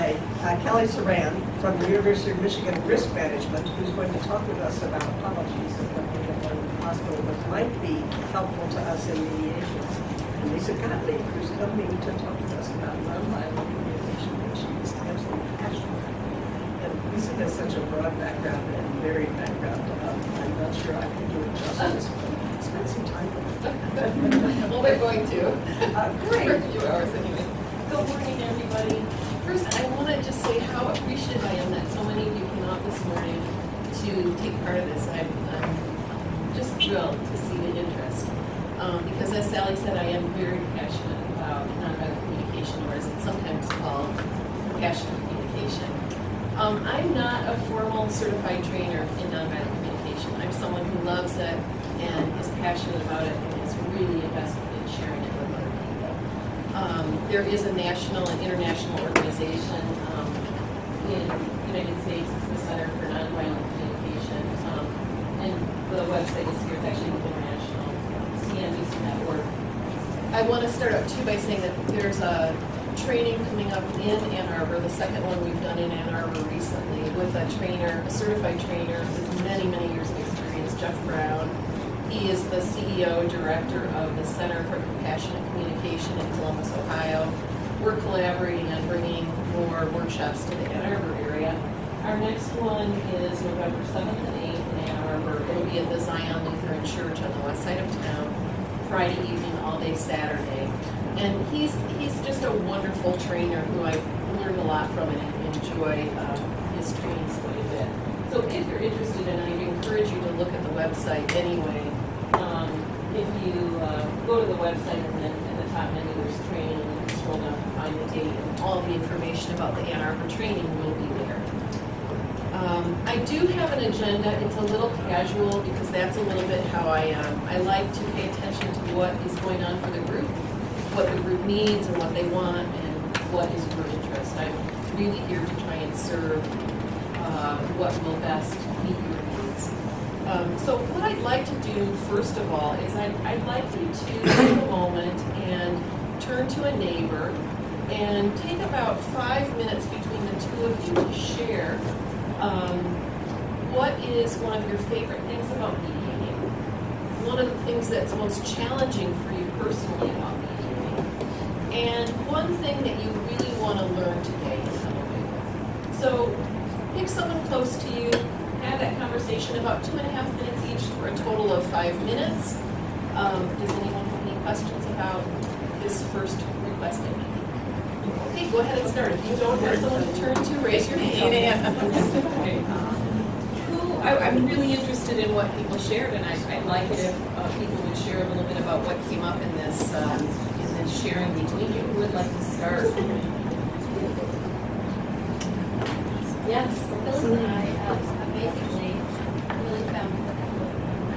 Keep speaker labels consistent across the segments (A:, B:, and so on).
A: today Kelly Saran from the University of Michigan Risk Management, who's going to talk with us about apologies and what we have learned in the hospital that might be helpful to us in mediation. And Lisa Gottlieb, who's coming to talk with us about nonviolent communication, which she is absolutely passionate about. And Lisa has such a broad background and varied background. I'm not sure I can do it justice, but spend some time with her.
B: Well, we're going to.
A: Great.
B: For a few hours anyway. Good morning, everybody. First, I want to just say how appreciative I am that so many of you came out this morning to take part of this. I'm just thrilled to see the interest. Because as Sally said, I am very passionate about nonviolent communication, or as it's sometimes called, compassionate communication. I'm not a formal certified trainer in nonviolent communication. I'm someone who loves it and is passionate about it and is really invested in sharing it with other people. There is a national and international organization in the United States. It's the Center for Nonviolent Communication. And the website is here. It's actually international, CNBC network. I want to start out too by saying that there's a training coming up in Ann Arbor, the second one we've done in Ann Arbor recently, with a trainer, a certified trainer with many, many years of experience, Jeff Brown. He is the CEO, director of the Center for Compassionate Communication in Columbus, Ohio. We're collaborating on bringing more workshops to the Ann Arbor area. Our next one is November 7th and 8th in Ann Arbor. It'll be at the Zion Lutheran Church on the west side of town, Friday evening, all day Saturday. And he's just a wonderful trainer who I've learned a lot from and enjoy his trainings quite a bit. So if you're interested, and I encourage you to look at the website anyway, if you go to the website and then at the top menu there's training, and you can scroll down to find the date, and all the information about the Ann Arbor training will be there. I do have an agenda. It's a little casual because that's a little bit how I am. I like to pay attention to what is going on for the group, what the group needs and what they want, and what is your interest. I'm really here to try and serve what will best meet your needs. So what I'd like to do, first of all, is I'd like you to take a moment and turn to a neighbor and take about 5 minutes between the two of you to share what is one of your favorite things about mediating, one of the things that's most challenging for you personally about mediating, and one thing that you really want to learn today to come away with. So pick someone close to you, have that conversation about 2.5 minutes each for a total of 5 minutes. Does anyone have any questions about this first request I made? Okay, go ahead and start. If you don't have someone to turn to, raise your hand. Okay.
C: I'm really interested in what people shared, and I'd like it if people would share a little bit about what came up in this sharing between you. Who would like to start?
D: Yes, Phyllis and I basically really found a couple of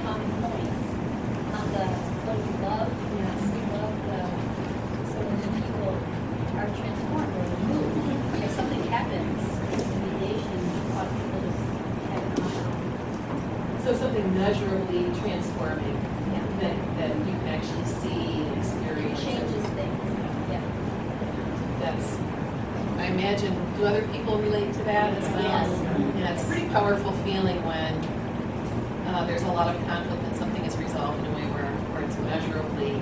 D: common points on what we love. Yes, we love so when the people are transformed or moved, if something happens in mediation, cause people to have an aha.
B: So something measurably transforming that you can actually see and experience.
D: Changes things. Yeah.
B: That's, I imagine, do other people relate to that as well?
D: Yes.
B: Yeah, it's a pretty powerful feeling when there's a lot of conflict and something is resolved in a way where it's measurably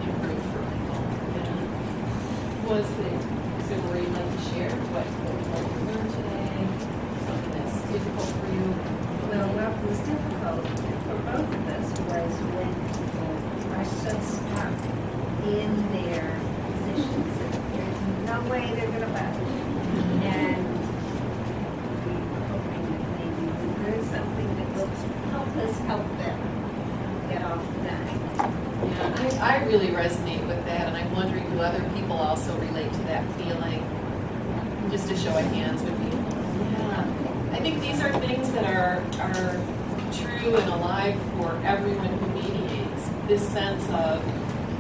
B: improved for people. Yeah. So where you'd like to share what you'd like to learn today, something that's difficult for you?
E: Well, what was difficult for both of us was when people are so stuck in their positions that there's no way they're going to budge. And we were hoping that maybe we learn something that will help us help them get off the nine.
B: Yeah, I really resonate with that, and I'm wondering do other people also relate to that feeling? Just a show of hands would be. Yeah. I think these are things that are true and alive for everyone who mediates. This sense of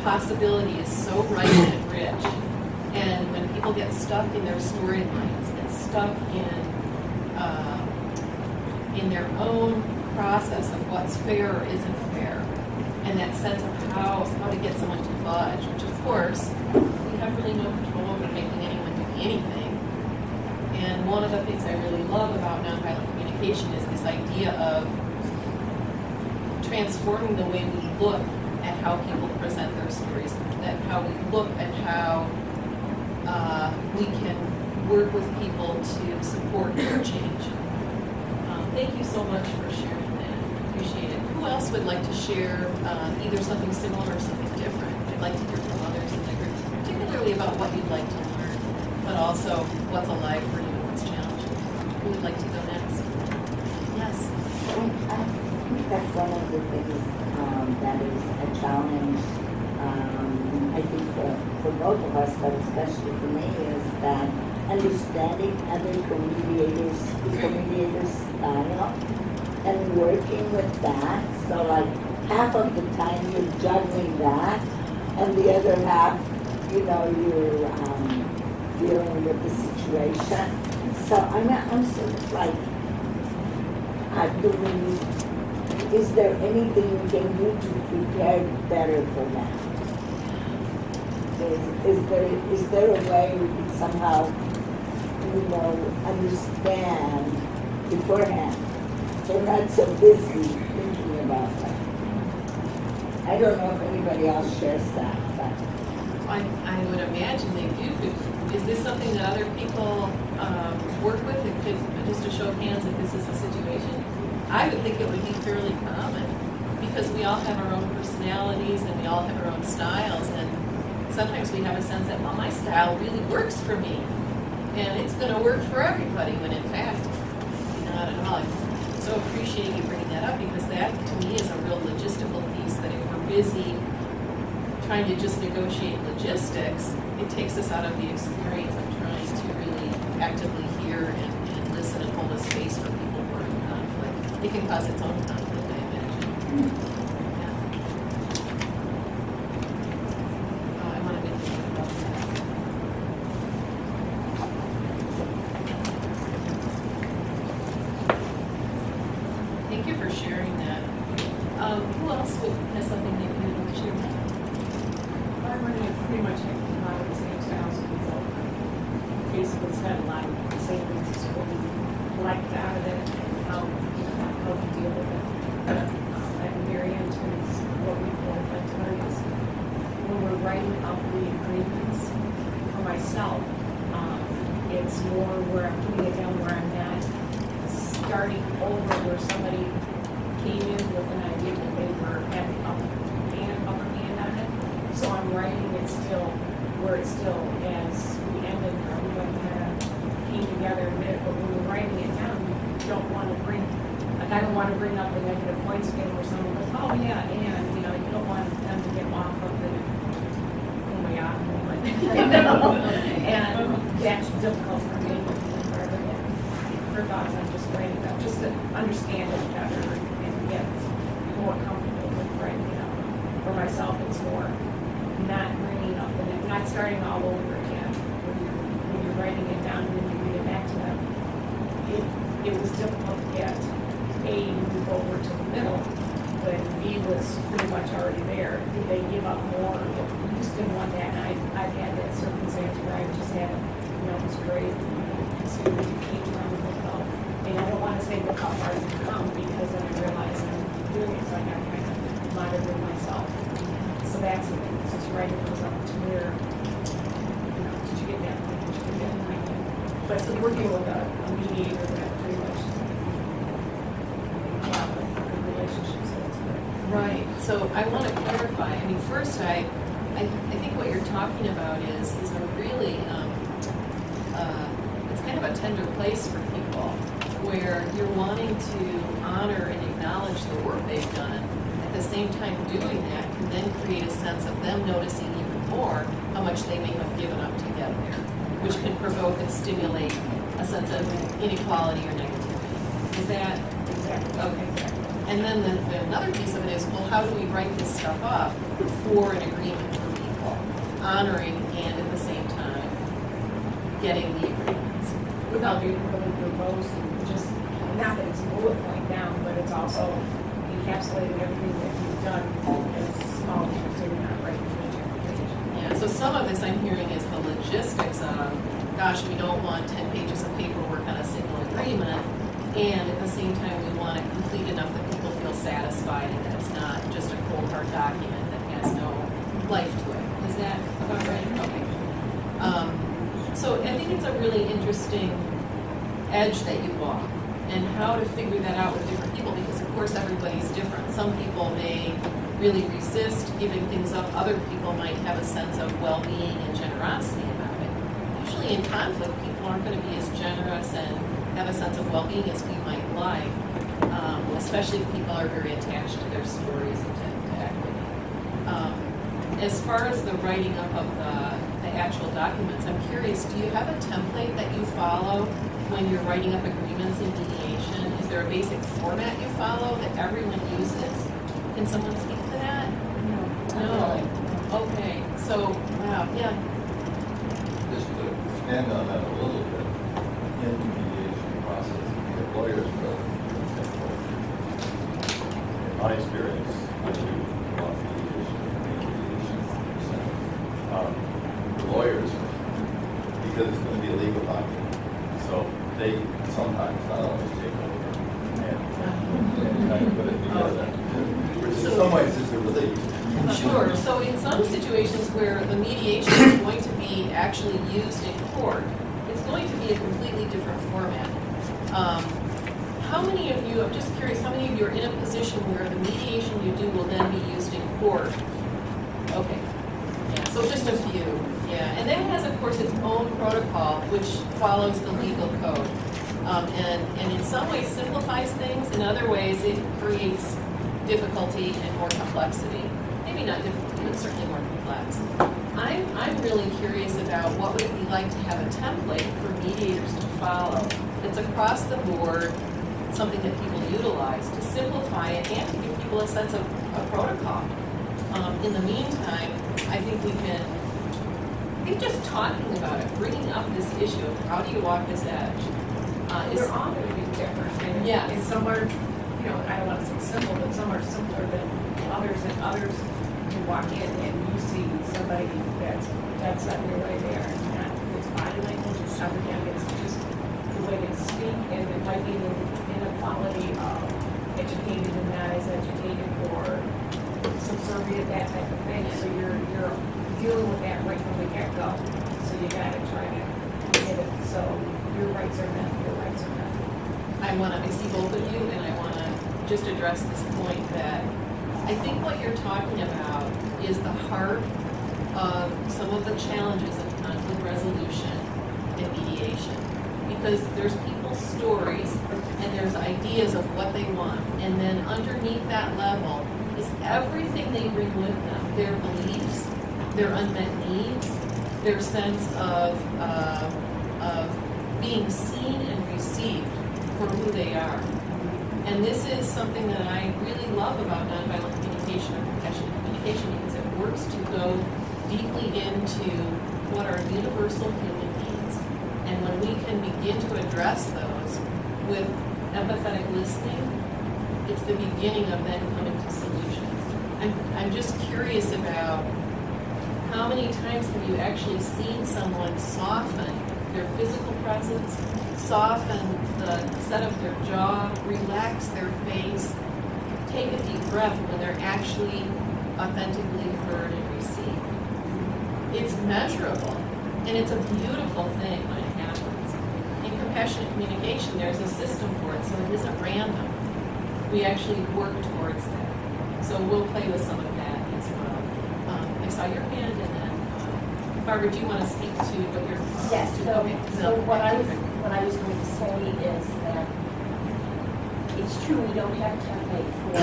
B: possibility is so ripe and rich. And when people get stuck in their storylines and stuck in their own process of what's fair or isn't fair, and that sense of how to get someone to budge, which of course we have really no control over making anyone do anything.
C: one of the things I really love about nonviolent communication is this idea of transforming the way we look at how people present their stories, that how we look at how we can work with people to support their change. Thank you so much for sharing that. Appreciate it. Who else would like to share either something similar or something different? I'd like to hear from others in the group, particularly about what you'd like to learn, but also what's alive for you, what's challenging. Who would like to go next? Yes.
F: I think that's one of the things that is a challenge, I think for both of us, but especially for me, is that understanding other co-mediators' style and working with that. So like half of the time you're juggling that, and the other half, you're dealing with the situation. So I'm sort of like, I believe, is there anything we can do to prepare better for that? Is there a way we can somehow, understand beforehand? So we're not so busy thinking about that. I don't know if anybody else shares that, but
C: I would imagine they do. Is this something that other people work with? Just a show of hands, if this is a situation? I would think it would be fairly common because we all have our own personalities and we all have our own styles, and sometimes we have a sense that, well, my style really works for me and it's going to work for everybody, when in fact, not at all. I so appreciate you bringing that up because that, to me, is a real logistical piece that if we're busy trying to just negotiate logistics, it takes us out of the experience of trying to really actively hear and listen and hold a space for people who are in conflict. It can cause its own conflict, I imagine. Yeah. I want to be thinking about that. Thank you for sharing that. Who else has something they would like to share?
G: I pretty much have a lot of the same styles of people. Basically said a lot of the same things as what we liked out of it and how we deal with it. At the very end, is what we both like to learn is when we're writing out the agreements for myself, it's more where I'm putting it down where I'm not starting over where somebody came in with an idea that they were having upper hand on it. So I'm writing it still where it's still as we ended, everybody kind of came together a bit, but when we're writing it down, we don't want to bring, like I don't want to bring up the negative points again where someone goes, oh yeah, and you don't want them to get off of the, oh my God, and that's difficult for me for her thoughts on just writing it up, just to understand it better and get more comfortable with writing it up. For myself, it's more not bringing up not starting all over again. When you're writing it down and then you read it back to them, it was difficult to get A to move over to the middle, but B was pretty much already there. Did they give up more? We just didn't want that. And I've had that circumstance where I just had, it was great. So you keep trying to look up. And I don't want to say look how far you've come because then I realize I'm doing it, so I got to kind of monitor myself. So that's the thing. It's just writing those up to where, did you get that? Did you get that? But so working with a mediator that pretty much a lot of good relationships. So it's good.
C: Right. So I want to clarify. I mean, first, I think what you're talking about is a really it's kind of a tender place for people where you're wanting to honor and acknowledge the work they've done. At the same time, doing that can then create a sense of them noticing even more how much they may have given up to get there, which can provoke and stimulate a sense of inequality or negativity. Is that
G: Exactly.
C: okay? And then another piece of it is, well, how do we write this stuff up for an agreement for people, honoring and at the same time getting the agreements
G: Without being really verbose, just not that it's a bullet point down, but it's also encapsulating everything that you've done as small things, so you're not writing page after page.
C: Yeah, so some of this I'm hearing is the logistics of, gosh, we don't want 10 pages of paperwork on same time, we want it complete enough that people feel satisfied and that it's not just a cold hard document that has no life to it. Is that about right? Okay. So I think it's a really interesting edge that you walk, and how to figure that out with different people, because of course everybody's different. Some people may really resist giving things up. Other people might have a sense of well-being and generosity about it. Usually in conflict, people aren't going to be as generous and have a sense of well-being as we might like, especially if people are very attached to their stories and to equity. As far as the writing up of the actual documents, I'm curious, do you have a template that you follow when you're writing up agreements in mediation? Is there a basic format you follow that everyone uses? Can someone speak to that? No. Okay, so, wow, yeah.
H: Just to expand on that a little bit, in the mediation process, the lawyers will, in my experience, I do a lot of mediation, the lawyers, because it's going to be a legal document, so they sometimes, not always, take over and kind of put it together, which in some ways is a relief.
C: Sure. So in some situations where the mediation is going to be actually used in court, it's going to be a completely different format. How many of you, I'm just curious, how many of you are in a position where the mediation you do will then be used in court? Okay. Yeah, so just a few. Yeah, and that has, of course, its own protocol, which follows the legal code. And in some ways simplifies things, in other ways it creates difficulty and more complexity. Maybe not difficulty, but certainly more complex. I'm really curious about what would it be like to have a template for mediators to follow that's across the board, something that people utilize to simplify it and to give people a sense of a protocol. In the meantime, I think just talking about it, bringing up this issue of how do you walk this edge.
G: They're all going to be different. And,
C: Yes.
G: and some are, I don't want to say simple, but some are simpler than others. And others, you walk in and you see somebody that's set your way there. And it's body language, it's again, it's just the way they speak, and it might be an inequality of educated and not as educated, or subservient, that type of thing. So you're dealing with that right from the get-go. So you got to try to get it so your rights are met, your rights are met.
C: I see both of you, and I want to just address this point that I think what you're talking about is the heart of some of the challenges of conflict resolution and mediation. Because there's people's stories, and there's ideas of what they want, and then underneath that level is everything they bring with them, their beliefs, their unmet needs, their sense of being seen and received for who they are. And this is something that I really love about nonviolent communication or compassionate communication, because it works to go deeply into what are universal human needs. And when we can begin to address those with empathetic listening, it's the beginning of then coming to solutions. I'm just curious about how many times have you actually seen someone soften their physical presence, soften the set of their jaw, relax their face, take a deep breath when they're actually authentically heard and received. It's measurable, and it's a beautiful thing when it happens. In compassionate communication, there's a system for it, so it isn't random. We actually work towards that. So we'll play with some of that as well. I saw your hand, and then Barbara, do you want to speak to what you're?
I: Yes. So what I was going to say is that it's true we don't have a template for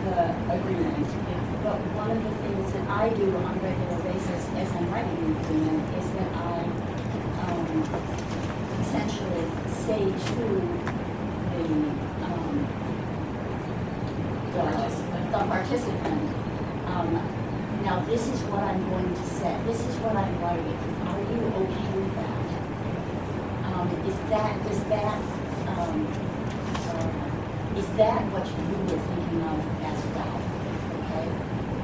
I: the agreement, but one of the things that I do on a regular basis as I'm writing the agreement is that I essentially say to the participant, now this is what I'm going to say, this is what I'm writing, are you okay with that? Is that what you were thinking of as well? Okay?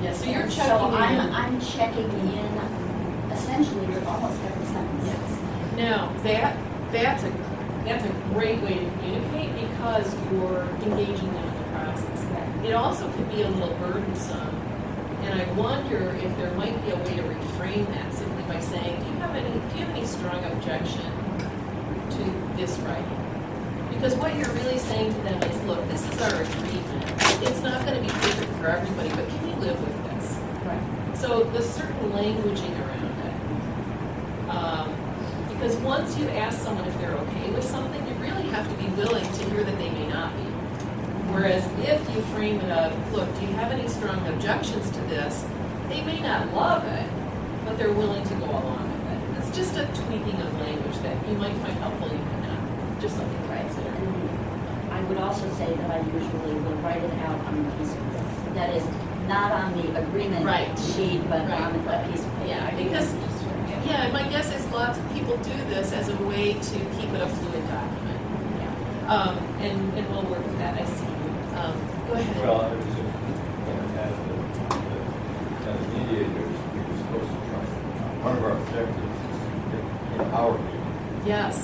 C: Yeah, so you're
I: And
C: checking in.
I: I'm checking in essentially with almost every sentence.
C: Yes. Now, that's a great way to communicate because you're engaging them in the process. It also can be a little burdensome, and I wonder if there might be a way to reframe that simply by saying, do you have any strong objection to this writing? Because what you're really saying to them is, look, this is our agreement. It's not going to be perfect for everybody, but can you live with this?
G: Right.
C: So the certain languaging around it. Because once you ask someone if they're okay with something, you really have to be willing to hear that they may not be. Whereas if you frame it up, look, do you have any strong objections to this? They may not love it, but they're willing to go along with it. It's just a tweaking of language that you might find helpful, you might not. Just something to consider.
I: I would also say that I usually will write it out on a piece of paper. That is, not on the agreement
C: Right.
I: sheet, but
C: Right.
I: on a piece of paper.
C: Yeah, because, yeah, my guess is lots of people do this as a way to keep it a fluid document. And we'll work with that, I see. Go ahead.
H: Well, I was just going to add that as mediators, we're supposed to try. One of our objectives is to empower people.
C: Yes.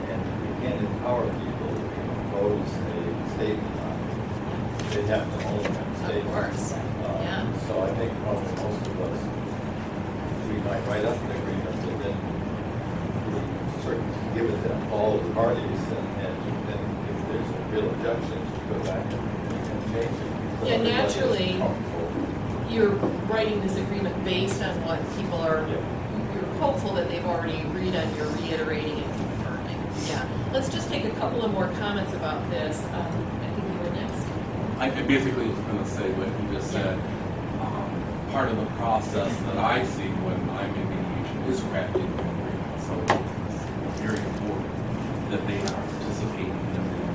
H: And we can't empower people to impose a statement on them. They have to own that statement.
C: Of course. Yeah.
H: So I think probably most of us, we might write up an agreement and then we sort of give it to all the parties and then if there's real objections, we go back and change it. So
C: Yeah,
H: everybody is
C: naturally,
H: comfortable.
C: You're writing this agreement based on what people are,
H: Yeah.
C: you're hopeful that they've already agreed on, you're reiterating and confirming. Yeah. Let's just take a couple of more comments about this. I think you were next.
J: I basically was going to say what you just said. Part of the process that I see when I'm in mediation is crafting the agreement. So it's very important that they are participating in the agreement.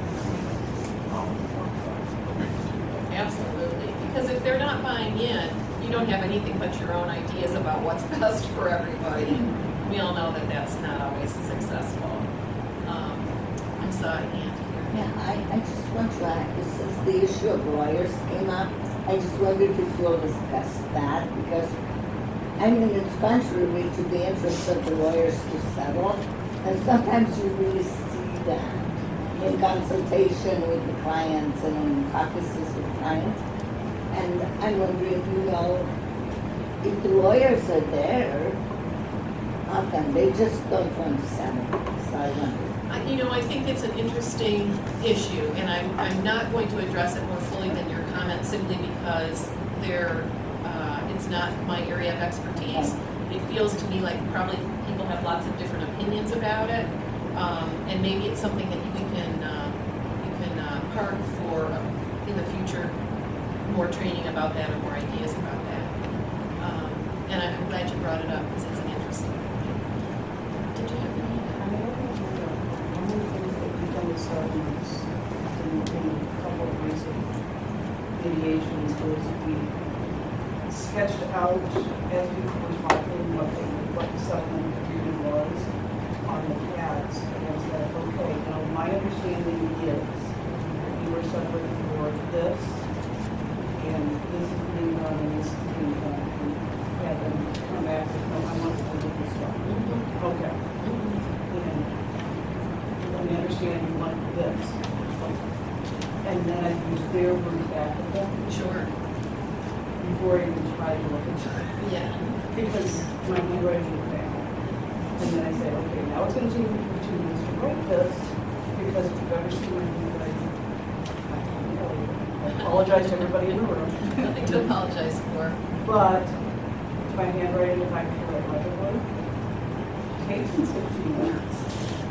C: Absolutely. Because if they're not buying in, you don't have anything but your own ideas about what's best for everybody. We all know that that's not always successful. I saw a hand here.
F: Yeah, I just want to add, since the issue of lawyers came up, I just wondered if you'll discuss that, because, I mean, it's contrary to the interest of the lawyers to settle, and sometimes you really see that in consultation with the clients and in caucuses with clients. And I'm wondering, if the lawyers are there, often they just don't want to settle, so I wonder.
C: I think it's an interesting issue, and I'm not going to address it more fully than your comment simply because it's not my area of expertise. It feels to me like probably people have lots of different opinions about it, and maybe it's something that we can park for in the future, more training about that or more ideas about that. And I'm glad you brought it up because it's an interesting point. Did you have any?
K: One of the things that we've done with settlements in a couple of recent mediations was we sketched out as we were talking what the settlement agreement was on the pads and said, okay, now my understanding is you were settling for this and this is being done and this is being done. And had them come back and no, I want to do this one. Okay. And we understand you want this. And then I use their words back at them
C: Sure.
K: before I even try to look into it.
C: Yeah.
K: Because my handwriting is bad. And then I say, okay, now it's going to take me 2 minutes to write this, because if you've ever seen my handwriting, I apologize to everybody in the room.
C: Nothing to apologize for.
K: But my handwriting, if I can write legibly, takes me 15 minutes.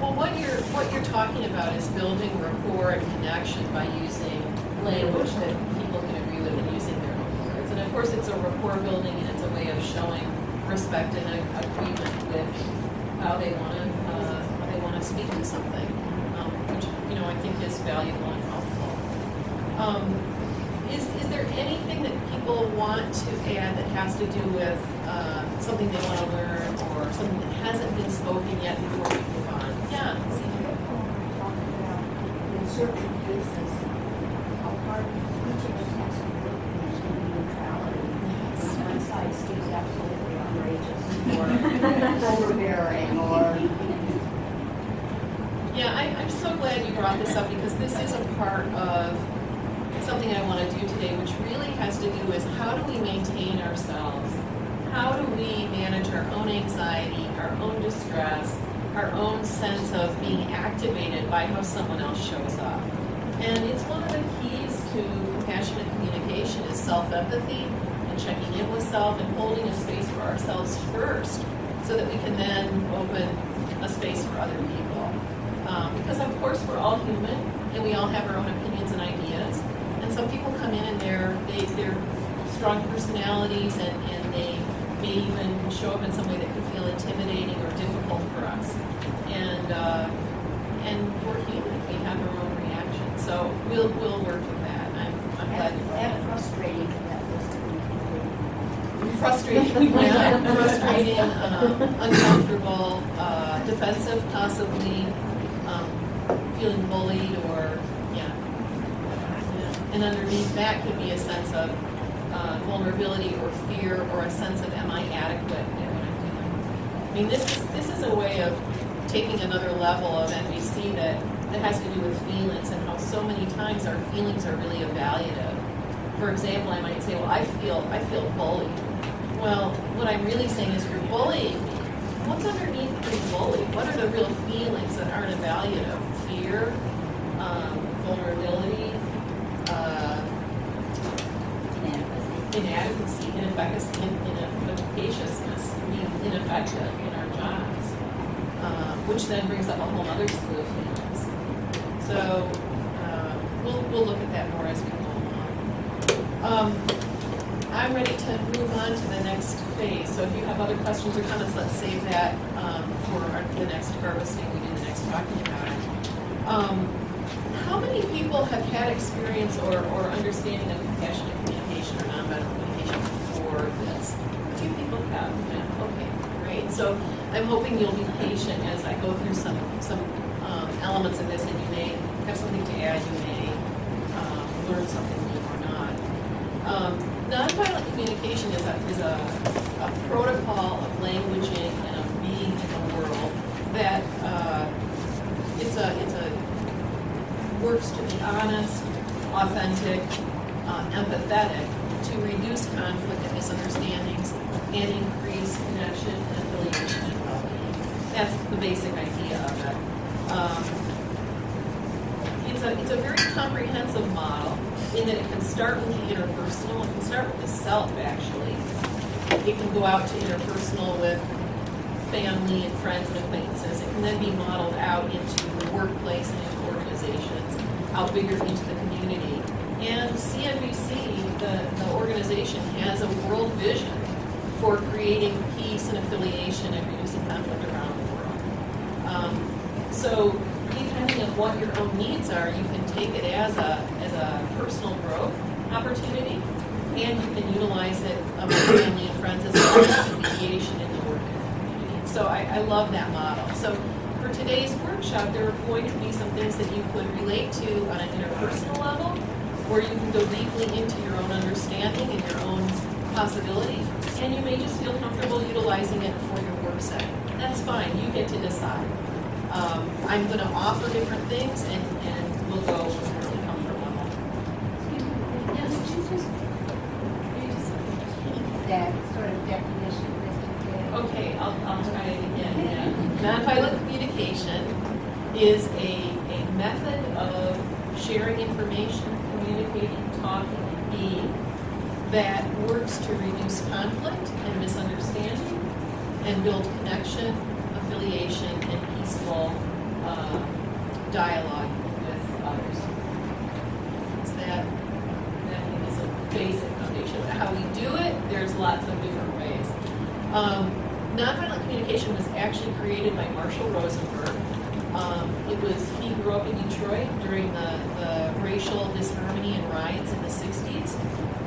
C: Well, what you're talking about is building rapport and connection by using language that people can agree with and using their own words. And of course, it's a rapport building and it's a way of showing respect and agreement with how they want to speak to something, which I think is valuable and helpful. Is there anything that people want to add that has to do with something they want to learn or something that hasn't been spoken yet before we move on? Yeah.
E: In certain cases, how hard teachers have to work with neutrality. One side seems absolutely outrageous or overbearing or
C: Yeah, I'm so glad you brought this up because this is a part of something I want to do today, which really has to do with how do we maintain ourselves? How do we manage our own anxiety, our own distress, our own sense of being activated by how someone else shows up? And it's one of the keys to compassionate communication is self-empathy and checking in with self and holding a space for ourselves first so that we can then open a space for other people. Because of course we're all human and we all have our own opinions and ideas. And some people come in and they're strong personalities and they may even show up in some way that can feel intimidating or difficult for us. And we're human, we have our own reactions. So we'll work with that. I'm glad you brought that.
E: And frustrating that was
C: Frustrating, yeah, frustrating, uncomfortable, defensive possibly, feeling bullied or, yeah. And underneath that could be a sense of vulnerability or fear or a sense of am I adequate at what I'm doing. I mean, this is a way of taking another level of NVC that has to do with feelings and how so many times our feelings are really evaluative. For example, I might say, well, I feel bullied. Well, what I'm really saying is you're bullying me. What's underneath being bullied? What are the real feelings that aren't evaluative? Fear, vulnerability, inadequacy, inefficaciousness, being ineffective in our jobs, which then brings up a whole other slew of feelings. So we'll look at that more as we go along. I'm ready to move on to the next phase. So if you have other questions or comments, let's save that for the next harvesting. We do the next talking about it. How many people have had experience or understanding of compassionate communication or nonviolent communication before this? A few people have. Yeah. Okay, great. So I'm hoping you'll be patient as I go through some elements of this, and you may have something to add. You may learn something new or not. Nonviolent communication is a protocol of languaging and of being in the world that it's a works to be honest, authentic, empathetic, to reduce conflict and misunderstandings and increase connection and affiliation and well-being. That's the basic idea of it. It's a very comprehensive model in that it can start with the interpersonal. It can start with the self, actually. It can go out to interpersonal with family and friends and acquaintances. It can then be modeled out into the workplace and into organizations, out bigger into the community. And CNBC, the organization, has a world vision for creating peace and affiliation and reducing conflict around the world. So depending on what your own needs are, you can take it as a personal growth opportunity, and you can utilize it with family and friends as well as a mediation in the work community. So I love that model. So for today's workshop, there are going to be some things that you could relate to on an interpersonal level, or you can go deeply into your own understanding and your own possibility, and you may just feel comfortable utilizing it for your work setting. That's fine. You get to decide. I'm going to offer different things, and we'll go with really comfortable.
B: Yes, just
E: that sort of definition that you gave.
C: Okay, I'll try it again. Yeah. Nonviolent communication is a method of sharing information, communicating, talking, and being that works to reduce conflict and misunderstanding and build connection, affiliation, and peaceful dialogue with others. That is a basic foundation. How we do it, there's lots of different ways. Nonviolent communication was actually created by Marshall Rosenberg. He grew up in Detroit during the racial disharmony and riots in the 60s.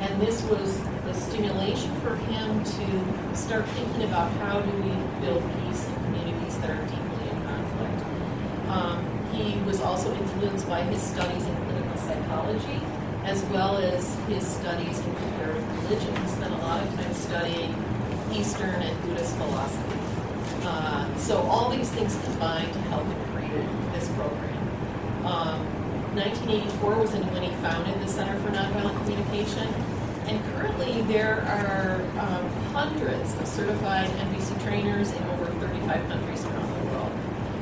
C: And this was the stimulation for him to start thinking about how do we build peace in communities that are deeply in conflict. He was also influenced by his studies in clinical psychology, as well as his studies in comparative religion. He spent a lot of time studying Eastern and Buddhist philosophy. So all these things combined to help him create this program. 1984 was when he founded the Center for Nonviolent Communication, and currently there are hundreds of certified NVC trainers in over 35 countries around the world.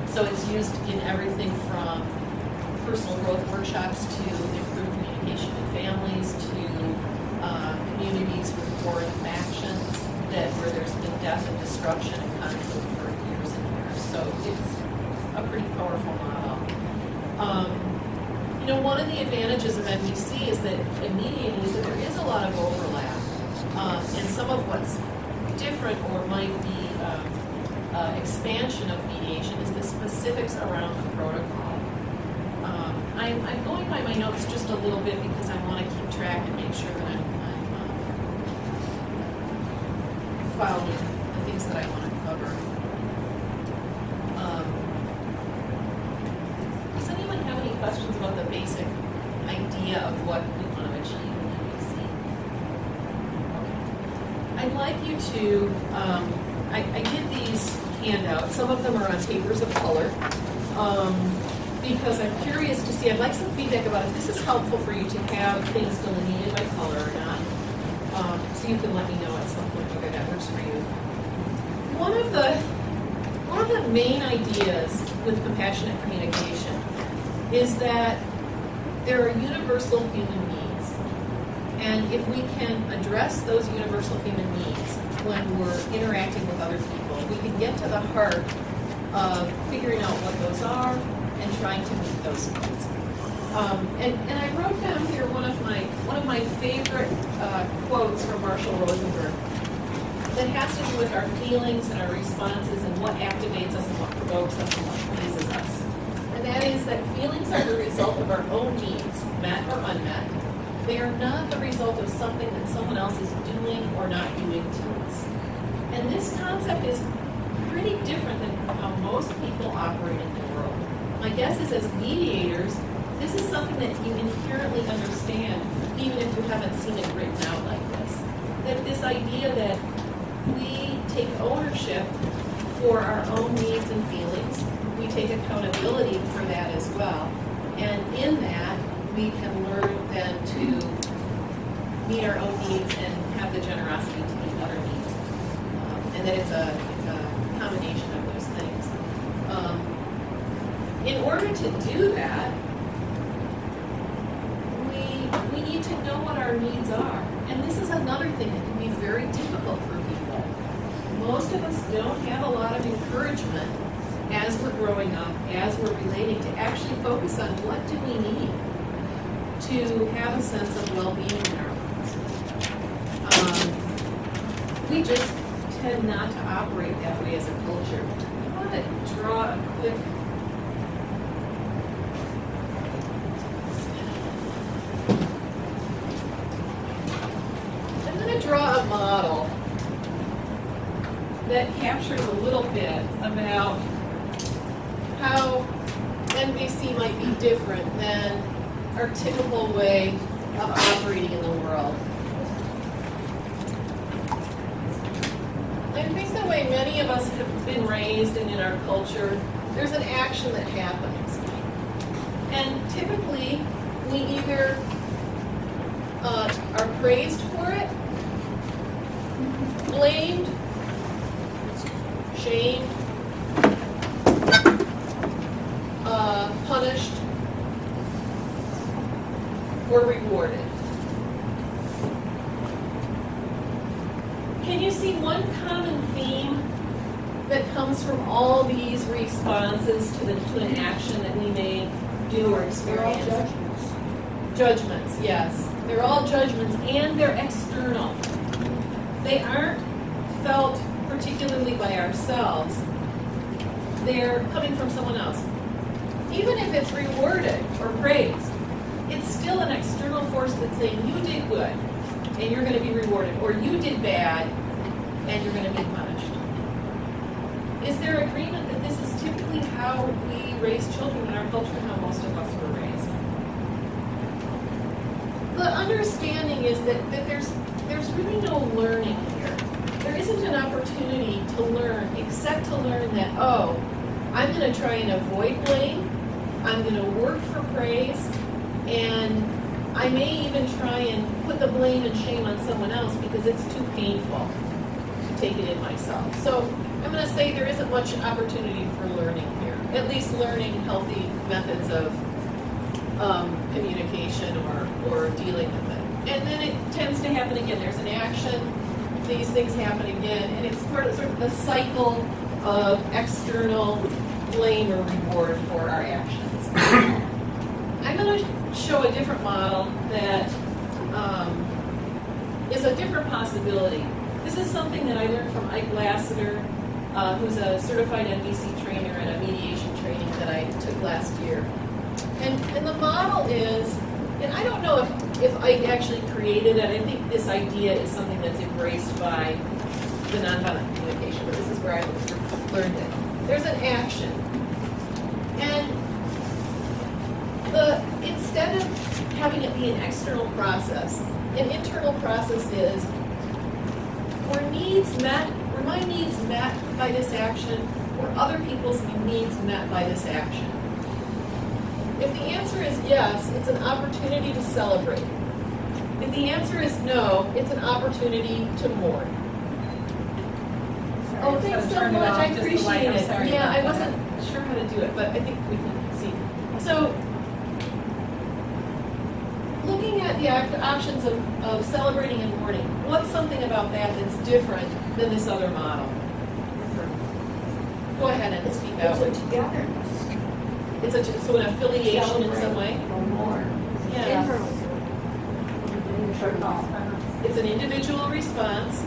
C: So it's used in everything from personal growth workshops to improved communication in families to communities with warring factions where there's been death and destruction and conflict for years and years. So it's a pretty powerful model. One of the advantages of NVC is that in mediating is that there is a lot of overlap. And some of what's different or might be expansion of mediation is the specifics around the protocol. I'm going by my notes just a little bit because I want to keep track and make sure that I'm following the things that I want to cover. Does anyone have any questions about the basic idea of what we want to achieve in NVC? Okay. I'd like you to, I did these handouts. Some of them are on papers of color. Because I'm curious to see, I'd like some feedback about if this is helpful for you to have things delineated by color or not. So you can let me know at some point whether that works for you. One of the main ideas with compassionate communication is that there are universal human needs. And if we can address those universal human needs when we're interacting with other people, we can get to the heart of figuring out what those are and trying to meet those needs. And I wrote down here one of my favorite quotes from Marshall Rosenberg that has to do with our feelings and our responses and what activates us and what provokes us and what pleases us. And that is that feelings are the result of our own needs, met or unmet. They are not the result of something that someone else is doing or not doing to us. And this concept is pretty different than how most people operate in the world. My guess is as mediators, this is something that you inherently understand, even if you haven't seen it written out like this. That this idea that we take ownership for our own needs and feelings, we take accountability for that as well. And in that, we can learn then to meet our own needs and have the generosity to meet other needs. And that it's a combination of those things. In order to do that, we need to know what our needs are. And this is another thing that can be very difficult for people. Most of us don't have a lot of encouragement as we're growing up, as we're relating, to actually focus on what do we need to have a sense of well-being in our lives. We just tend not to operate that way as a culture. I want to draw a quick draw a model that captures a little bit about how NVC might be different than our typical way of operating in the world. I think the way many of us have been raised and in our culture, there's an action that happens. And typically, we either are praised for it, blamed, shamed, punished, or rewarded. Can you see one common theme that comes from all these responses to an action that we may do or experience?
K: They're all judgments.
C: Judgments, yes. They're all judgments, and they're external. They aren't felt particularly by ourselves. They're coming from someone else. Even if it's rewarded or praised, it's still an external force that's saying you did good and you're going to be rewarded, or you did bad and you're going to be punished. Is there agreement that this is typically how we raise children in our culture, how most of us were raised? The understanding is that there's really no learning here. There isn't an opportunity to learn except to learn that, oh, I'm going to try and avoid blame I'm going to work for praise, and I may even try and put the blame and shame on someone else because it's too painful to take it in myself. So I'm going to say there isn't much opportunity for learning here, at least learning healthy methods of communication or dealing with it. And then it tends to happen again. There's an action, these things happen again, and it's part of sort of the cycle of external blame or reward for our actions. I'm going to show a different model that is a different possibility. This is something that I learned from Ike Lassiter, who's a certified NVC trainer at a mediation training that I took last year. And the model is, and I don't know if Ike actually created it. I think this idea is something that's embraced by the nonviolent communication, but this is where I learned it. There's an action. And instead of having it be an external process, an internal process is, were my needs met by this action, or other people's needs met by this action? If the answer is yes, it's an opportunity to celebrate. If the answer is no, it's an opportunity to mourn. Oh, thanks so much. I appreciate it. Yeah, I wasn't sure how to do it, but I think we can see. So, looking at the options of celebrating and mourning, what's something about that that's different than this other model? Go ahead and speak out.
E: It's a togetherness.
C: It's so an affiliation in some way?
E: Or more.
C: Yeah.
E: Internal.
C: It's an individual response.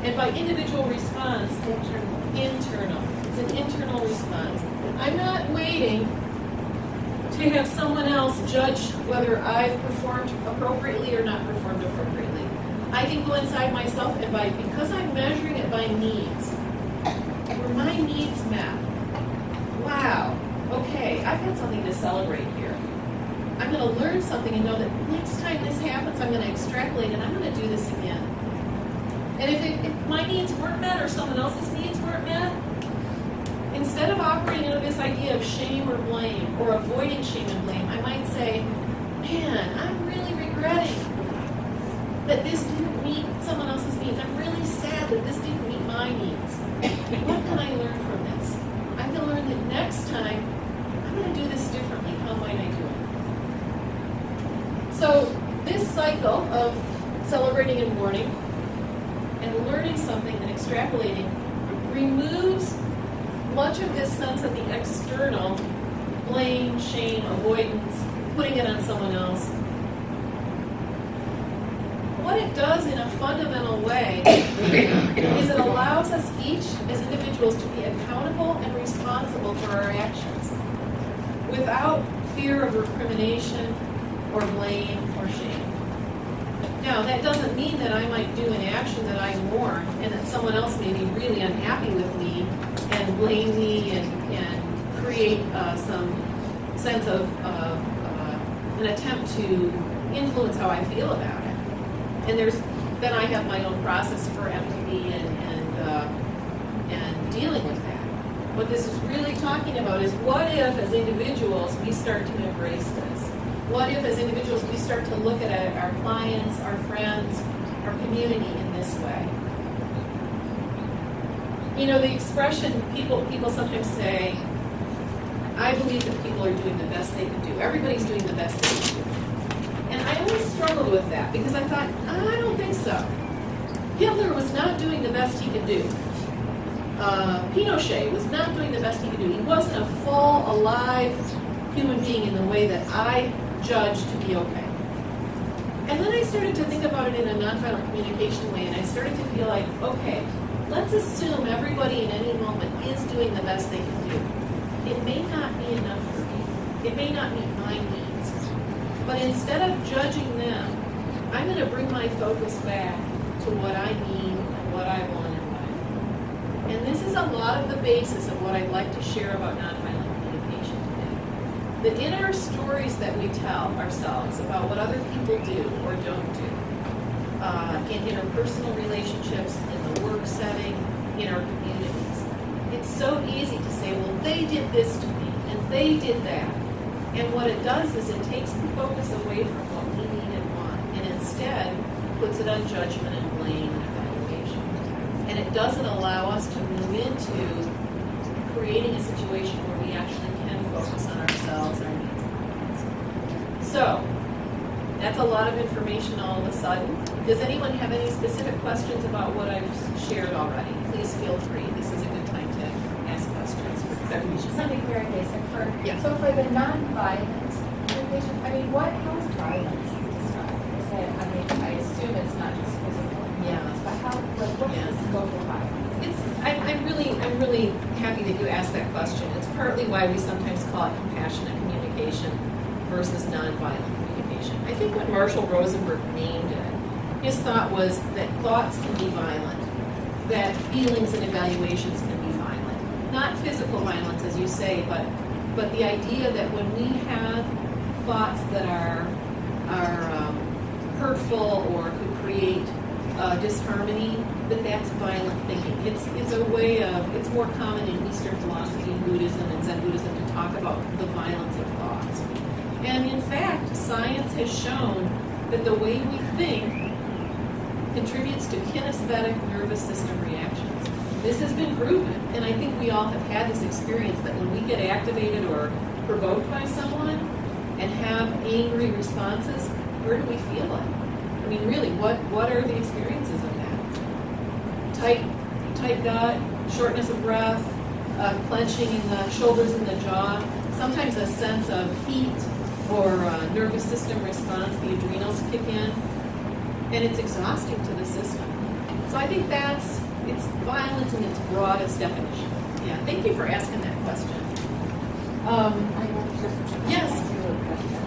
C: And by individual response, internal. It's an internal response. I'm not waiting to have someone else judge whether I've performed appropriately or not performed appropriately. I can go inside myself, and because I'm measuring it by needs, were my needs met? Wow, okay, I've got something to celebrate here. I'm going to learn something and know that next time this happens, I'm going to extrapolate and I'm going to do this again. And if my needs weren't met or someone else's needs weren't met, instead of operating under this idea of shame or blame or avoiding shame and blame, I might say, man, I'm really regretting that this didn't meet someone else's needs. I'm really sad that this didn't meet my needs. What can I learn from this? I can learn that next time, I'm going to do this differently. How might I do it? So this cycle of celebrating and mourning and learning something and extrapolating removes much of this sense of the external blame, shame, avoidance, putting it on someone else. What it does in a fundamental way is it allows us each as individuals to be accountable and responsible for our actions without fear of recrimination or blame or shame. Now, that doesn't mean that I might do an action that I mourn and that someone else may be really unhappy with me and blame me and create some sense of an attempt to influence how I feel about it. And then I have my own process for empathy and dealing with that. What this is really talking about is, what if as individuals we start to embrace this? What if as individuals we start to look at our clients, our friends, our community in this way? You know, the expression, people sometimes say, I believe that people are doing the best they can do. Everybody's doing the best they can do. And I always struggled with that because I thought, I don't think so. Hitler was not doing the best he could do. Pinochet was not doing the best he could do. He wasn't a full, alive human being in the way that I judged to be okay. And then I started to think about it in a nonviolent communication way, and I started to feel like, okay, let's assume everybody in any moment is doing the best they can do. It may not be enough for me. It may not meet my needs. But instead of judging them, I'm going to bring my focus back to what I need and what I want in life. And this is a lot of the basis of what I'd like to share about nonviolent communication today. That in our stories that we tell ourselves about what other people do or don't do, in interpersonal relationships, in the work setting, in our communities, it's so easy to say, well, they did this to me, and They did that. And what it does is it takes the focus away from what we need and want, and instead puts it on judgment and blame and evaluation. And it doesn't allow us to move into creating a situation where we actually can focus on ourselves, our needs and wants. So, that's a lot of information all of a sudden. Does anyone have any specific questions about what I've shared already? Please feel free. This is a good time to ask questions.
L: Something very basic for,
C: Yeah.
L: so for the non-violent patient, I mean, how is violence described? Is it, I mean, I assume it's not just physical violence, but what's
C: Yeah.
L: the scope of violence?
C: I'm really happy that you asked that question. It's partly why we sometimes call it compassionate communication versus nonviolent communication. I think when Marshall Rosenberg named it, his thought was that thoughts can be violent, that feelings and evaluations can be violent. Not physical violence, as you say, but the idea that when we have thoughts that are hurtful or could create disharmony, that's violent thinking. It's a way of, it's more common in Eastern philosophy, Buddhism, and Zen Buddhism to talk about the violence of thoughts. And in fact, science has shown that the way we think contributes to kinesthetic nervous system reactions. This has been proven, and I think we all have had this experience that when we get activated or provoked by someone and have angry responses, where do we feel it? I mean, really, what are the experiences of that? Tight gut, shortness of breath, clenching in the shoulders and the jaw, sometimes a sense of heat or nervous system response, the adrenals kick in, and it's exhausting to the system. So I think it's violence in its broadest definition. Yeah, thank you for asking that question. Yes.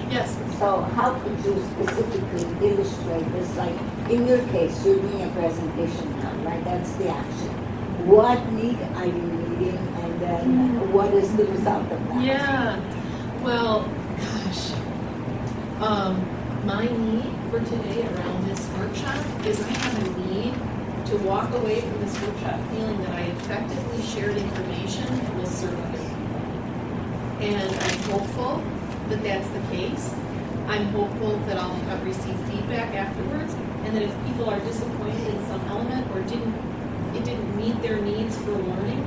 C: Yes.
F: So how could you specifically illustrate this? Like in your case, you're doing a presentation now, right? That's the action. What need are you needing, and then what is the result of that?
C: Yeah. Well, gosh. My need for today around this workshop is I have a need to walk away from this workshop feeling that I effectively shared information that will serve other people. And I'm hopeful that that's the case. I'm hopeful that I'll have received feedback afterwards, and that if people are disappointed in some element or it didn't meet their needs for learning,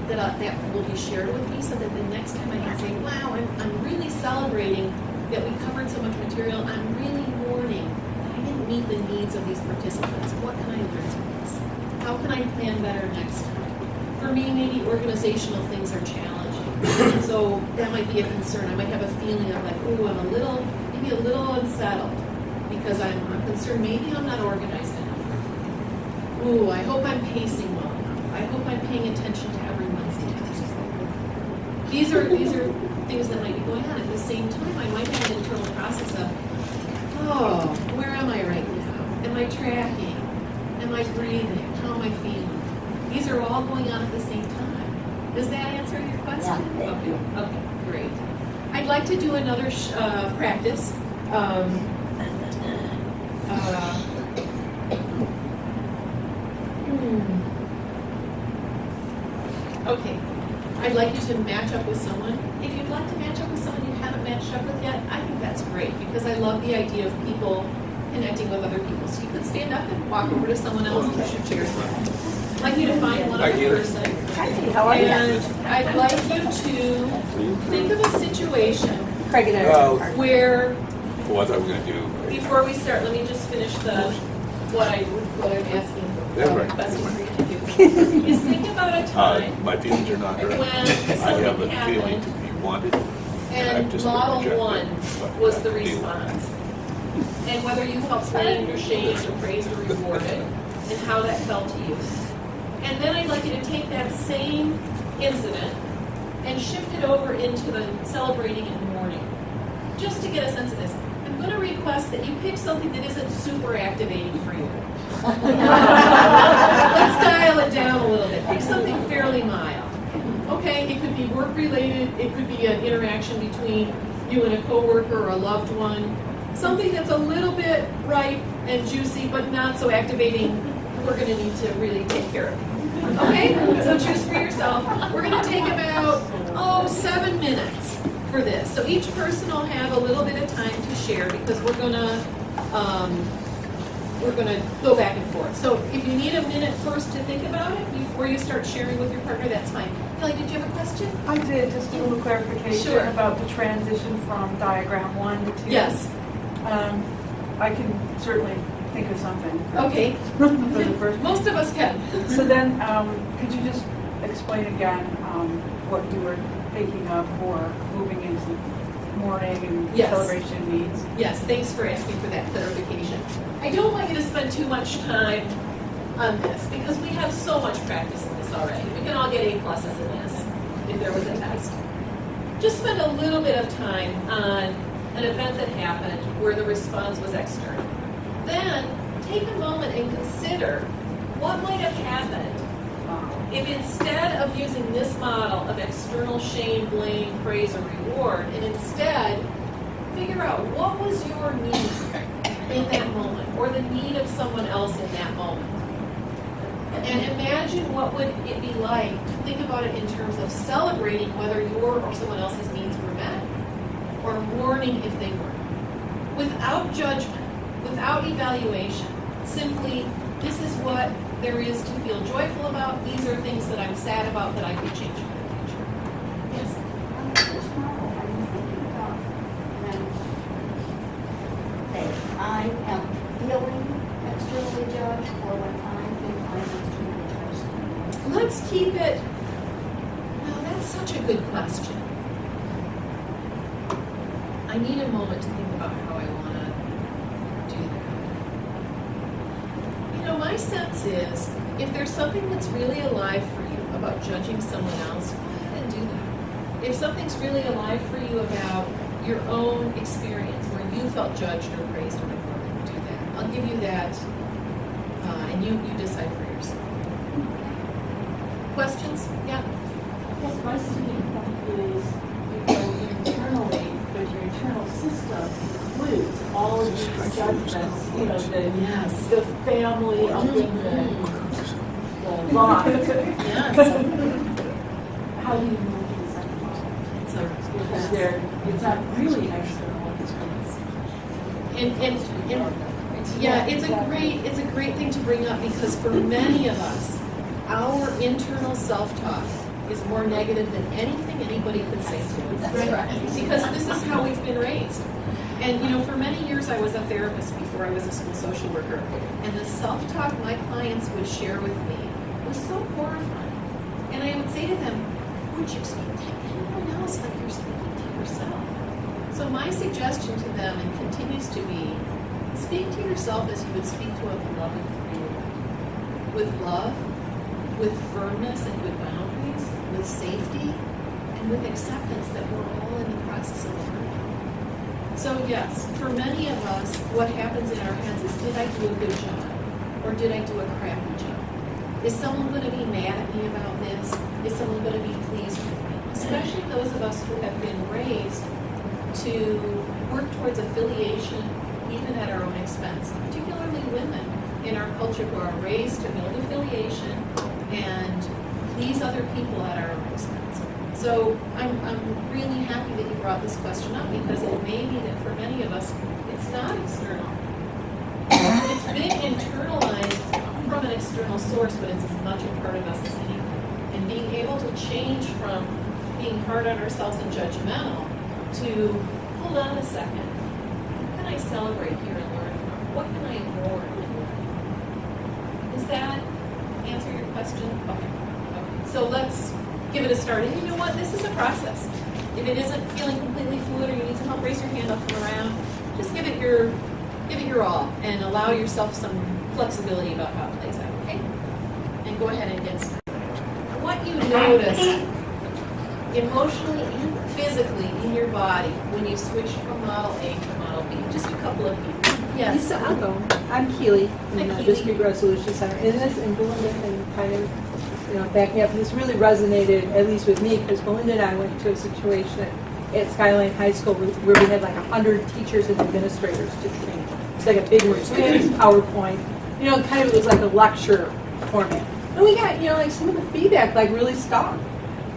C: that will be shared with me, so that the next time I can say, wow, I'm really celebrating that we covered so much material. I'm really mourning that I didn't meet the needs of these participants. What can I learn from this? How can I plan better next time? For me, maybe organizational things are challenging. So that might be a concern. I might have a feeling of like, ooh, I'm maybe a little unsettled because I'm concerned maybe I'm not organized enough. Ooh, I hope I'm pacing well enough. I hope I'm paying attention to everyone's needs. These are things that might be going on. At the same time, I might have an internal process of, oh, where am I right now? Am I tracking? Am I breathing? How am I feeling? These are all going on at the same time. Does that answer your question?
F: Yeah.
C: Okay, great. I'd like to do another practice. Okay. I'd like you to match up with someone. If you'd like to match up with someone you haven't matched up with yet, I think that's great because I love the idea of people connecting with other people. So you could stand up and walk over to someone else and push your chairs with. I'd like you to find one other person.
E: How are you?
C: And I'd like you to think of a situation
E: Craig and I.
C: where,
M: What I was going to do.
C: before we start, let me just finish what I'm asking.
M: Yeah, right.
C: Requesting for you to do. Is think about a time
M: My feelings are not hurt.
C: when
M: I have
C: something
M: a feeling to
C: happened
M: be wanted.
C: and
M: I've just been
C: model
M: rejected,
C: one
M: but
C: was
M: I
C: the
M: have to deal with it.
C: response. And whether you felt blamed or shamed or praised or rewarded, and how that felt to you. And then I'd like you to take that same incident and shift it over into the celebrating and mourning. Just to get a sense of this, I'm going to request that you pick something that isn't super activating for you. Let's dial it down a little bit. Pick something fairly mild. Okay, it could be work-related. It could be an interaction between you and a coworker or a loved one. Something that's a little bit ripe and juicy, but not so activating. We're going to need to really take care of it. Okay, so choose for yourself. We're gonna take about, 7 minutes for this. So each person will have a little bit of time to share because we're gonna go back and forth. So if you need a minute first to think about it before you start sharing with your partner, that's fine. Kelly, did you have a question?
K: I did, just a little clarification
C: Sure.
K: about the transition from diagram 1 to 2.
C: Yes.
K: I can certainly think of something.
C: Okay.
K: For the first.
C: Most of us can.
K: So then, could you just explain again what you were thinking of for moving into mourning and
C: Yes.
K: celebration needs?
C: Yes, thanks for asking for that clarification. I don't want you to spend too much time on this because we have so much practice in this already. We can all get A pluses in this if there was a test. Just spend a little bit of time on an event that happened where the response was external. Then take a moment and consider what might have happened if instead of using this model of external shame, blame, praise, or reward, and instead figure out what was your need in that moment or the need of someone else in that moment. And imagine what would it be like to think about it in terms of celebrating whether your or someone else's needs were met or mourning if they weren't. Without judgment, without evaluation, simply, this is what there is to feel joyful about. These are things that I'm sad about that I could change for the future. Yes?
D: On the first model, are you thinking about when, say, I am feeling externally judged, or when I think I'm externally judged?
C: Let's keep it, well, that's such a good question. I need a moment to think about how I want to do that. You know, my sense is, if there's something that's really alive for you about judging someone else, go ahead and do that. If something's really alive for you about your own experience where you felt judged or praised or rewarded, do that. I'll give you that, and you decide for yourself. Questions? Yeah?
N: Yes, my sticking point is you go internally, but your internal system includes all of these judgments, the family up in the loft.
C: Yes.
N: How do you move to the second model? Because it's not really external.
C: And yeah, it's a great thing to bring up because for many of us, our internal self-talk is more negative than anything anybody could say to us.
N: Right.
C: Because this is how we've been raised. And you know, for many years I was a therapist before I was a school social worker. And the self-talk my clients would share with me was so horrifying. And I would say to them, would you speak to anyone else like you're speaking to yourself? So my suggestion to them, and continues to be, speak to yourself as you would speak to a beloved creator. With love, with firmness and good boundaries, with safety, and with acceptance that we're all in the process of learning. So yes, for many of us, what happens in our heads is, did I do a good job? Or did I do a crappy job? Is someone going to be mad at me about this? Is someone going to be pleased with me? Especially those of us who have been raised to work towards affiliation, even at our own expense, particularly women in our culture who are raised to build affiliation and please other people at our own expense. So I'm really happy that you brought this question up because it may be that for many of us, it's not external. It's been internalized from an external source, but it's as much a part of us as anything. And being able to change from being hard on ourselves and judgmental to, hold on a second, what can I celebrate here and learn from? What can I ignore and learn from? Does that answer your question? Okay. So let's give it a start. And you know what? This is a process. If it isn't feeling completely fluid or you need some help, raise your hand up and around. Just give it your all and allow yourself some flexibility about how it plays out, okay? And go ahead and get started. What you notice emotionally and physically in your body when you switch from Model A to Model B. Just a couple of people. Yes.
O: Lisa, I'll go. I'm Keely
C: Hi,
O: in the
C: Keely.
O: District Resolution Center. And this, and Belinda and kind of, back me up. This really resonated, at least with me, because Belinda and I went to a situation at Skyline High School where we had like 100 teachers and administrators to train. It's like a big room. So we had this PowerPoint. Kind of it was like a lecture format. And we got, like some of the feedback like really stuck.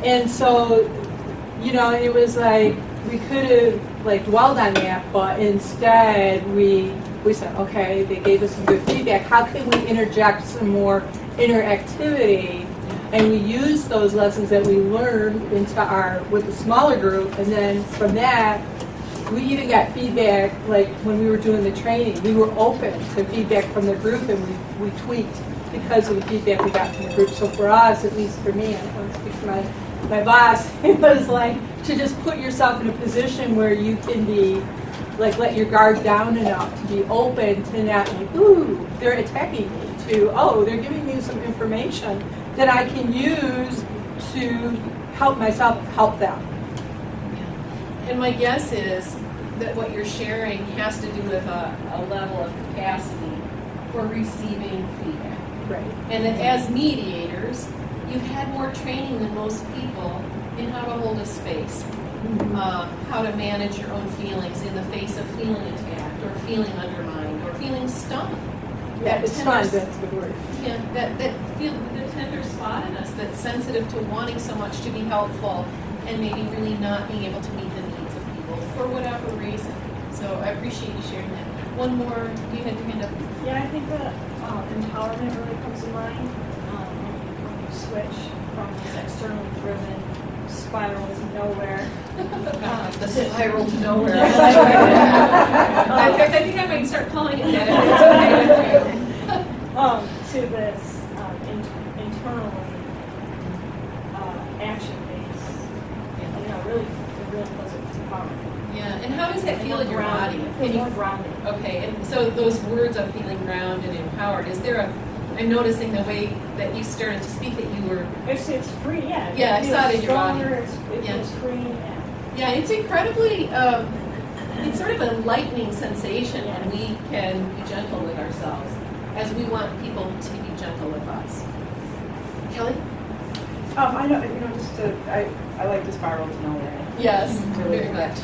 O: And so, it was like, we could have like dwelled on that, but instead we said, okay, they gave us some good feedback. How can we interject some more interactivity? And we used those lessons that we learned with the smaller group, and then from that, we even got feedback, like when we were doing the training, we were open to feedback from the group, and we tweaked because of the feedback we got from the group. So for us, at least for me, I don't want to speak for my boss, it was like to just put yourself in a position where you can be, like, let your guard down enough to be open to not like, ooh, they're attacking me, to, oh, they're giving me some information that I can use to help myself help them.
C: And my guess is that what you're sharing has to do with a level of capacity for receiving feedback.
O: Right.
C: And that as mediators, you've had more training than most people in how to hold a space, how to manage your own feelings in the face of feeling attacked or feeling undermined or feeling stung.
O: Yeah, it's fun, that's a good word.
C: Yeah, that feel the tender spot in us that's sensitive to wanting so much to be helpful and maybe really not being able to meet the needs of people for whatever reason. So I appreciate you sharing that. One more, you had your hand up.
G: Yeah, I think that empowerment really comes to mind when you switch from this externally driven spiral to nowhere.
C: The spiral to nowhere. In fact, I think I might start calling it that if it's okay with you.
G: To this internally action-based, really pleasant empowerment.
C: Yeah, and how does that feel in your body?
G: Feel more grounded.
C: Okay, and so those words of feeling grounded and empowered, is there I'm noticing the way that you started to speak that you were...
G: It's free, yeah.
C: Yeah, I saw it in your body.
G: It feels free,
C: yeah, it's incredibly, it's sort of a lightening sensation when we can be gentle with ourselves, as we want people to be gentle with us. Kelly?
K: I know, I like to spiral to nowhere.
C: Yes,
K: Really
C: very much.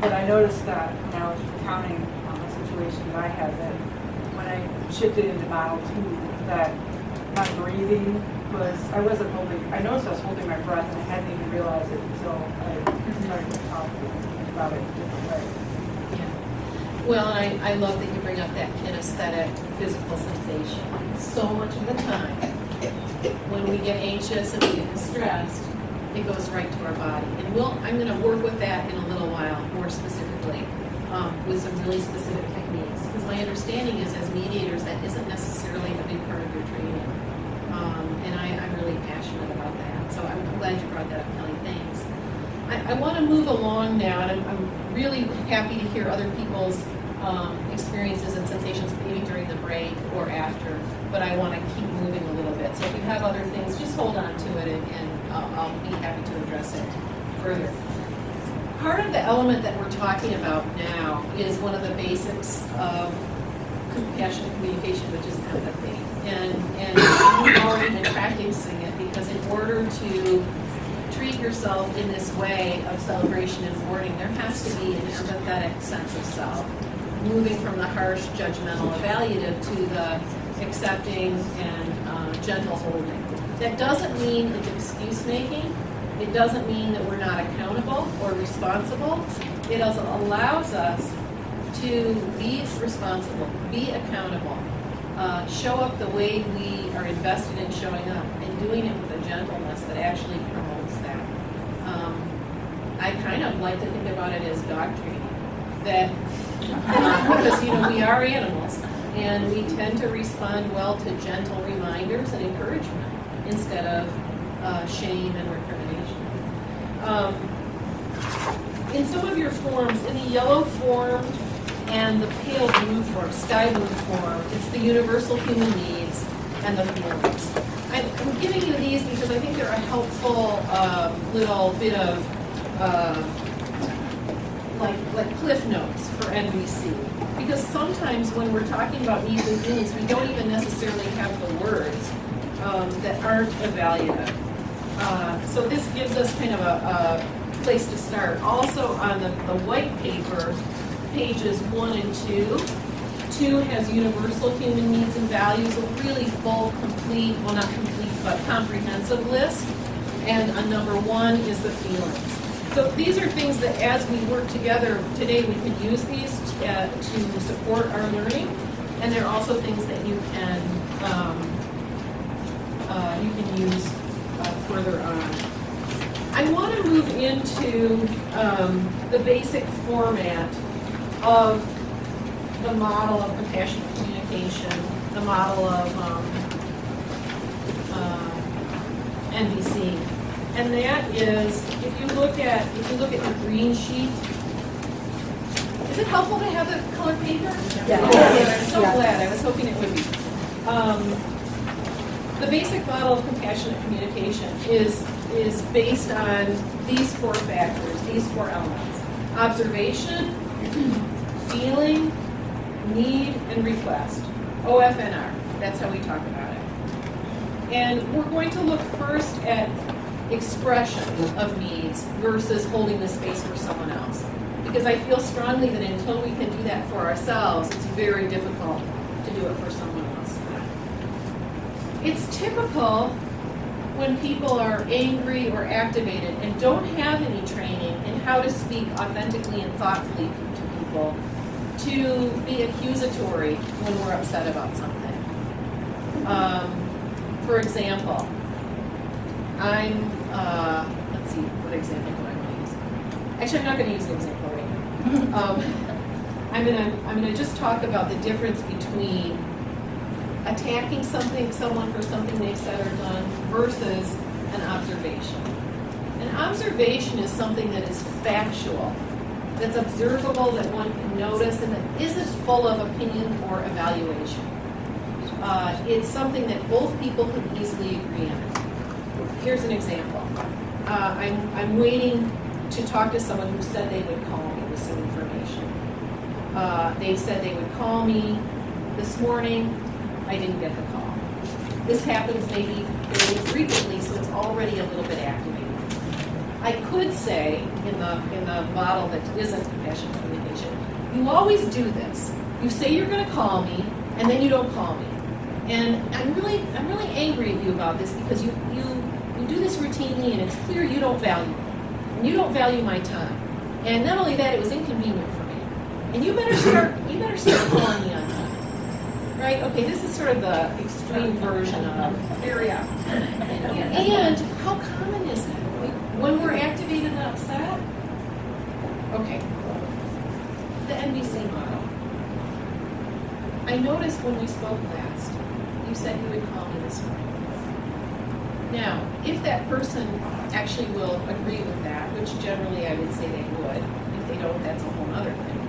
K: But I noticed that when I was recounting a situation that I had, that when I shifted into model 2, that my breathing was, I noticed I was holding my breath, and I hadn't even realized it until I started to talk about it in a different way.
C: Yeah. Well, I love that you bring up that kinesthetic physical sensation. So much of the time, when we get anxious and we get distressed, it goes right to our body. And I'm going to work with that in a little while, more specifically, with some really specific techniques. Because my understanding is, as mediators, that isn't necessarily a big part of your training. And I'm really passionate about that. So I'm glad you brought that up, Kelly. Thanks. I want to move along now, and I'm really happy to hear other people's experiences and sensations, maybe during the break or after, but I want to keep moving a little bit. So if you have other things, just hold on to it, and I'll be happy to address it further. Part of the element that we're talking about now is one of the basics of compassionate communication, which is empathy. And we've already been practicing it, because in order to treat yourself in this way of celebration and mourning, there has to be an empathetic sense of self, moving from the harsh, judgmental, evaluative to the accepting and gentle holding. That doesn't mean it's excuse-making. It doesn't mean that we're not accountable or responsible. It also allows us to be responsible, be accountable, show up the way we are invested in showing up, and doing it with a gentleness that actually promotes that. I kind of like to think about it as dog training, that because we are animals, and we tend to respond well to gentle reminders and encouragement instead of shame and recrimination. In some of your forms, in the yellow form and the pale blue form, sky blue form, it's the universal human needs and the feelings. I'm giving you these because I think they're a helpful little bit of like cliff notes for NVC. Because sometimes when we're talking about needs and feelings, we don't even necessarily have the words that aren't evaluative. So this gives us kind of a place to start. Also on the white paper, pages 1 and 2, 2 has universal human needs and values, a really full, complete, well not complete, but comprehensive list. And a number 1 is the feelings. So these are things that as we work together today, we can use these to support our learning. And they're also things that you can use further on. I want to move into the basic format of the model of compassionate communication, the model of NVC, and that is if you look at the green sheet. Is it helpful to have the colored paper?
O: Yeah.
C: I'm so
O: Yeah.
C: glad. I was hoping it would be. The basic model of compassionate communication is based on these 4 factors, these 4 elements: observation, feeling, need, and request. OFNR. That's how we talk about it. And we're going to look first at expression of needs versus holding the space for someone else. Because I feel strongly that until we can do that for ourselves, it's very difficult to do it for someone else. It's typical when people are angry or activated and don't have any training in how to speak authentically and thoughtfully to people to be accusatory when we're upset about something. For example, let's see, what example do I want to use? Actually, I'm not going to use an example right now. I'm going to just talk about the difference between attacking someone for something they've said or done versus an observation. An observation is something that is factual, that's observable, that one can notice, and that isn't full of opinion or evaluation. It's something that both people can easily agree on. Here's an example. I'm waiting to talk to someone who said they would call me with some information. They said they would call me this morning. I didn't get the call. This happens maybe fairly frequently, so it's already a little bit activated. I could say in the model that isn't compassionate communication, you always do this. You say you're going to call me, and then you don't call me. And I'm really angry at you about this because you do this routinely, and it's clear you don't value me. And you don't value my time. And not only that, it was inconvenient for me. And you better start calling me on time. Right? Okay, this is sort of the extreme version of
G: Very up.
C: and how common is it? When we're activated and upset? Okay. The NVC model. I noticed when we spoke last, you said you would call me this morning. Now, if that person actually will agree with that, which generally I would say they would, if they don't, that's a whole other thing.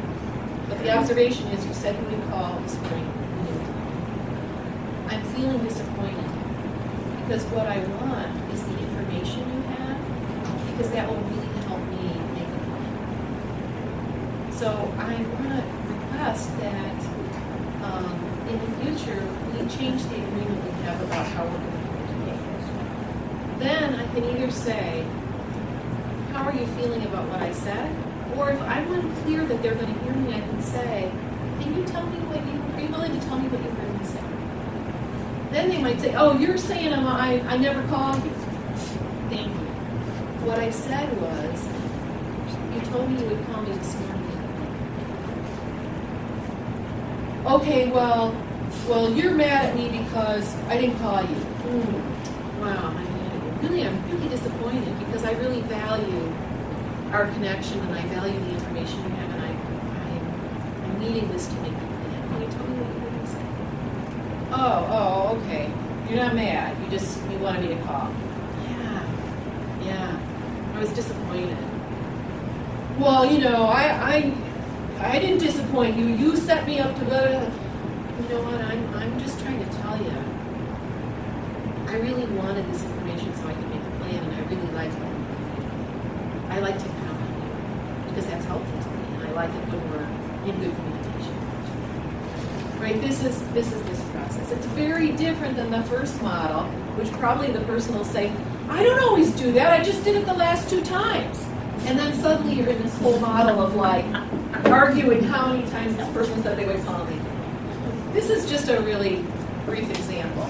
C: But the observation is you said you would call this morning. I'm feeling disappointed because what I want is the information you have, because that will really help me make a plan. So I want to request that in the future we change the agreement we have about how we're going to communicate. Then I can either say, how are you feeling about what I said? Or if I'm unclear that they're going to hear me, I can say, can you tell me are you willing to tell me what you heard me say? Then they might say, oh, you're saying I never called you. Thank you. What I said was, you told me you would call me this morning. Okay, well, you're mad at me because I didn't call you. Wow, I'm really disappointed because I really value our connection and I value the information you have, and I'm needing this to make a plan. Can you tell me what you heard me say? Oh, okay. You're not mad. You wanted me to call. Yeah. I was disappointed. Well, I didn't disappoint you. You set me up to go to. You know what? I'm just trying to tell you. I really wanted this information so I could make a plan, and I really like it. I like to count on you because that's helpful to me, and I like it when we're in good communication. Right? This is this process. It's very different than the first model, which probably the person will say, I don't always do that. I just did it the last 2 times. And then suddenly you're in this whole model of like arguing how many times this person said they would call me. This is just a really brief example.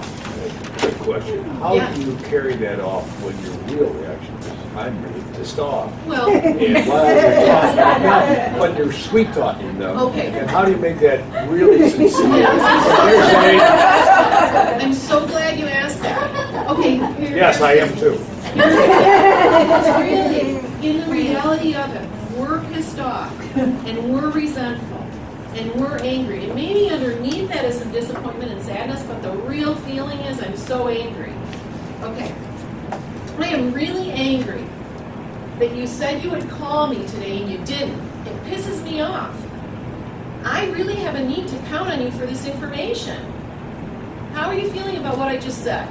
P: Good question. How
C: Yeah.
P: do you carry that off when your real reaction is, I'm really pissed off?
C: Well,
P: And while you're talking, now, but you're sweet talking though.
C: Okay.
P: And how do you make that really sincere?
C: Yes. I'm so glad you asked that. Okay.
P: Yes, I am too.
C: It's really, in the reality of it, we're pissed off, and we're resentful, and we're angry. And maybe underneath that is some disappointment and sadness, but the real feeling is I'm so angry. Okay. I am really angry that you said you would call me today and you didn't. It pisses me off. I really have a need to count on you for this information. How are you feeling about what I just said?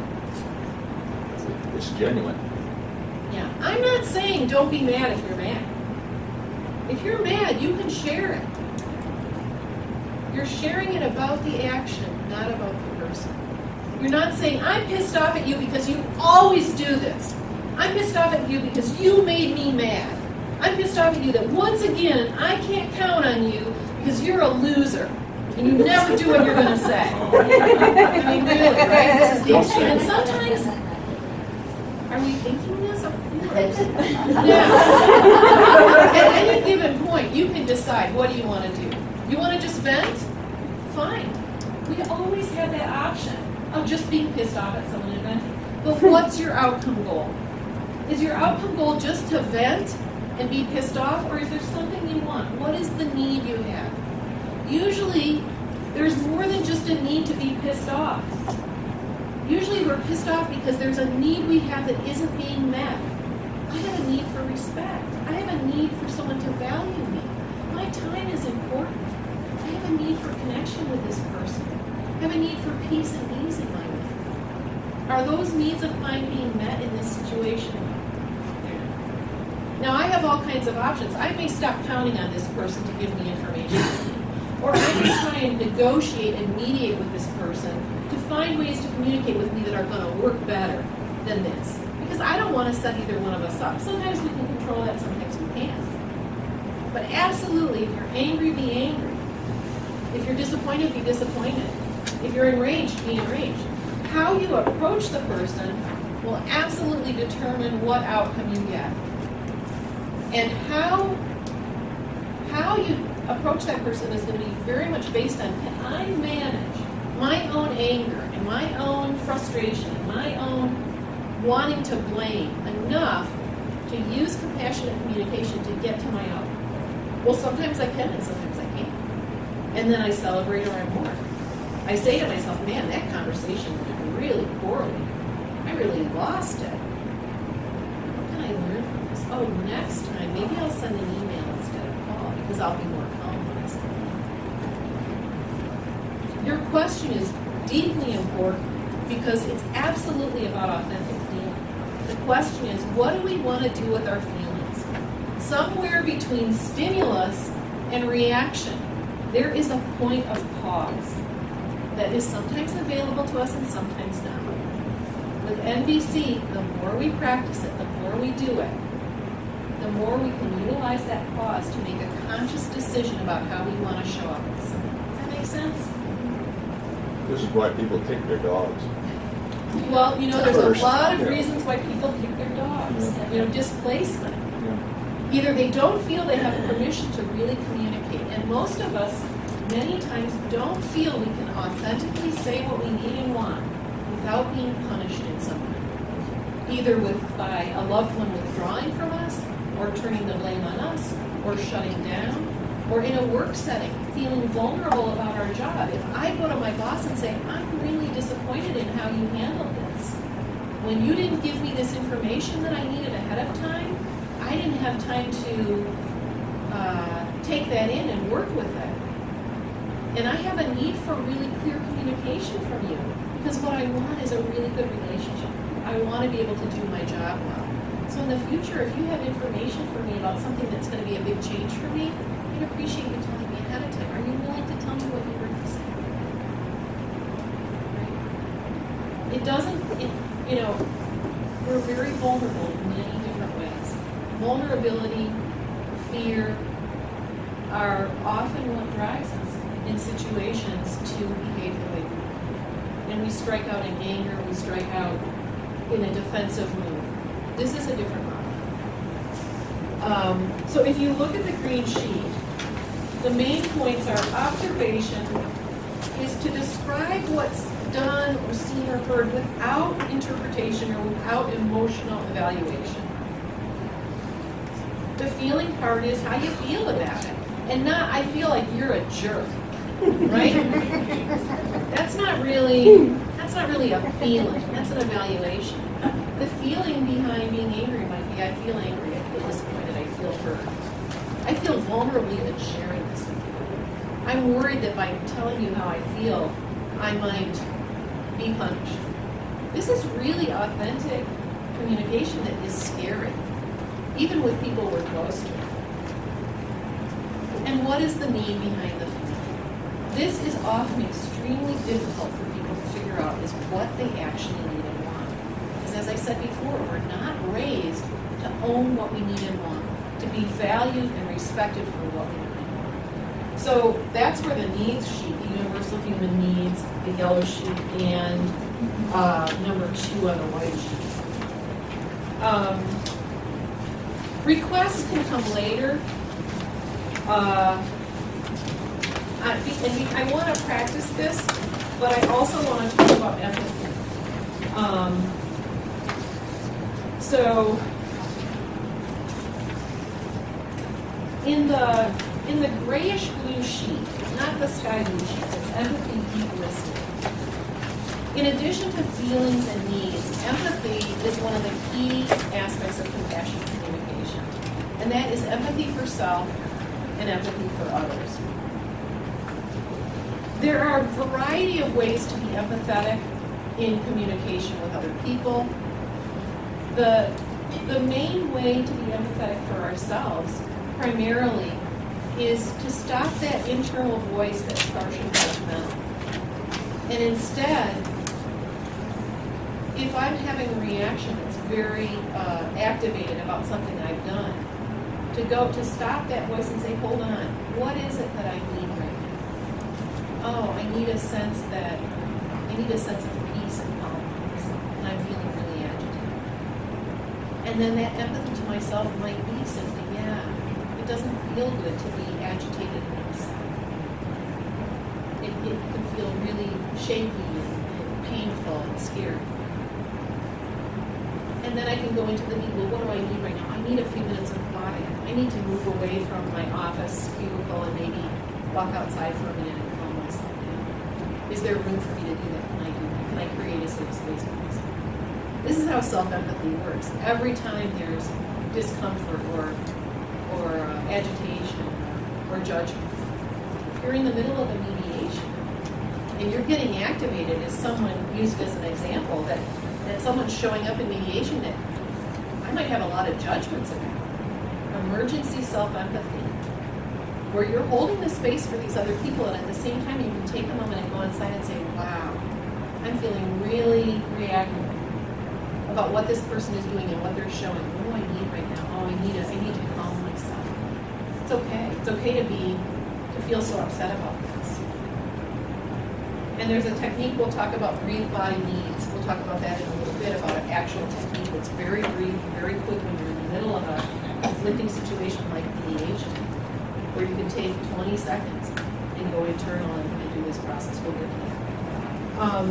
P: It's genuine.
C: Yeah, I'm not saying don't be mad if you're mad. If you're mad, you can share it. You're sharing it about the action, not about the person. You're not saying, I'm pissed off at you because you always do this. I'm pissed off at you because you made me mad. I'm pissed off at you that once again, I can't count on you because you're a loser. And you never do what you're going to say. I mean, really, right? This is the extreme. And sometimes, are we thinking this? Of course. Yeah. At any given point, you can decide, what do you want to do? You want to just vent? Fine. We always have that option of just being pissed off at someone and venting. But what's your outcome goal? Is your outcome goal just to vent and be pissed off, or is there something you want? What is the need you have? Usually, there's more than just a need to be pissed off. Usually we're pissed off because there's a need we have that isn't being met. I have a need for respect. I have a need for someone to value me. My time is important. I have a need for connection with this person. I have a need for peace and ease in my life. Are those needs of mine being met in this situation? Now, I have all kinds of options. I may stop counting on this person to give me information. Or I may try and negotiate and mediate with this person to find ways to communicate with me that are going to work better than this. Because I don't want to set either one of us up. Sometimes we can control that, sometimes we can't. But absolutely, if you're angry, be angry. If you're disappointed, be disappointed. If you're enraged, be enraged. How you approach the person will absolutely determine what outcome you get. And how you approach that person is going to be very much based on, can I manage my own anger and my own frustration and my own wanting to blame enough to use compassionate communication to get to my outcome? Well, sometimes I can and sometimes I can't. And then I celebrate or I mourn. I say to myself, man, that conversation went really poorly. I really lost it. What can I learn from this? Oh, next time, maybe I'll send an email instead of call because I'll be more calm when I send it. Your question is deeply important because it's absolutely about authentic feeling. The question is, what do we want to do with our feelings? Somewhere between stimulus and reaction, there is a point of pause that is sometimes available to us and sometimes not. With NVC, the more we practice it, the more we do it, the more we can utilize that pause to make a conscious decision about how we want to show up. Does that make sense?
P: This is why people kick their dogs.
C: Well, you know, there's a
P: First,
C: lot of
P: yeah.
C: reasons why people kick their dogs.
P: Yeah.
C: You know, displacement.
P: Yeah.
C: Either they don't feel they have permission to really communicate, and most of us many times don't feel we can authentically say what we need and want without being punished in some way. Either by a loved one withdrawing from us, or turning the blame on us, or shutting down, or in a work setting, feeling vulnerable about our job. If I go to my boss and say, I'm really disappointed in how you handled this. When you didn't give me this information that I needed ahead of time, I didn't have time to take that in and work with it. And I have a need for really clear communication from you because what I want is a really good relationship. I want to be able to do my job well. So in the future, if you have information for me about something that's going to be a big change for me, I'd appreciate you telling me ahead of time. Are you willing to tell me what you were going to say? Right? It doesn't, you know, we're very vulnerable in many different ways. Vulnerability, fear are often what drives us. in situations to behave the way we do. And we strike out in anger, we strike out in a defensive mood. This is a different model. So if you look at the green sheet, the main points are observation is to describe what's done or seen or heard without interpretation or without emotional evaluation. The feeling part is how you feel about it, and not I feel like you're a jerk, right? That's not really a feeling. That's an evaluation. The feeling behind being angry might be I feel angry, I feel disappointed, I feel hurt. I feel vulnerable even sharing this with you. I'm worried that by telling you how I feel, I might be punished. This is really authentic communication that is scary, even with people we're close to. And what is the need behind the feeling? This is often extremely difficult for people to figure out is what they actually need and want. Because as I said before, we're not raised to own what we need and want, to be valued and respected for what we need and want. So that's where the needs sheet, the universal human needs, the yellow sheet, and number 2 on the white sheet. Requests can come later. I want to practice this, but I also want to talk about empathy. So in the grayish blue sheet, not the sky blue sheet, it's empathy, deep listening. In addition to feelings and needs, empathy is one of the key aspects of compassionate communication. And that is empathy for self and empathy for others. There are a variety of ways to be empathetic in communication with other people. The main way to be empathetic for ourselves, primarily, is to stop that internal voice that's harsh and judgmental. And instead, if I'm having a reaction that's very activated about something I've done, to stop that voice and say, hold on, what is it that I need right now? Oh, I need a sense of peace and calmness, and I'm feeling really agitated. And then that empathy to myself might be simply, yeah, it doesn't feel good to be agitated and upset. It can feel really shaky and painful and scary. And then I can go into the need, well, what do I need right now? I need a few minutes of quiet. I need to move away from my office cubicle and maybe walk outside for a minute and calm myself down. Is there room for me to do that? Can I do that? Can I create a safe space for myself? This is how self-empathy works. Every time there's discomfort or agitation or judgment, if you're in the middle of a mediation and you're getting activated as someone used as an example, that someone's showing up in mediation that I might have a lot of judgments about. Emergency self-empathy, where you're holding the space for these other people, and at the same time you can take a moment and go inside and say, wow, I'm feeling really reactive about what this person is doing and what they're showing. What do I need right now? Oh, I need to calm myself. It's okay. It's okay to feel so upset about this. And there's a technique we'll talk about, breathe body needs. We'll talk about that in a little bit, about an actual technique that's very brief, very quick when you're in the middle of a conflicting situation like mediation, where you can take 20 seconds and go internal and do this process. We'll get to that.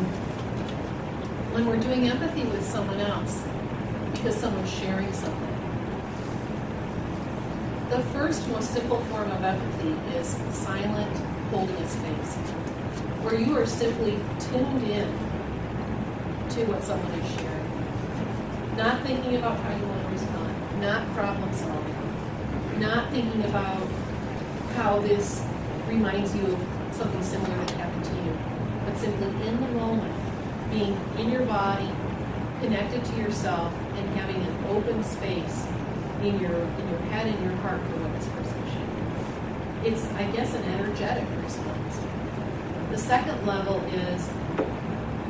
C: When we're doing empathy with someone else, because someone's sharing something, the first, most simple form of empathy is silent holding a space, where you are simply tuned in to what someone is sharing. Not thinking about how you want to respond, not problem solving, not thinking about how this reminds you of something similar that happened to you, but simply in the moment, being in your body, connected to yourself, and having an open space in your head and your heart for what this person is sharing. It's, I guess, an energetic response. The second level is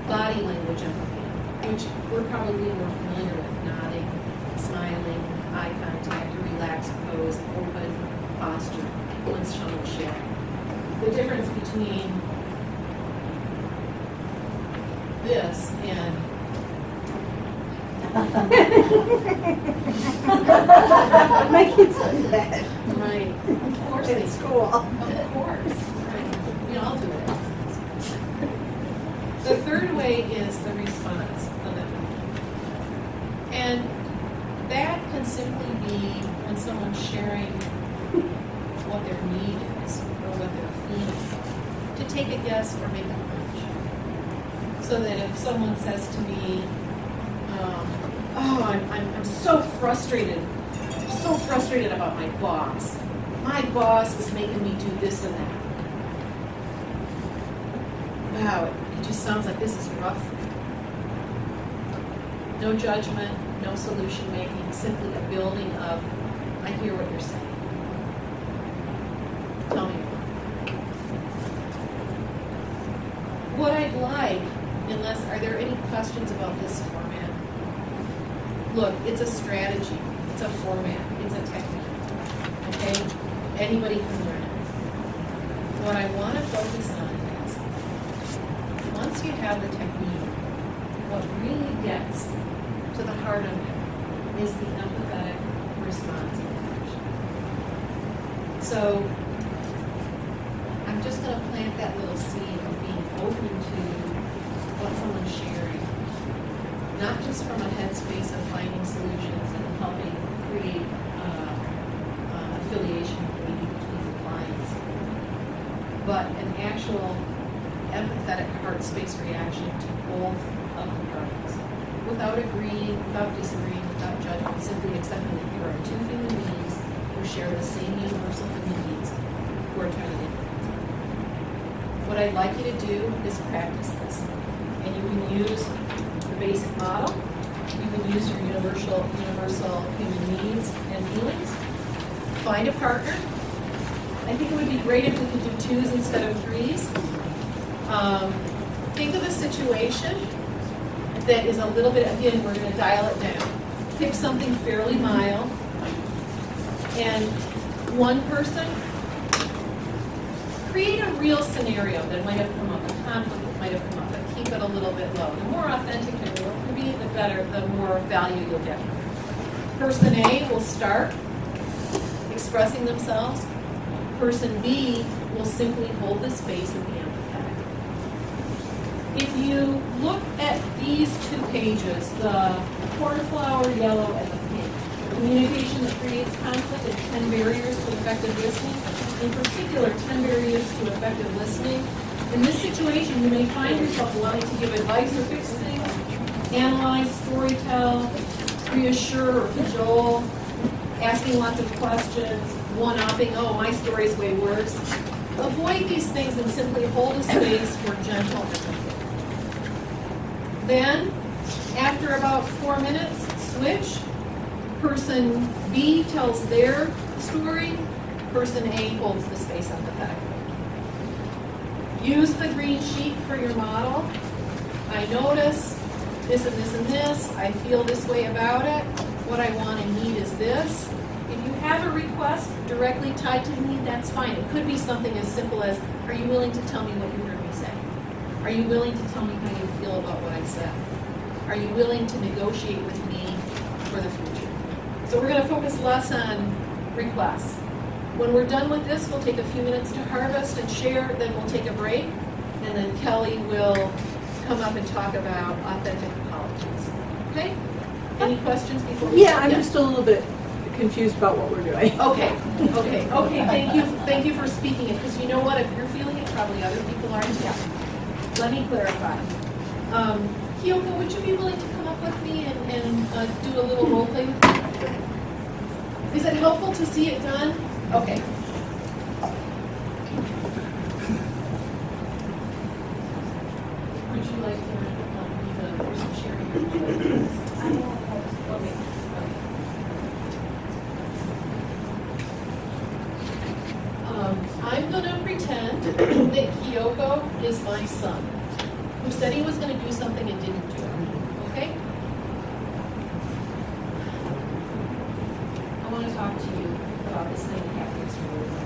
C: body language empathy, which we're probably more familiar with: nodding, smiling, eye contact, a relaxed pose, open posture when someone's sharing. the difference between this and
A: My kids do that.
C: right. Of course
A: In
C: they
A: school.
C: Of course. Right. We all do it. The third way is the response of it. And that can simply be when someone's sharing what their need is or what they're feeling. To take a guess or make a hunch. So that if someone says to me, oh, I'm so frustrated. I'm so frustrated about my boss. My boss is making me do this and that. Wow, it just sounds like this is rough for me. No judgment, no solution making, simply a building of, I hear what you're saying. Tell me more. What I'd like, are there any questions about this format? Look, it's a strategy, it's a format, it's a technique, okay? Anybody can learn it. What I want to focus on is, once you have the technique, what really gets to the heart of it is the empathetic response and action. So, I'm just going to plant that little seed of being open to what someone's sharing. Not just from a headspace of finding solutions and helping create affiliation maybe between the clients, but an actual empathetic heart space reaction to both of the parties. Without agreeing, without disagreeing, without judgment, simply accepting that there are two human beings who share the same universal human needs who are trying to influence. What I'd like you to do is practice this. And you can use the basic model. You can use your universal human needs and feelings. Find a partner. I think it would be great if we could do 2s instead of 3s. Think of a situation that is a little bit, again, we're going to dial it down. Pick something fairly mild. And one person, create a real scenario that might have come up, a conflict that might have come up, but keep it a little bit low. The more authentic it will be, the better, the more value you'll get. Person A will start expressing themselves. Person B will simply hold the space and be empathetic. If you look at these 2 pages, the cornflower yellow and the pink, communication that creates conflict and 10 barriers to effective listening, in particular 10 barriers to effective listening. In this situation, you may find yourself wanting to give advice or fix things, analyze, storytell, reassure or cajole, asking lots of questions, one-upping, oh, my story's way worse. Avoid these things and simply hold a space for gentle empathy. Then, after about 4 minutes, switch. Person B tells their story. Person A holds the space empathetically. Use the green sheet for your model. I notice this and this and this. I feel this way about it. What I want and need is this. If you have a request directly tied to the need, that's fine. It could be something as simple as, are you willing to tell me what you heard me say? Are you willing to tell me how you feel about what I said? Are you willing to negotiate with me for the future? So we're going to focus less on requests. When we're done with this, we'll take a few minutes to harvest and share, then we'll take a break, and then Kelly will come up and talk about authentic apologies. Okay? Any questions before we start?
O: I'm just a little bit confused about what we're doing.
C: Okay. Thank you for speaking it, because you know what, if you're feeling it, probably other people are too. Let me clarify. Kyoko, would you be willing to come up with me and do a little role play with me? Is it helpful to see it done? Okay. Would you like to be the person sharing your play? Okay. I'm going to pretend that Kyoko is my son, who said he was going to do something and didn't do it. Okay? I want to talk to you about this thing that happened yesterday with my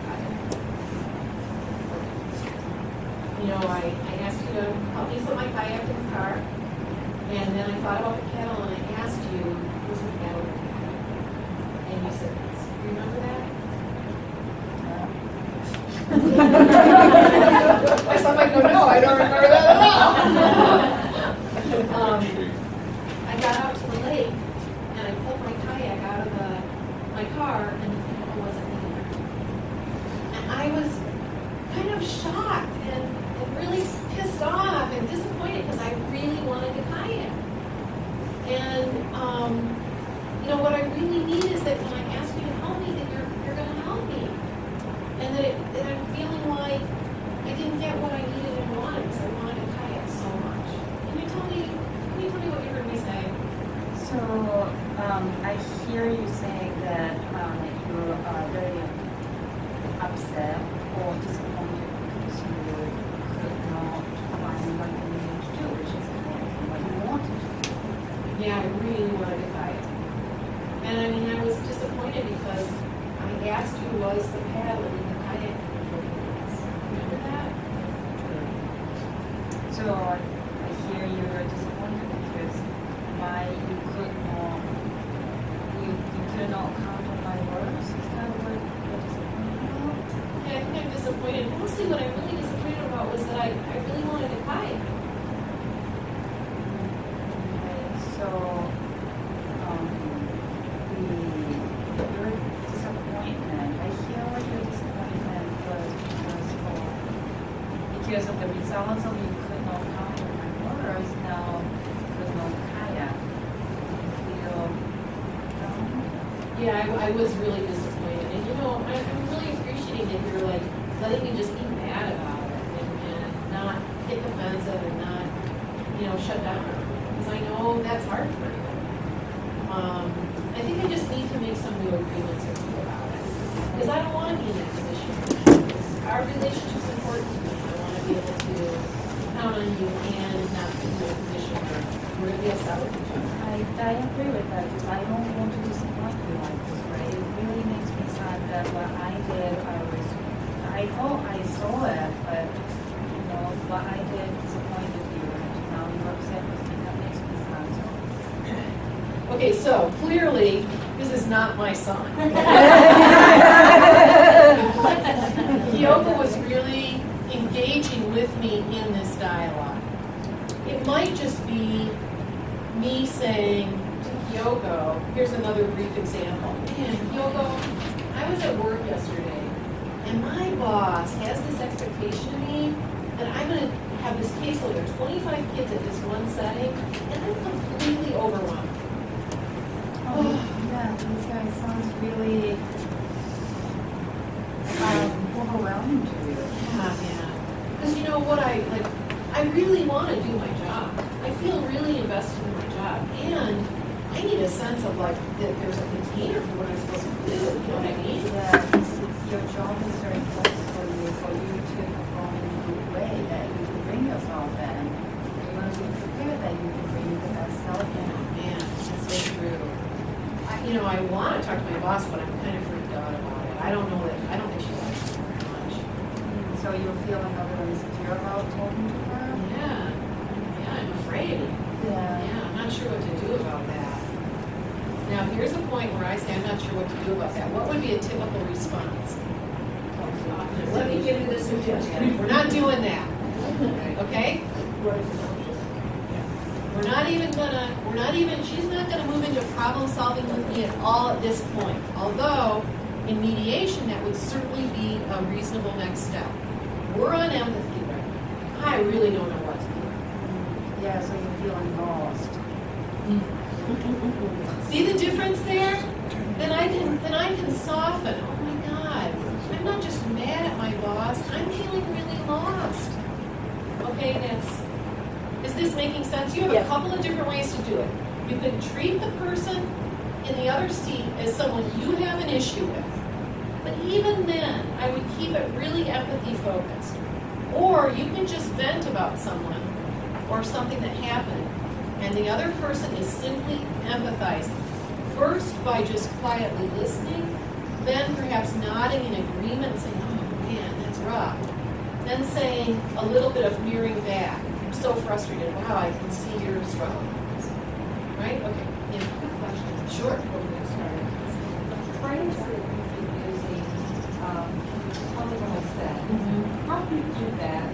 C: I asked you to help me put my kayak in the car, and then I thought about the kettle, and I asked you, was the kettle in the kayak? And you said yes. You remember that? I thought I go, no, I don't remember that at all. I got out to the lake, and I pulled my kayak out of my car, and the kettle wasn't there. And I was kind of shocked and really pissed off and disappointed because I really wanted to kayak. And what I really need is that when I ask you to help me, that you're going to help me, and that I'm feeling like I didn't get what I needed and wanted because I wanted to kayak so much. Can you tell me what you heard me say?
Q: So I hear you saying that you are very upset or disappointed because you could not find what you needed to do, which is what you wanted to do.
C: Yeah, I really wanted to kayak. And I mean, I was disappointed because I asked you, was the paddle in the kayak remember that?
Q: So I hear you are disappointed because you could not count on my words. Is that what you're disappointed about?
C: Yeah, I think I'm disappointed. Mostly what I'm really disappointed about was that I really wanted to kayak.
Q: So your disappointment, I feel like your disappointment was because of the results of you could not count on my words, now could not kayak. You feel
C: Yeah, I was really disappointed. And I'm really appreciating that you're like letting me just be mad about it and not get defensive and not, shut down. Because I know that's hard for you. I think I just need to make some new agreements with you about it. Because I don't want to be in that position. Our relationship's important to me. I want to be able to count on you and not be in a position where we're going to be upset with each other.
Q: I agree with that because I don't want to disappoint you like this, right? It really makes me sad that what I did, I thought I saw it, but what I did disappointed you, and now you're upset with me. That makes me sad. So.
C: Okay, so clearly this is not my son. Kyoko was really engaging with me in this dialogue. It might just be me saying to Kyoko, here's another brief example. Man, Kyoko, I was at work yesterday, and my boss has this expectation of me that I'm going to have this caseload. There are 25 kids at this one setting, and I'm completely overwhelmed.
Q: Yeah, this guy sounds really overwhelming to you.
C: Yeah. Because what I really want to do my job. I feel really invested in my job. And I need a sense of that there's a container for what I'm supposed to do. You know what I mean?
Q: Yeah, your job is very important for you to perform in a good way, that you can bring yourself in. You want to be prepared that you can bring the best self in.
C: Man, that's so true. I want to talk to my boss, but I'm kind of freaked out about it. I don't think she likes me very much.
Q: So you're feeling a little insecure about talking to her?
C: Yeah, I'm afraid. Yeah, I'm not sure what to do about that. Now, here's a point where I say I'm not sure what to do about that. What would be a typical response?
A: Let me give you the suggestion.
C: We're not doing that. Okay? She's not gonna move into problem solving with me at all at this point. Although, in mediation, that would certainly be a reasonable next step. We're on empathy right now. I really don't know what to do.
Q: Yeah, so you're feeling lost.
C: See the difference there? Then I can soften. Oh my God. I'm not just mad at my boss, I'm feeling really lost. Okay, is this making sense? You have a couple of different ways to do it. You can treat the person in the other seat as someone you have an issue with. But even then, I would keep it really empathy focused. Or you can just vent about someone or something that happened, and the other person is simply empathizing. First by just quietly listening, then perhaps nodding in agreement, saying, oh man, that's rough. then saying a little bit of mirroring back. I'm so frustrated. Wow, I can see you're struggling. Right? Okay. Yeah.
L: Quick question.
C: Sure.
L: Before we get started. The phrase that you've been using, tell me what I said. How do you do that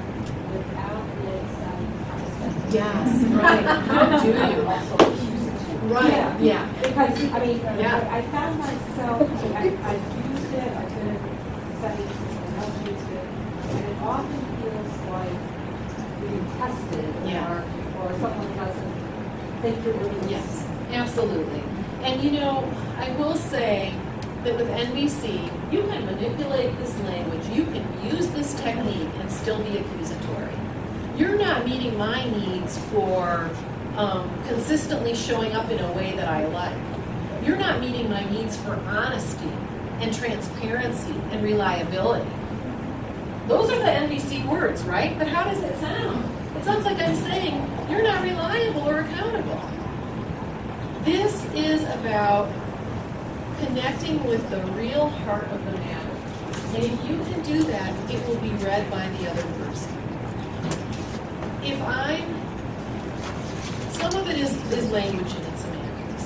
L: without it sounding condescending?
C: Yes, right. How do you?
L: Also accusatory.
C: Right, yeah.
L: Because, I mean,
C: Yeah.
L: I found myself, I've used it, I've been in studies and I've used it, and it often feels like being tested
C: Yeah.
L: or someone doesn't think you're really listening.
C: Yes, absolutely. And you know, I will say that with NVC, you can manipulate this language, you can use this technique and still be accusatory. You're not meeting my needs for consistently showing up in a way that I like. You're not meeting my needs for honesty and transparency and reliability. Those are the NVC words, right? But how does it sound? It sounds like I'm saying you're not reliable or accountable. This is about connecting with the real heart of the matter. And if you can do that, it will be read by the other person. If some of it is language and it's semantics.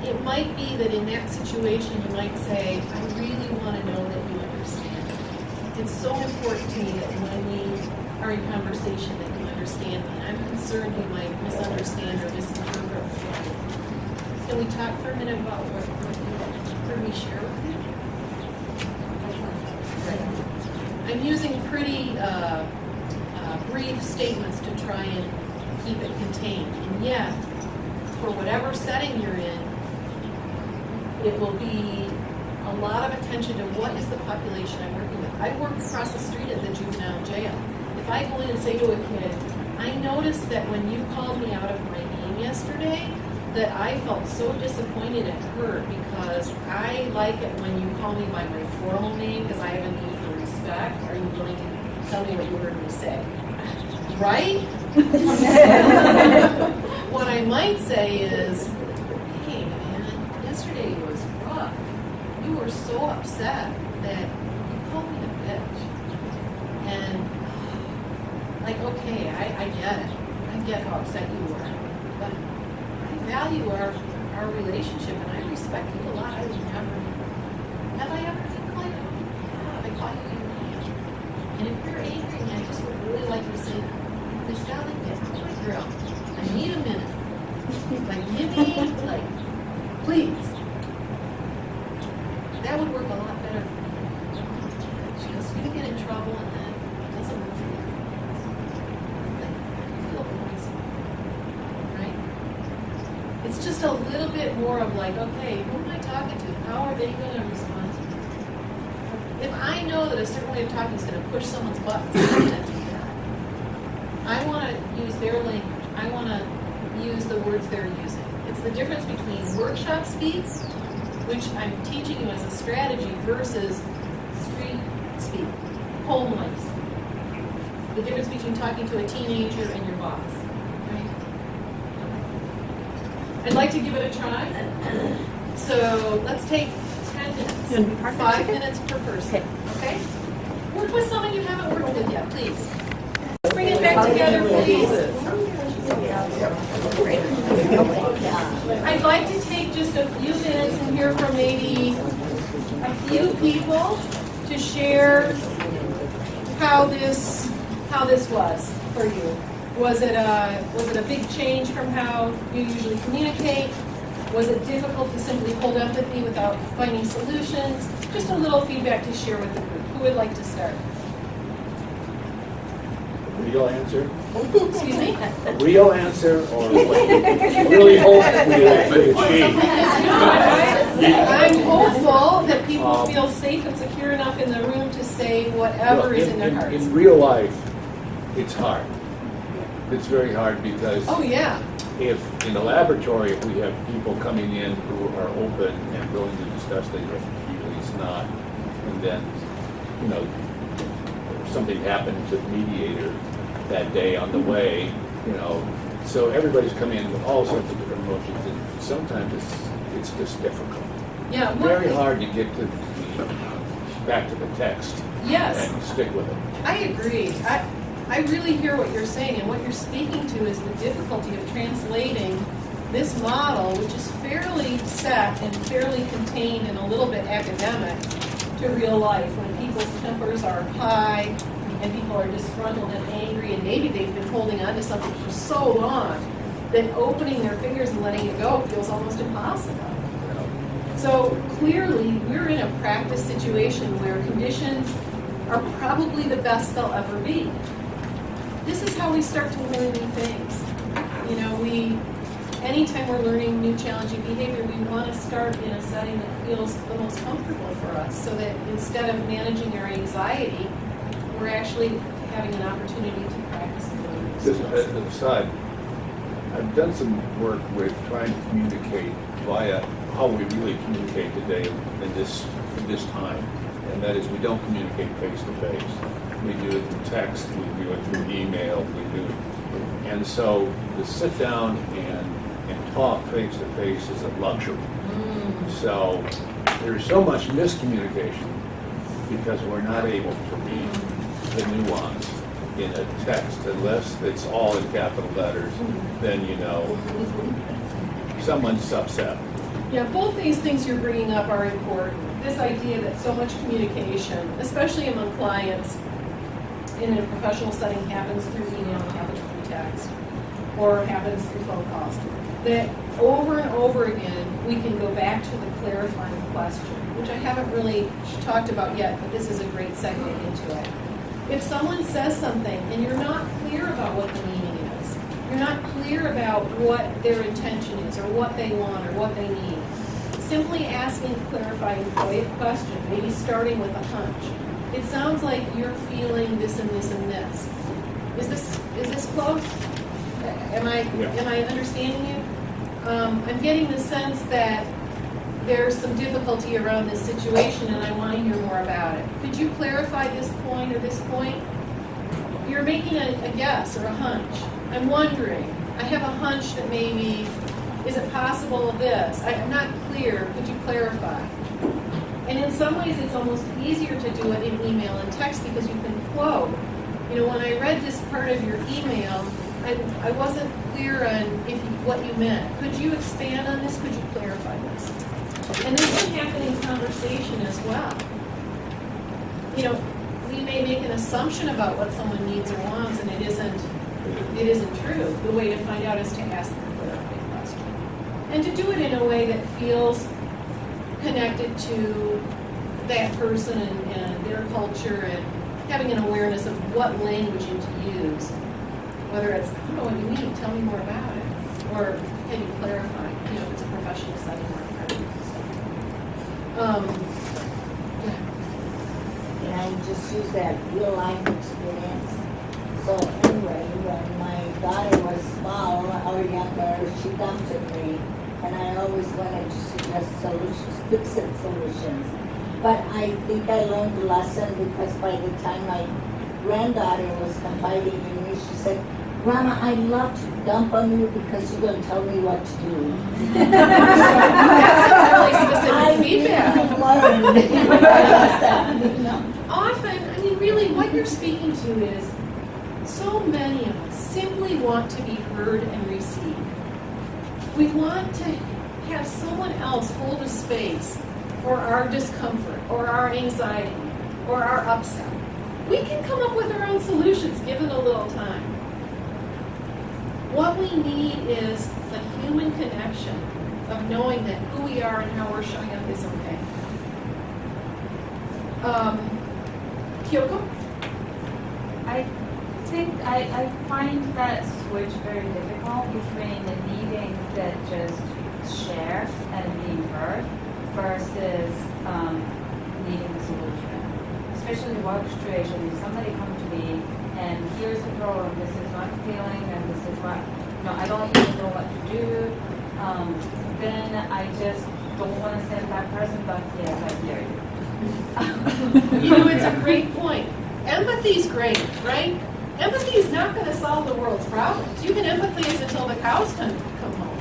C: It might be that in that situation you might say, I really want to know that you understand. It's so important to me that when we are in conversation that you understand me. I'm concerned you might misunderstand or misinterpret. Can we talk for a minute about what you heard me share with you? Right. I'm using pretty brief statements to try and keep it contained. And yet, for whatever setting you're in, it will be a lot of attention to what is the population I'm working with. I work across the street at the juvenile jail. If I go in and say to a kid, I noticed that when you called me out of my name yesterday, that I felt so disappointed and hurt because I like it when you call me by my formal name because I have a need for respect. Are you willing to tell me what you heard me say? Right? What I might say is, hey man, yesterday was rough. You were so upset that you called me a bitch. And like, okay, I get it. I get how upset you were. But I value our relationship and I respect you a lot. I would never, have I ever called you? Yeah, I call you your name. And if you're angry, I just would really like to say, Miss Gottlieb, get out of my grill. I need a minute. Like, give me, like, please. That would work a lot better for me. Because you get in trouble and then it doesn't work for you. Like, you feel poison, right? It's just a little bit more of like, okay, who am I talking to? How are they going to respond to me? If I know that a certain way of talking is going to push someone's buttons, I'm going to do that. I want to use their language. I want to use the words they're using. It's the difference between workshop speak, which I'm teaching you as a strategy, versus street speak, home life speak. The difference between talking to a teenager and your boss. Right? I'd like to give it a try. So let's take 10 minutes, 5 minutes per person. Okay? Work with someone you haven't worked with yet, please. Let's bring it back together, please. I'd like to take just a few minutes and hear from maybe a few people to share how this was for you. Was it a big change from how you usually communicate? Was it difficult to simply hold empathy without finding solutions? Just a little feedback to share with the group. Who would like to start?
P: Real answer?
C: Excuse me?
P: A real answer or what you really hope we achieve?
C: I'm hopeful that people feel safe and secure enough in the room to say whatever is in their hearts.
P: In real life, it's hard. It's very hard because if in the laboratory, if we have people coming in who are open and willing to discuss things, usually it's not. And then, you know, something happened to the mediator that day on the way, you know, so everybody's coming in with all sorts of different emotions, and sometimes it's just difficult.
C: Yeah,
P: very hard to get to back to the text.
B: Yes.
P: and stick with it.
B: I agree. I really hear what you're saying, and what you're speaking to is the difficulty of translating this model, which is fairly set and fairly contained and a little bit academic, to real life, when people's tempers are high and people are disgruntled and angry, and maybe they've been holding on to something for so long that opening their fingers and letting it go feels almost impossible. So clearly, we're in a practice situation where conditions are probably the best they'll ever be. This is how we start to learn new things. You know, anytime we're learning new challenging behavior, we want to start in a setting that feels the most comfortable for us, so that instead of managing our anxiety, we're actually having an opportunity to practice and learn.
P: Just as an aside, I've done some work with trying to communicate via how we really communicate today in this time, and that is we don't communicate face to face. We do it through text, we do it through email, and so to sit down and talk face to face is a luxury. So there's so much miscommunication because we're not able to read the nuance in a text unless it's all in capital letters. Then you know someone's upset.
B: Yeah, both these things you're bringing up are important. This idea that so much communication, especially among clients, in a professional setting happens through email, happens through text, or happens through phone calls. That over and over again, we can go back to the clarifying question, which I haven't really talked about yet, but this is a great segue into it. If someone says something and you're not clear about what the meaning is, you're not clear about what their intention is, or what they want, or what they need, simply asking a clarifying question, maybe starting with a hunch. It sounds like you're feeling this and this and this. Is this close? Am I understanding you? I'm getting the sense that there's some difficulty around this situation, and I want to hear more about it. Could you clarify this point or this point? You're making a guess or a hunch. I'm wondering. I have a hunch that maybe, is it possible of this? I'm not clear. Could you clarify? And in some ways, it's almost easier to do it in email and text because you can quote. You know, when I read this part of your email, I wasn't clear on what you meant. Could you expand on this? Could you clarify this? And this can happen in conversation as well. You know, we may make an assumption about what someone needs or wants, and it isn't true. The way to find out is to ask them a clarifying question. And to do it in a way that feels connected to that person and their culture, and having an awareness of what language to use. Whether it's, I don't know what you mean, tell me more about it. Or can you clarify, you know, if it's a professional setting or a private setting.
F: Can I just use that real life experience? So anyway, when my daughter was small or younger, she dumped me, and I always wanted to suggest solutions, fix-it solutions. But I think I learned the lesson, because by the time my granddaughter was confiding in me, she said, "Grandma, I'd love to dump on you because you're going to tell me what to do."
B: That's really specific feedback. Often, I mean, really, what you're speaking to is so many of us simply want to be heard and received. We want to have someone else hold a space for our discomfort, or our anxiety, or our upset. We can come up with our own solutions given a little time. What we need is the human connection of knowing that who we are and how we're showing up is okay. Kyoko?
L: I think I find that switch very difficult between the needing to just share and being heard versus needing a solution. Especially in the work situation, if somebody comes to me and here's the problem, this is what I'm feeling, and this is what, I don't even know what to do, then I just don't want to send that person, but yes, I hear you.
B: You know, it's a great point. Empathy is great, right? Empathy is not going to solve the world's problems. You can empathize until the cows come home.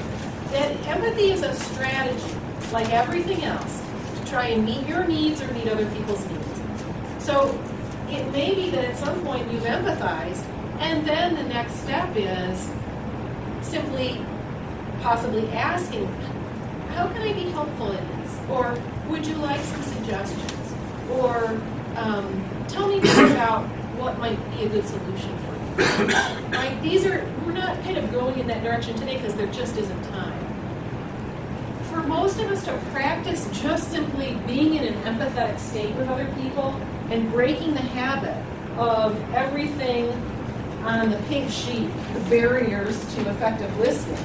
B: And empathy is a strategy, like everything else, to try and meet your needs or meet other people's needs.
C: So it may be that at some point you've empathized, and then the next step is simply possibly asking, how can I be helpful in this? Or would you like some suggestions? Or tell me more about what might be a good solution for you. Right? We're not kind of going in that direction today because there just isn't time. For most of us to practice just simply being in an empathetic state with other people and breaking the habit of everything on the pink sheet, the barriers to effective listening,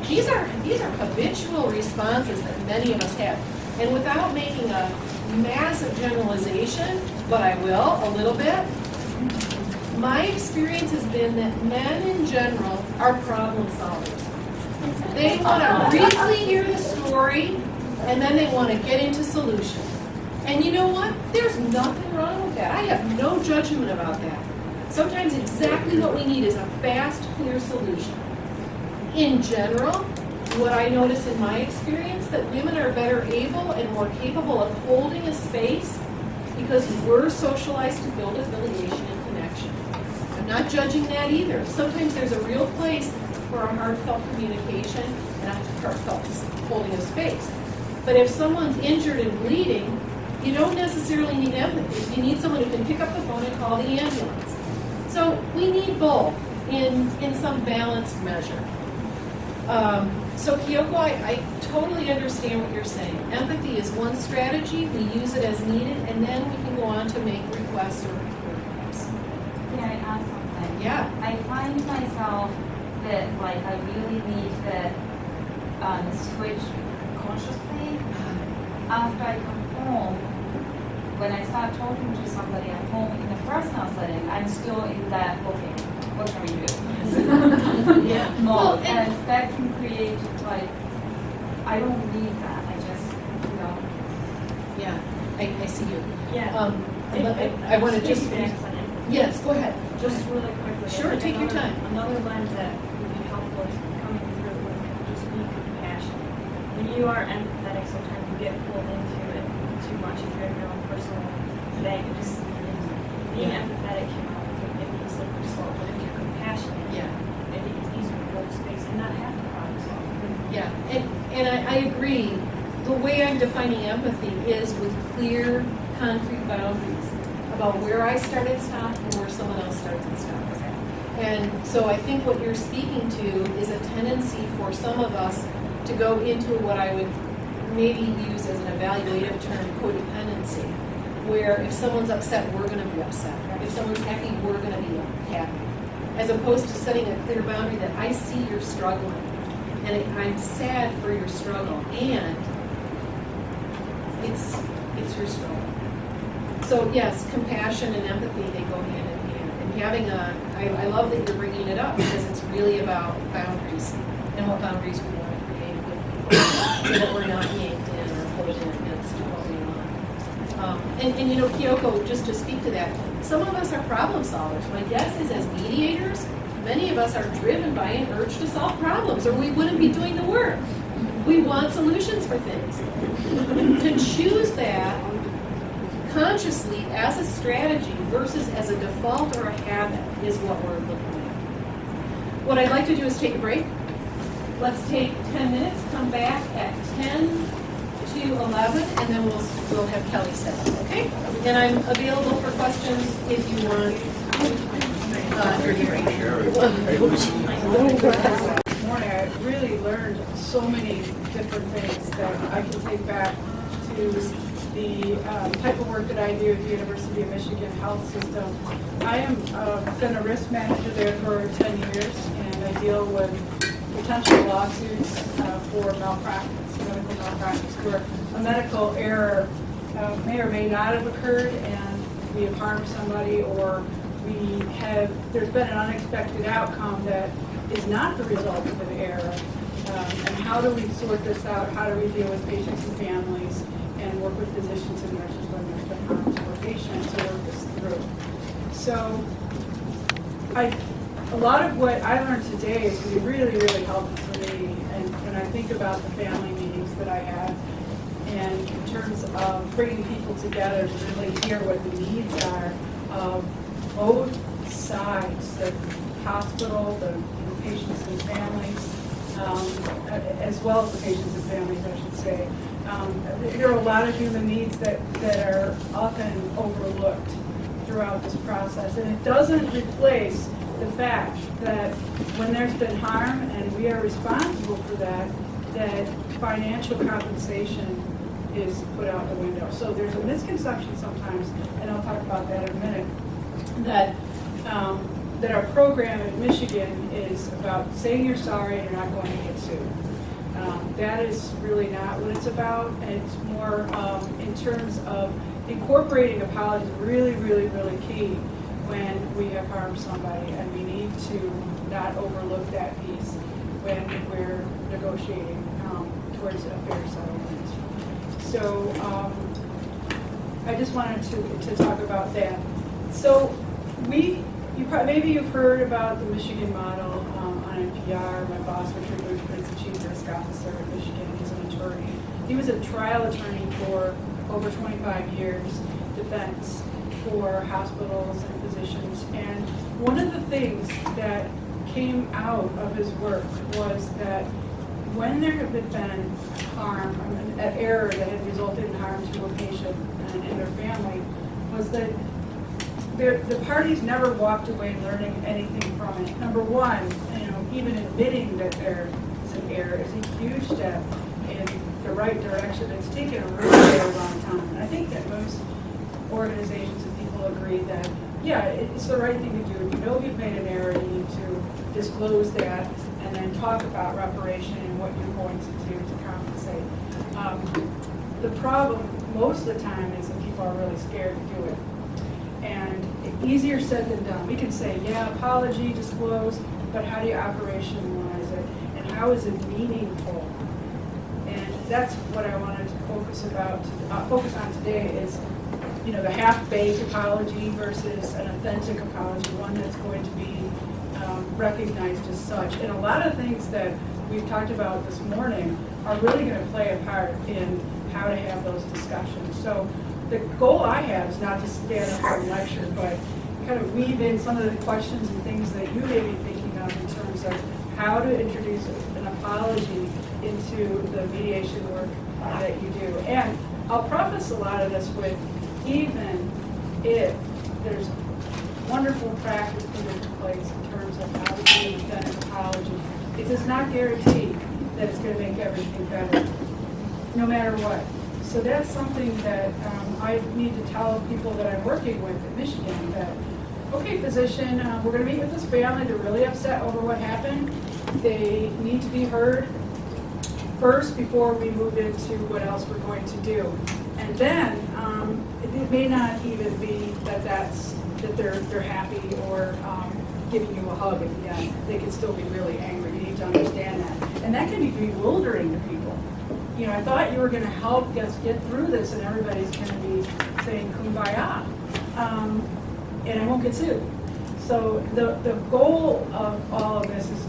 C: these are habitual responses that many of us have. And without making a massive generalization, but I will a little bit, my experience has been that men in general are problem solvers. They want to briefly hear the story, and then they want to get into solution. And you know what? There's nothing wrong with that. I have no judgment about that. Sometimes exactly what we need is a fast, clear solution. In general, what I notice in my experience, that women are better able and more capable of holding a space because we're socialized to build affiliation and connection. I'm not judging that either. Sometimes there's a real place for a heartfelt communication and a heartfelt holding of space. But if someone's injured and bleeding, you don't necessarily need empathy. You need someone who can pick up the phone and call the ambulance. So we need both in some balanced measure. So Kyoko, I totally understand what you're saying. Empathy is one strategy. We use it as needed, and then we can go on to make requests or requests.
L: Can I add something?
C: Yeah.
L: I find myself that I really need to switch consciously after I come home. When I start talking to somebody at home in a personal setting, I'm still in that, okay, what can we do?
C: Yeah.
L: Well, and that can create, I don't need that. I just,
C: Yeah, I see you.
G: Yeah.
C: I want to just... Yes, go ahead.
G: Just really quickly.
C: Sure, take your time.
G: Another lens that would be helpful is coming through with just being compassionate. When you are empathetic, sometimes you get pulled into it too much if you're in your own personal thing. Just being empathetic can help with maybe a slippery slope. But if you're compassionate, maybe it's easier to hold space and not have to problem solve.
C: Yeah, and I agree. The way I'm defining empathy is with clear, concrete boundaries about where I start and stop and where someone else starts and stops. And so I think what you're speaking to is a tendency for some of us to go into what I would maybe use as an evaluative term, codependency, where if someone's upset, we're going to be upset. If someone's happy, we're going to be happy. As opposed to setting a clear boundary that I see you're struggling, and I'm sad for your struggle, and it's your struggle. So yes, compassion and empathy, they go hand in hand. And having I love that you're bringing it up because it's really about boundaries and what boundaries we want to create with people so that we're not yanked in or pulled in against what we want. And Kyoko, just to speak to that, some of us are problem solvers. My guess is as mediators, many of us are driven by an urge to solve problems or we wouldn't be doing the work. We want solutions for things. To choose that consciously as a strategy versus as a default or a habit is what we're looking at. What I'd like to do is take a break. Let's take 10 minutes, come back at 10 to 11, and then we'll have Kelly set up, okay? And I'm available for questions if you want your hearing.
K: This morning, I really learned so many different things that I can take back to the type of work that I do at the University of Michigan Health System. I am been a risk manager there for 10 years, and I deal with potential lawsuits for malpractice, medical malpractice, where a medical error may or may not have occurred, and we have harmed somebody, or there's been an unexpected outcome that is not the result of an error. And how do we sort this out? How do we deal with patients and families and work with physicians and nurses when there's been harm to a patient to work this through? So a lot of what I learned today is going to be really, really helpful for me. And when I think about the family meetings that I have,
R: and in terms of bringing people together to really hear what the needs are of both sides, the hospital, the patients and families, as well as the patients and families, I should say. There are a lot of human needs that are often overlooked throughout this process, and it doesn't replace the fact that when there's been harm and we are responsible for that, that financial compensation is put out the window. So there's a misconception sometimes, and I'll talk about that in a minute, that that our program in Michigan is about saying you're sorry and you're not going to get sued. That is really not what it's about. It's more in terms of incorporating apologies, really, really, really key when we have harmed somebody, and we need to not overlook that piece when we're negotiating towards a fair settlement. So I just wanted to talk about that. So maybe you've heard about the Michigan model on NPR. My boss, Richard Lushman, is the chief risk officer in Michigan. He's an attorney. He was a trial attorney for over 25 years, defense for hospitals and physicians. And one of the things that came out of his work was that when there had been harm, an error that had resulted in harm to a patient and their family, was that the parties never walked away learning anything from it. Number one, even admitting that there is an error is a huge step in the right direction. It's taken a really long time. And I think that most organizations and people agree that, yeah, it's the right thing to do. If you know you've made an error, you need to disclose that and then talk about reparation and what you're going to do to compensate. The problem most of the time is that people are really scared to do it. And easier said than done. We can say, yeah, apology, disclose, but how do you operationalize it? And how is it meaningful? And that's what I wanted to focus on today is, the half-baked apology versus an authentic apology, one that's going to be recognized as such. And a lot of things that we've talked about this morning are really going to play a part in how to have those discussions. So the goal I have is not to stand up and lecture, but kind of weave in some of the questions and things that you may be thinking of in terms of how to introduce an apology into the mediation work that you do. And I'll preface a lot of this with, even if there's wonderful practice put into place in terms of how to do an apology, it does not guarantee that it's going to make everything better, no matter what. So that's something that I need to tell people that I'm working with in Michigan that, okay, physician, we're going to meet with this family. They're really upset over what happened. They need to be heard first before we move into what else we're going to do. And then it may not even be that they're happy or giving you a hug at the end. They can still be really angry. You need to understand that. And that can be bewildering to people. I thought you were going to help us get through this, and everybody's going to be saying kumbaya, and I won't get sued. So the goal of all of this is,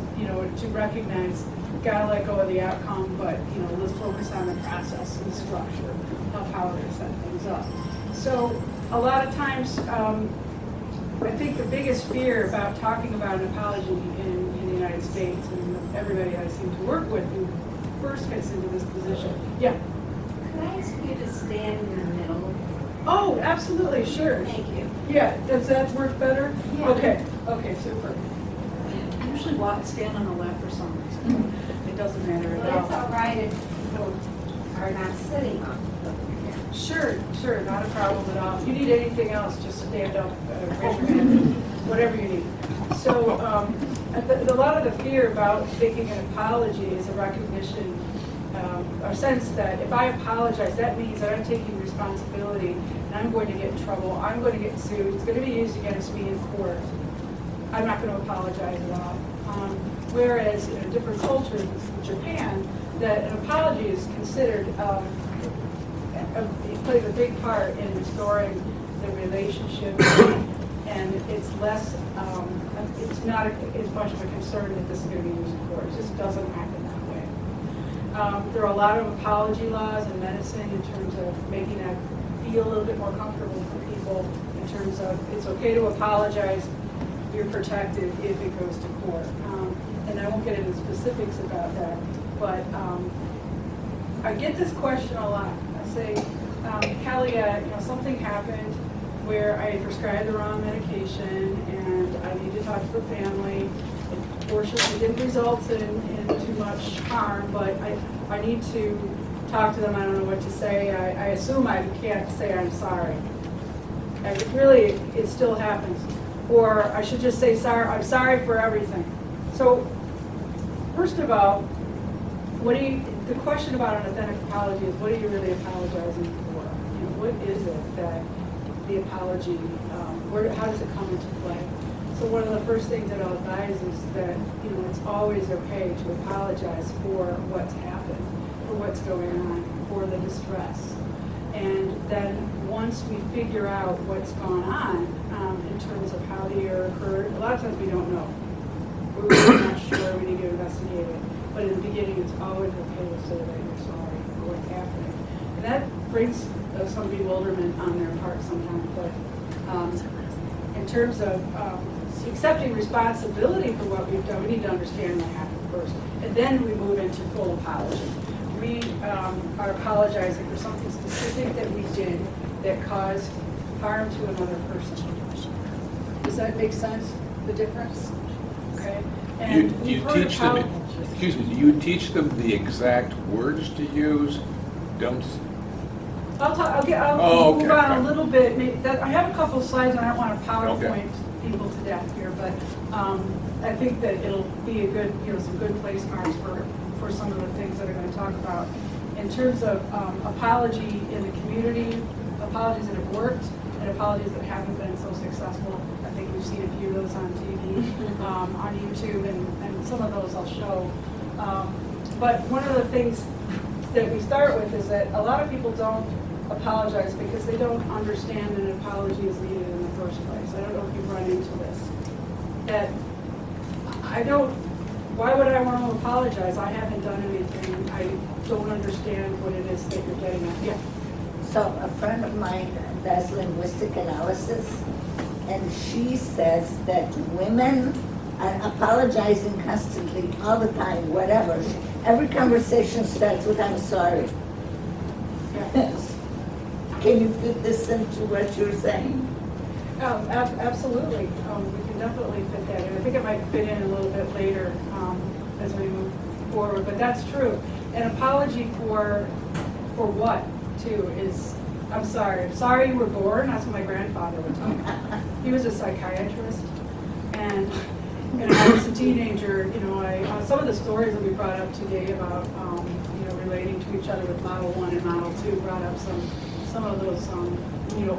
R: to recognize, gotta let go of the outcome, but let's focus on the process and the structure of how to set things up. So a lot of times, I think the biggest fear about talking about an apology in the United States, and everybody I seem to work with who first gets into this position. Yeah.
E: Could I ask you to stand in the middle?
R: Oh, absolutely, sure.
E: Thank you.
R: Yeah, does that work better?
E: Yeah.
R: Okay, super. I usually stand on the left for some reason. It doesn't matter at all.
E: Well, it's all right if people are not sitting on it.
R: Sure, not a problem at all. If you need anything else, just stand up, raise your hand, whatever you need. So a lot of the fear about making an apology is a recognition, or sense that if I apologize, that means that I'm taking responsibility and I'm going to get in trouble, I'm going to get sued, it's going to be used against me in court. I'm not going to apologize at all. Whereas in a different culture, in Japan, that an apology is considered plays a big part in restoring the relationship, and it's less, it's not as much of a concern that this is going to be used in court. It just doesn't happen that way. There are a lot of apology laws in medicine in terms of making that feel a little bit more comfortable for people in terms of it's okay to apologize, you're protected if it goes to court. And I won't get into specifics about that, but I get this question a lot. I say, Kelly, something happened where I prescribed the wrong medication and I need to talk to the family. It fortunately didn't result in too much harm, but I need to talk to them. I don't know what to say. I assume I can't say I'm sorry. And it still happens. Or I should just say sorry. I'm sorry for everything. So, first of all, the question about an authentic apology is, what are you really apologizing for? What is it that the apology, how does it come into play? So one of the first things that I'll advise is that, it's always okay to apologize for what's happened, for what's going on, for the distress. And then once we figure out what's gone on in terms of how the error occurred, a lot of times we don't know. We're really not sure, we need to investigate it. But in the beginning, it's always okay to say that you're sorry for what's happening. And that brings some bewilderment on their part sometimes. But in terms of accepting responsibility for what we've done, we need to understand what happened first. And then we move into full apology. We are apologizing for something specific that we did that caused harm to another person. Does that make sense, the difference? Okay. And
P: do you teach them, excuse me, do you teach them the exact words to use? Don't.
R: I'll move on a little bit. I have a couple of slides, and I don't want to PowerPoint people to death here, but I think that it'll be a good, some good place marks for some of the things that I'm going to talk about. In terms of apology in the community, apologies that have worked, and apologies that haven't been so successful. I think we've seen a few of those on TV, on YouTube, and some of those I'll show. But one of the things that we start with is that a lot of people don't apologize because they don't understand that an apology is needed in the first place. I don't know if you've run into this. That why would I want to apologize? I haven't done anything. I don't understand what it is that you're getting at. Yeah.
F: So a friend of mine does linguistic analysis, and she says that women are apologizing constantly, all the time, whatever. Every conversation starts with, I'm sorry. Yes. Can you fit this into what you're saying?
R: Absolutely. We can definitely fit that in. I think it might fit in a little bit later as we move forward, but that's true. An apology for what, too, is, I'm sorry. I'm sorry you were born. That's what my grandfather would tell me. He was a psychiatrist, and when I was a teenager, some of the stories that we brought up today about, relating to each other with Model 1 and Model 2 brought up some of those,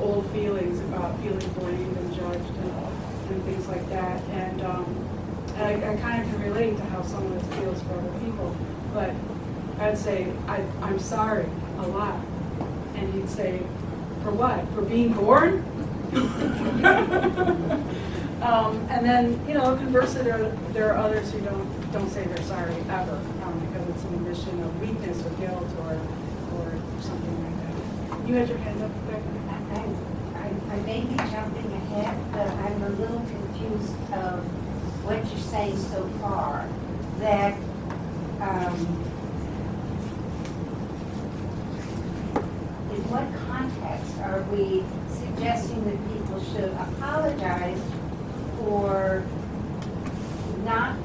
R: old feelings about feeling blamed and judged and things like that. And I kind of can relate to how some of this feels for other people. But I'd say, I'm sorry a lot. And he'd say, for what? For being born? And then, conversely, there are others who don't say they're sorry ever because it's an admission of weakness or guilt or something like that. You had your hand up, Rebecca?
E: I may be jumping ahead, but I'm a little confused of what you're saying so far. That in what context are we suggesting that people should apologize for not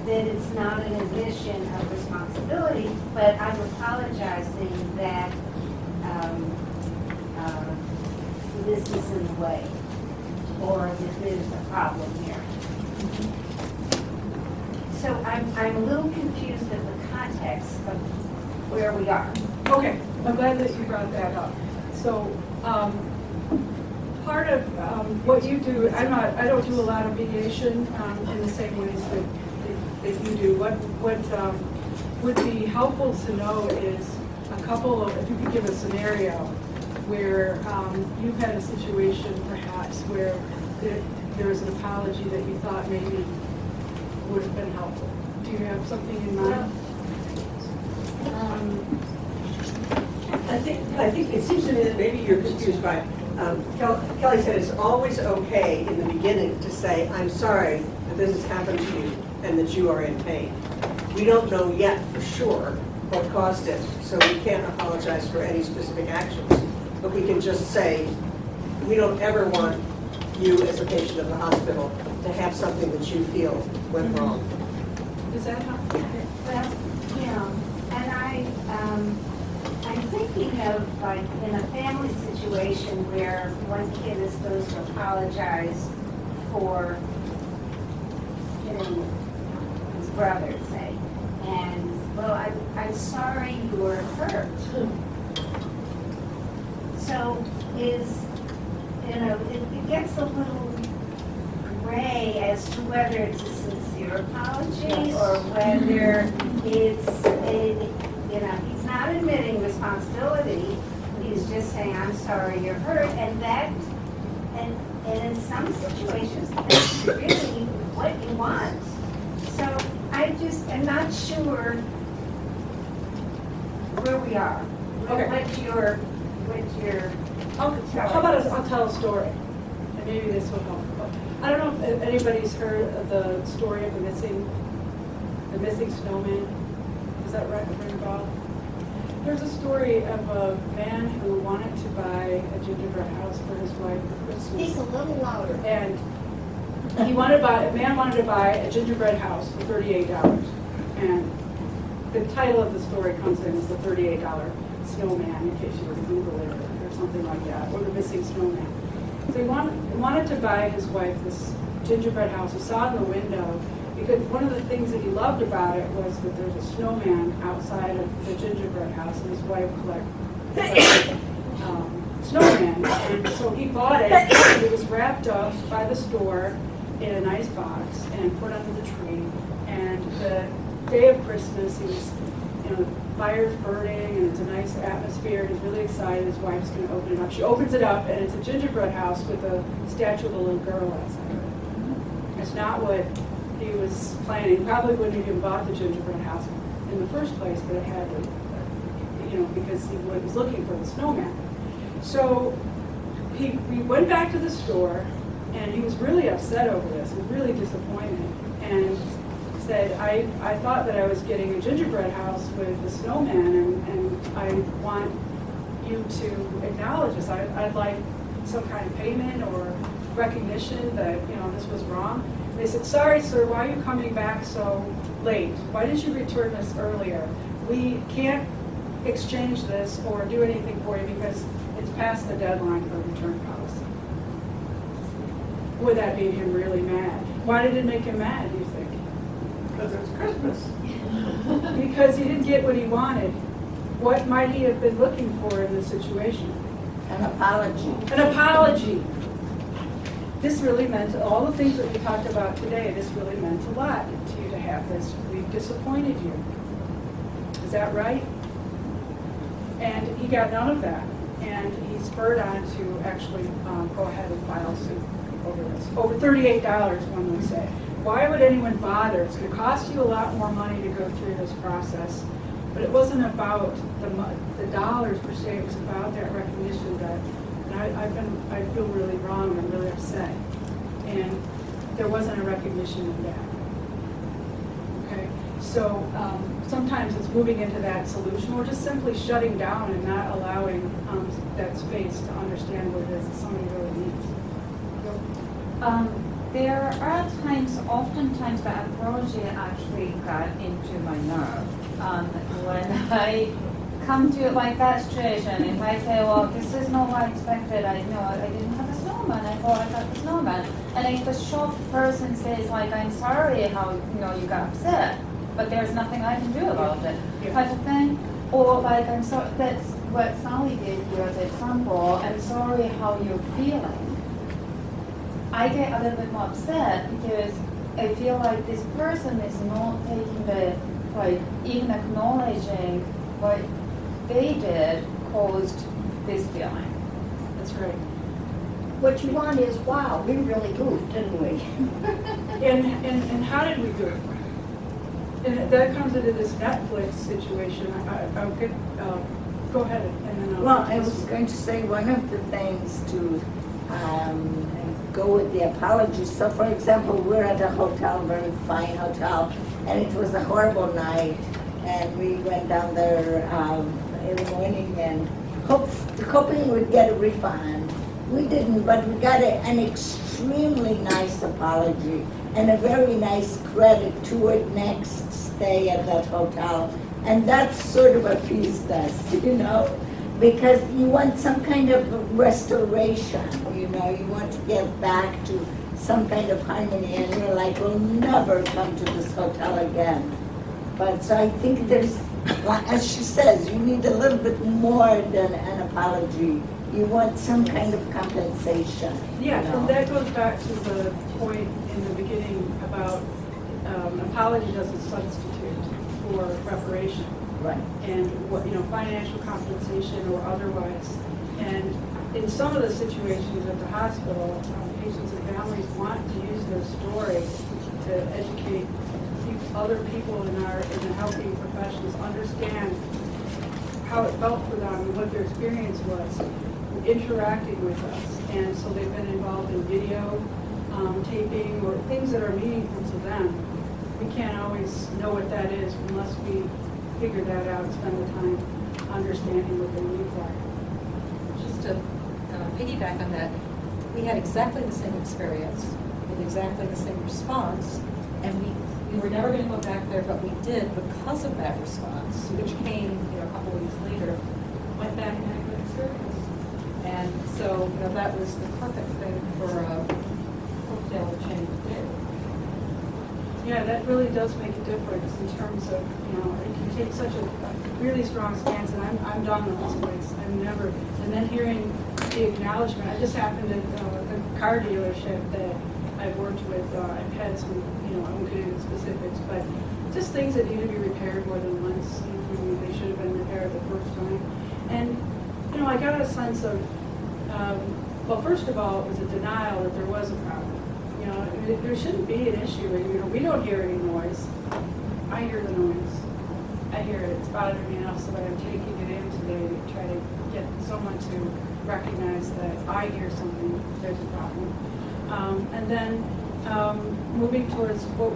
E: that it's not an admission of responsibility, but I'm apologizing that this is in the way, or that there's a problem here. So I'm a little confused of the context of where we are.
R: Okay, I'm glad that you brought that up. So part of what you do, I don't do a lot of mediation in the same ways that you do. What would be helpful to know is if you could give a scenario where you've had a situation perhaps where there was an apology that you thought maybe would have been helpful. Do you have something in mind?
A: I think it seems to me that maybe you're confused by, Kelly said it's always okay in the beginning to say, I'm sorry that this has happened to you and that you are in pain. We don't know yet for sure what caused it, so we can't apologize for any specific actions. But we can just say, we don't ever want you as a patient of the hospital to have something that you feel went wrong.
R: Is that how?
E: Well, yeah, and I'm thinking of like in a family situation where one kid is supposed to apologize for hitting his brother, say, and well, I'm sorry you were hurt. So it gets a little gray as to whether it's a sincere apology or whether it's he's not admitting responsibility. He's just saying, I'm sorry you're hurt, and in some situations, that's really what you want. So I just am not sure where we are.
R: Okay.
E: What your
R: How about I'll tell a story, and maybe this will help. I don't know if anybody's heard of the story of the missing snowman. Is that right, Bob? There's a story of a man who wanted to buy a gingerbread house for his wife for Christmas.
E: Speak a little louder.
R: And a man wanted to buy a gingerbread house for $38. And the title of the story comes in as the $38 snowman, in case you were to Google it or something like that, or the missing snowman. So he wanted to buy his wife this gingerbread house. He saw it in the window, because one of the things that he loved about it was that there's a snowman outside of the gingerbread house, and his wife collected snowman. And so he bought it, and it was wrapped up by the store in a nice box and put under the tree. And the day of Christmas, he was, the fire's burning, and it's a nice atmosphere. He's really excited. His wife's going to open it up. She opens it up, and it's a gingerbread house with a statue of a little girl outside of it. It's not what he was planning. Probably wouldn't have even bought the gingerbread house in the first place, but it had to, because he was looking for the snowman. So he went back to the store, and he was really upset over this. He was really disappointed, and said, I thought that I was getting a gingerbread house with a snowman, and I want you to acknowledge this. I'd like some kind of payment or recognition that this was wrong. And they said, sorry sir, why are you coming back so late? Why didn't you return this earlier? We can't exchange this or do anything for you because it's past the deadline for return policy. Would that made him really mad? Why did it make him mad, do you think?
A: Because it was Christmas.
R: Because he didn't get what he wanted. What might he have been looking for in this situation?
F: An apology.
R: An apology. This really meant, all the things that we talked about today, this really meant a lot to you to have this. We've disappointed you. Is that right? And he got none of that. And he spurred on to actually go ahead and file suit over this. Over $38, one would say. Why would anyone bother? It's going to cost you a lot more money to go through this process. But it wasn't about the dollars per se. It was about that recognition that, and I feel really wrong. I'm really upset. And there wasn't a recognition of that. Okay? So sometimes it's moving into that solution or just simply shutting down and not allowing that space to understand what it is that somebody really needs.
L: There are oftentimes the apology actually got into my nerve. When I come to like that situation, if I say, well, this is not what I expected, I didn't have a snowman, I thought I got the snowman. And if the shocked person says, like, I'm sorry how, you got upset, but there's nothing I can do about it, type of thing. Or like, I'm sorry, that's what Sally did here as an example, I'm sorry how you're feeling. I get a little bit more upset because I feel like this person is not taking even acknowledging what they did caused this feeling.
R: That's right.
E: What you want is, wow, we really moved, didn't we?
R: And how did we do it? And that comes into this Netflix situation. I'll get, go ahead and then I'll.
E: Well, I was going to say one of the things to go with the apology. So, for example, we're at a hotel, very fine hotel, and it was a horrible night, and we went down there in the morning and hoping we'd get a refund. We didn't, but we got an extremely nice apology and a very nice credit toward next stay at that hotel. And that's sort of appeased us, you know, because you want some kind of restoration, you know, you want to get back to some kind of harmony, and you're like, we'll never come to this hotel again. But so I think there's, as she says, you need a little bit more than an apology. You want some kind of compensation.
R: Yeah,
E: you know?
R: and that goes back to the point in the beginning about apology doesn't substitute for reparation.
E: Right.
R: And what, you know, financial compensation or otherwise. And in some of the situations at the hospital, patients and families want to use their story to educate other people in the healthcare professions, understand how it felt for them and what their experience was interacting with us. And so they've been involved in video taping or things that are meaningful to them. We can't always know what that is unless we figure that out and spend the time understanding what their needs are.
A: Just to piggyback on that, we had exactly the same experience with exactly the same response, and we were never going to go back there, but we did because of that response, which came, you know, a couple weeks later. Went back and had a good experience, and so, you know, that was the perfect thing for a cocktail chain to do.
R: Yeah, that really does make a difference in terms of, you know, it can take such a really strong stance, and I'm done with this place. I'm never, and then hearing the acknowledgement. I just happened at the car dealership that I've worked with. I've had some, you know, I won't get into specifics, but just things that need to be repaired more than once. You know, they should have been repaired the first time. And, you know, I got a sense of, well, first of all, it was a denial that there was a problem. You know, there shouldn't be an issue. You know, we don't hear any noise. I hear the noise. I hear it. It's bothering me enough so that I'm taking it in today to try to get someone to recognize that I hear something, there's a problem. And then moving towards what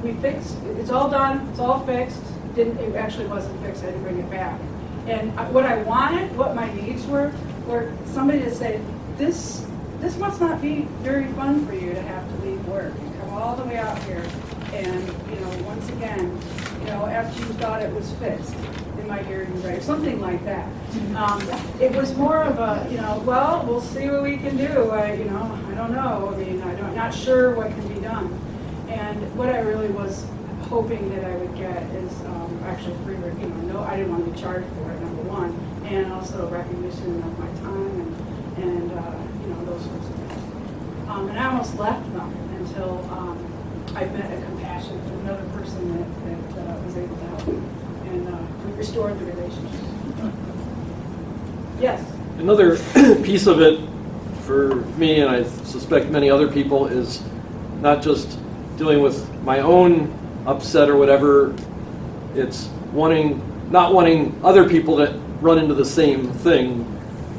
R: we fixed. It's all done. It's all fixed. It actually wasn't fixed. I had to bring it back. And what I wanted, what my needs were somebody to say, this must not be very fun for you to have to leave work and come all the way out here. And, you know, once again, you know, after you thought it was fixed, in my hearing right, something like that. It was more of a, you know, well, we'll see what we can do. You know, I don't know. I mean, I'm not sure what can be done. And what I really was hoping that I would get is actually free, you know, no, I didn't want to be charged for it, number one, and also recognition of my time and you know, those sorts of things. And I almost left them until I met a compassion, another person that was able to help me, and we restored the relationship. Yes?
S: Another piece of it for me, and I suspect many other people, is not just dealing with my own upset or whatever, it's not wanting other people to run into the same thing,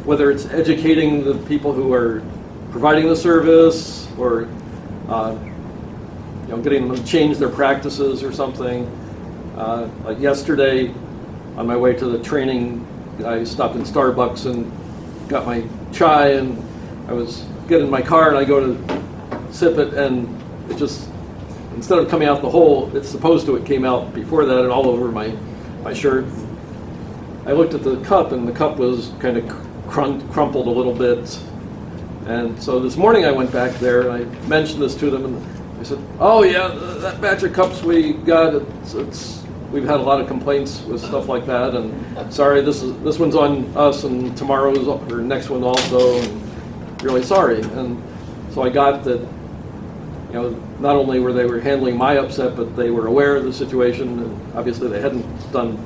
S: whether it's educating the people who are providing the service or you know, getting them to change their practices or something. Like yesterday, on my way to the training, I stopped in Starbucks and got my chai, and I was getting in my car and I go to sip it, and it just, instead of coming out the hole it's supposed to, it came out before that and all over my shirt. I looked at the cup, and the cup was kind of crumpled a little bit. And so this morning I went back there and I mentioned this to them, and I said, oh yeah, that batch of cups we got, we've had a lot of complaints with stuff like that, and sorry, this one's on us, and tomorrow's or next one also, and really sorry. And so I got that, you know, not only were they handling my upset, but they were aware of the situation, and obviously they hadn't done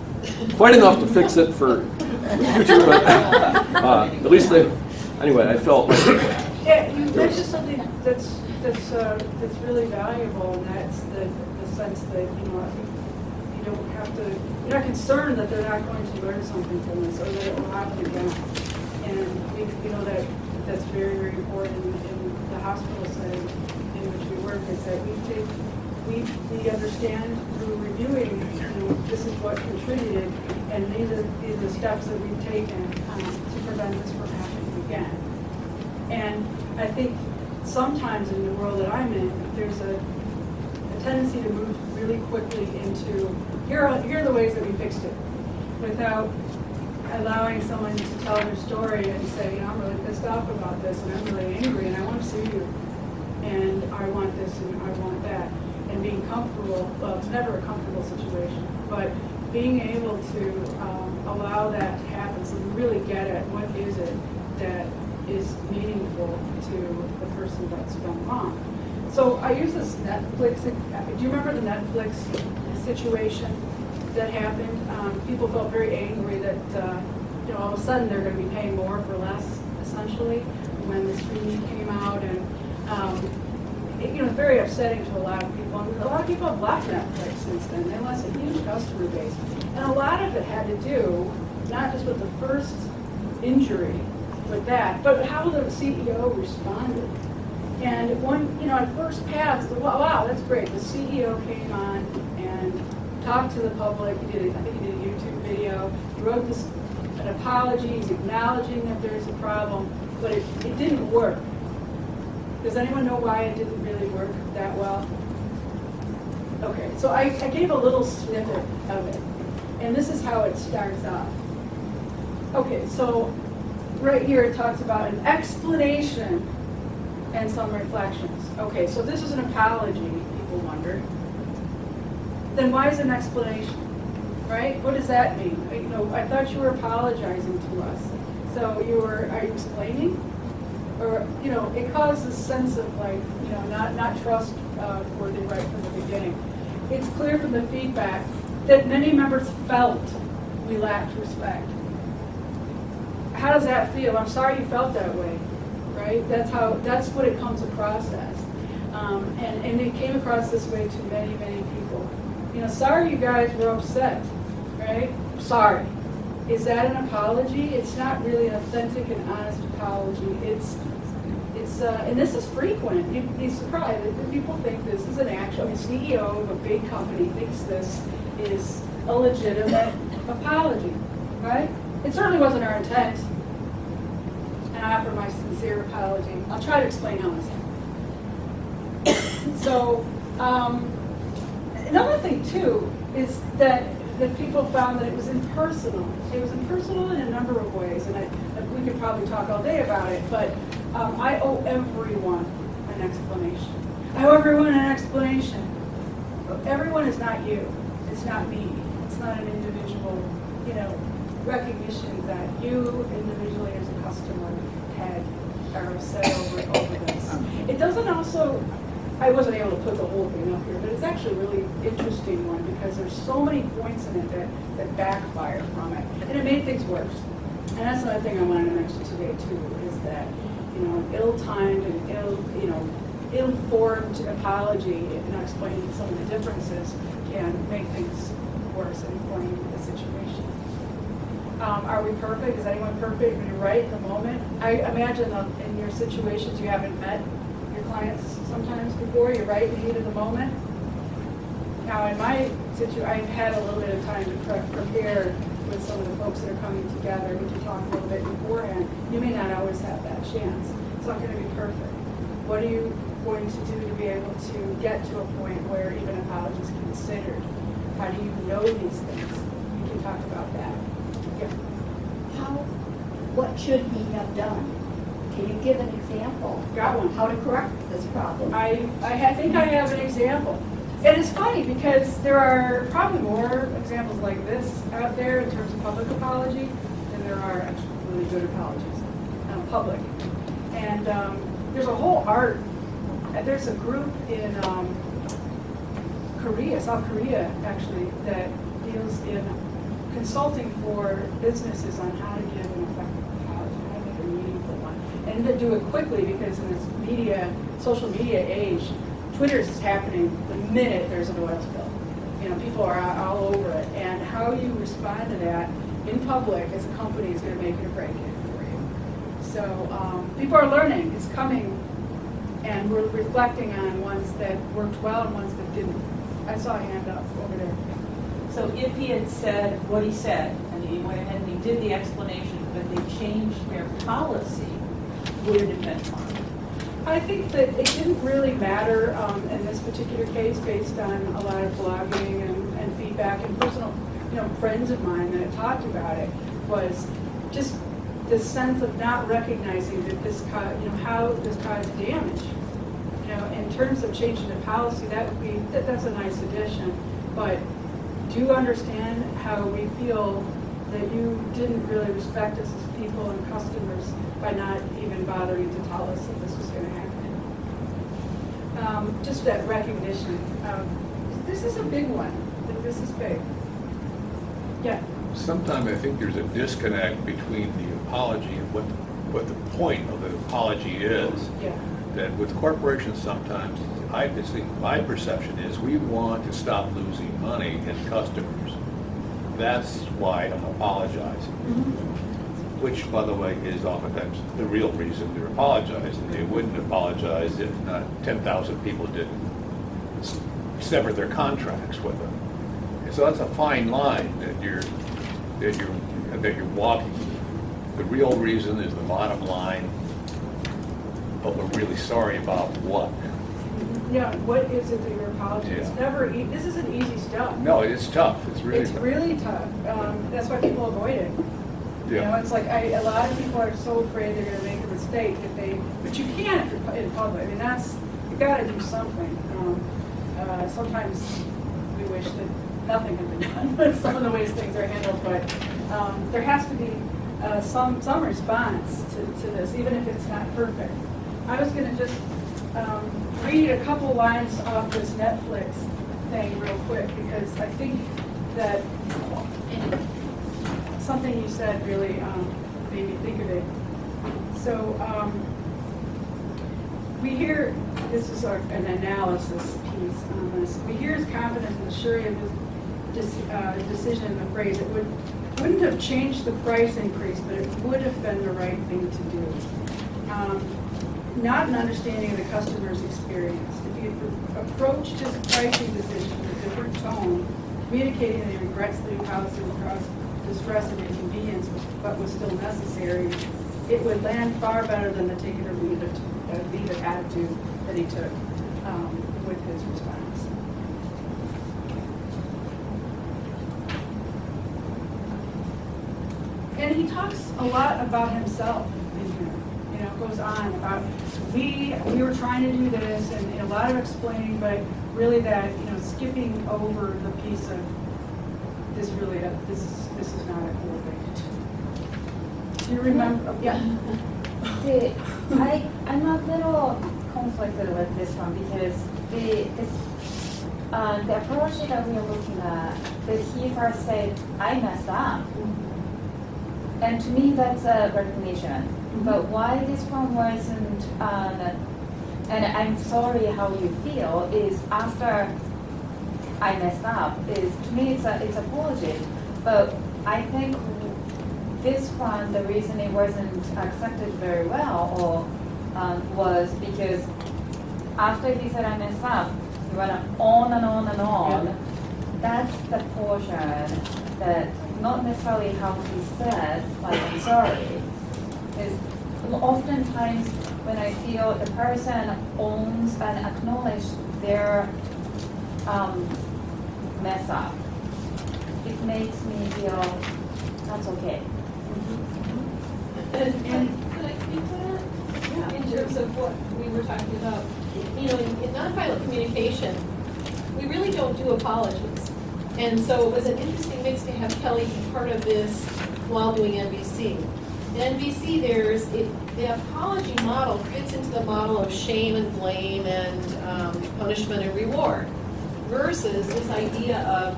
S: quite enough to fix it for the future, but at least they, anyway, I felt like
R: Yeah, you mentioned something that's really valuable, and that's the sense that, you don't have to, you're not concerned that they're not going to learn something from this, or that it will happen again. And we know that that's very, very important in the hospital setting in which we work, is that we understand through reviewing, this is what contributed, and these are the steps that we've taken to prevent this from happening again. And I think sometimes in the world that I'm in, there's a tendency to move really quickly into, here are the ways that we fixed it, without allowing someone to tell their story and say, I'm really pissed off about this, and I'm really angry, and I want to sue you, and I want this, and I want that. And being comfortable, well, it's never a comfortable situation, but being able to allow that to happen, so you really get at what is it that is meaningful to the person that's been wronged. So I use this Netflix, do you remember the Netflix situation that happened? People felt very angry that all of a sudden they're going to be paying more for less, essentially, when the streaming came out, and it's very upsetting to a lot of people. And a lot of people have left Netflix since then. They lost a huge customer base, and a lot of it had to do not just with the first injury with that, but how the CEO responded. And at first pass, wow, that's great. The CEO came on and talked to the public. I think he did a YouTube video. He wrote an apology. He's acknowledging that there's a problem, but it didn't work. Does anyone know why it didn't really work that well? Okay, so I gave a little snippet of it, and this is how it starts off. Okay, so right here it talks about an explanation and some reflections. Okay, so this is an apology, people wonder. Then why is it an explanation, right? What does that mean? I thought you were apologizing to us. So are you explaining? Or, it causes a sense of not trustworthy right from the beginning. It's clear from the feedback that many members felt we lacked respect. How does that feel? I'm sorry you felt that way, right? That's what it comes across as. And it came across this way to many, many people. Sorry you guys were upset, right? Sorry. Is that an apology? It's not really an authentic and honest apology. It's and this is frequent. You'd be surprised that people think this is an actual, CEO of a big company thinks this is a legitimate apology, right? It certainly wasn't our intent. And I offer my sincere apology. I'll try to explain how it's So, another thing too is that people found that it was impersonal. It was impersonal in a number of ways, and we could probably talk all day about it, but I owe everyone an explanation. I owe everyone an explanation. Everyone is not you. It's not me. It's not an individual, recognition that you individually as a customer had or said over this. It doesn't also, I wasn't able to put the whole thing up here, but it's actually a really interesting one because there's so many points in it that backfire from it. And it made things worse. And that's another thing I wanted to mention today too, is that, an ill-timed and ill-formed apology and not explaining some of the differences can make things worse and inflame the situation. Are we perfect? Is anyone perfect when you're right in the moment? I imagine in your situations you haven't met your clients sometimes before, you're right in the heat of the moment. Now in my situation, I've had a little bit of time to prepare with some of the folks that are coming together. We can talk a little bit beforehand. You may not always have that chance. It's not going to be perfect. What are you going to do to be able to get to a point where even apology is considered? How do you know these things? We can talk about that. Yeah.
D: What should he have done? Can you give an example?
R: Got one.
D: How to correct this problem?
R: I think I have an example. And it's funny because there are probably more examples like this out there in terms of public apology than there are actually really good apologies, public. And there's a whole art. There's a group in South Korea actually, that deals in consulting for businesses on how to give an effective apology, how to make a meaningful one. And and to do it quickly, because in this social media age, Twitter's is happening the minute there's an oil spill. You know, people are all over it, and how you respond to that in public as a company is going to make it or break it for you. So people are learning, it's coming, and we're reflecting on ones that worked well and ones that didn't. I saw a hand up over there.
T: So if he had said what he said, and he went ahead and he did the explanation, but they changed their policy, would it have been fine?
R: I think that it didn't really matter in this particular case, based on a lot of blogging and feedback and personal, friends of mine that had talked about it, was just the sense of not recognizing that this how this caused damage. In terms of changing the policy, that's a nice addition, but do you understand how we feel that you didn't really respect us as people and customers by not even bothering to tell us that this was going to happen? Just that recognition of, this is a big one, that this is big. Yeah.
P: Sometimes I think there's a disconnect between the apology and what the point of the apology is.
R: Yeah.
P: That with corporations sometimes, I just think my perception is we want to stop losing money in customers. That's why I'm apologizing.
R: Mm-hmm.
P: Which, by the way, is oftentimes the real reason they're apologizing. They wouldn't apologize if not 10,000 people didn't sever their contracts with them. And so that's a fine line that you're walking. The real reason is the bottom line, but we're really sorry about what.
R: Yeah, what is it that you're apologizing?
P: Yeah.
R: It's never, this isn't easy stuff.
P: No, it's tough. It's really
R: It's
P: tough.
R: really tough. That's why people avoid it.
P: Yeah.
R: It's like a lot of people are so afraid they're going to make a mistake but you can't if you're in public. I mean, you got to do something. Sometimes we wish that nothing had been done with some of the ways things are handled, but there has to be some response to this, even if it's not perfect. I was going to just read a couple lines off this Netflix thing real quick, because I think that something you said really made me think of it. So we hear, this is an analysis piece on this, we hear his confidence in the surety of his decision in the phrase, it wouldn't have changed the price increase, but it would have been the right thing to do. Not an understanding of the customer's experience. If he approached his pricing decision with a different tone, communicating that he regrets the new policy will cause distress and inconvenience, but was still necessary, it would land far better than the take it or leave it attitude that he took with his response. And he talks a lot about himself in here. Goes on about we were trying to do this, and a lot of explaining, but really that skipping over the piece of this really this is not a cool thing to do. Do you remember? Yeah.
L: I'm a little conflicted with this one, because the approach that we are looking at, that he first said, I messed up. And to me, that's a recognition. But why this one wasn't, and I'm sorry how you feel, is after I messed up, is to me it's apology. But I think this one, the reason it wasn't accepted very well was because after he said I messed up, he went on and on and on. Yeah. That's the portion that not necessarily how he said, like, I'm sorry, is oftentimes when I feel the person owns and acknowledges their mess up, it makes me feel that's okay.
B: And can I speak to that? Yeah. In terms of what we were talking about, in nonviolent communication, we really don't do apologies. And so it was an interesting mix to have Kelly be part of this while doing NVC. In NVC, the apology model fits into the model of shame and blame and punishment and reward, versus this idea of,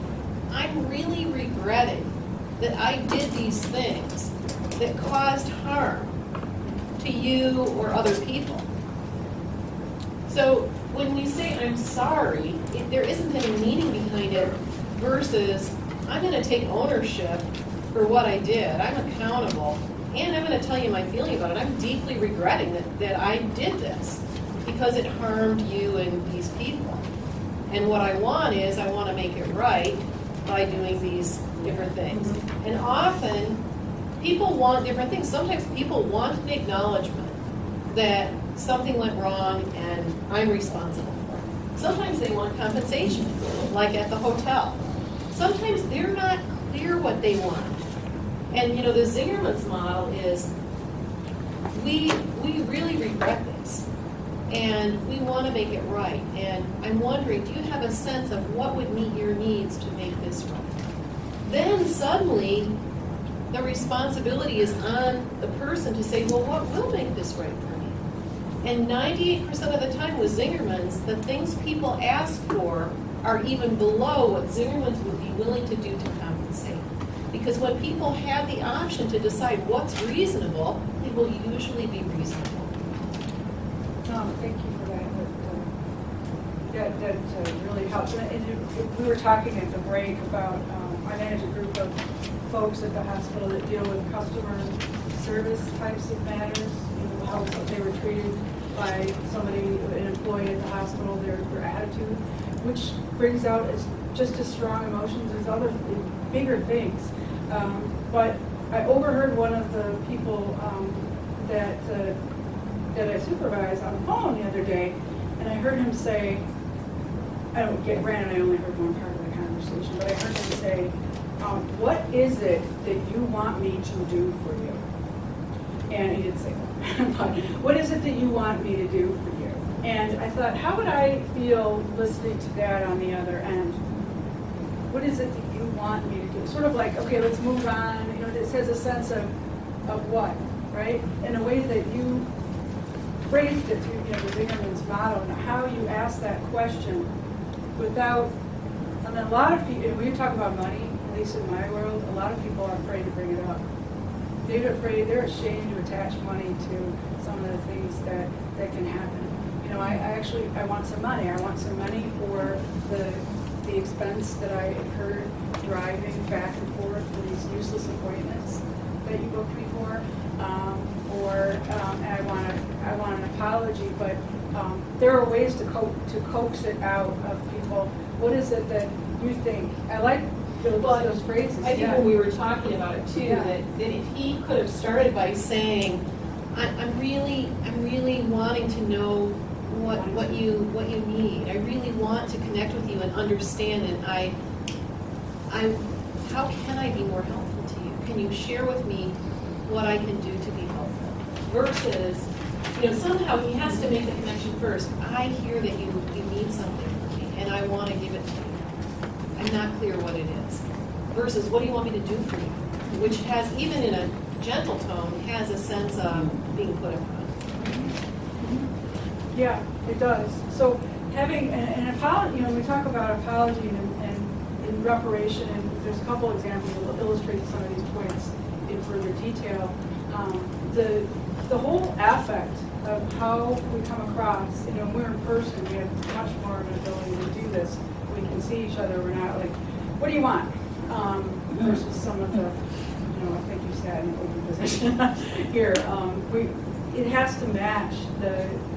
B: I'm really regretting that I did these things that caused harm.
C: to you or other people. So when we say I'm sorry, there isn't any meaning behind it versus I'm going to take ownership for what I did. I'm accountable. And I'm going to tell you my feeling about it. I'm deeply regretting that I did this because it harmed you and these people. And what I want is I want to make it right by doing these different things. And often people want different things. Sometimes people want an acknowledgement that something went wrong and I'm responsible for it. Sometimes they want compensation, like at the hotel. Sometimes they're not clear what they want. And you know, the Zingerman's model is we really regret this and we want to make it right. And I'm wondering, do you have a sense of what would meet your needs to make this right? Then suddenly the responsibility is on the person to say, well, what will make this right for me? And 98% of the time with Zingerman's, the things people ask for are even below what Zingerman's would be willing to do to compensate. Because when people have the option to decide what's reasonable, it will usually be reasonable.
K: Thank you for that. That really helps. And we were talking at the break about, I manage a group of folks at the hospital that deal with customer service types of matters, you know, how they were treated by somebody, an employee at the hospital, their attitude, which brings out just as strong emotions as other bigger things. But I overheard one of the people that I supervise on the phone the other day, and I heard him say, granted I only heard one part of the conversation, but I heard him say, what is it that you want me to do for you? And he didn't say that, but what is it that you want me to do for you? And I thought, how would I feel listening to that on the other end? What is it that you want me to do? Sort of like, okay, let's move on. You know, this has a sense of what, right? In a way that you phrased it through, you know, the Zingerman's motto, and how you ask that question without, and a lot of people, when you talk about money, at least in my world, a lot of people are afraid to bring it up. They're ashamed to attach money to some of the things that can happen. You know, I want some money. I want some money for the expense that I incurred driving back and forth for these useless appointments that you booked me for, and I want an apology. But there are ways to coax it out of people. What is it that you think? I like those phrases.
C: I think when we were talking about it too, that if he could have started by saying, I'm really wanting to know what you need. I really want to connect with you and understand, and how can I be more helpful to you? Can you share with me what I can do to be helpful? Versus, you know, somehow he has to make the connection first. I hear that you need something from me, and I want to give it to you. I'm not clear what it is. Versus, what do you want me to do for you? Which has, even in a gentle tone, has a sense of being put upon.
K: Yeah, it does. So having an apology, you know, we talk about apology and reparation, and there's a couple examples that will illustrate some of these points in further detail. The whole affect of how we come across, you know, when we're in person, we have much more of an ability to do this. We can see each other. We're not like, what do you want? Versus some of the, you know, I think you sat in an open position here. It has to match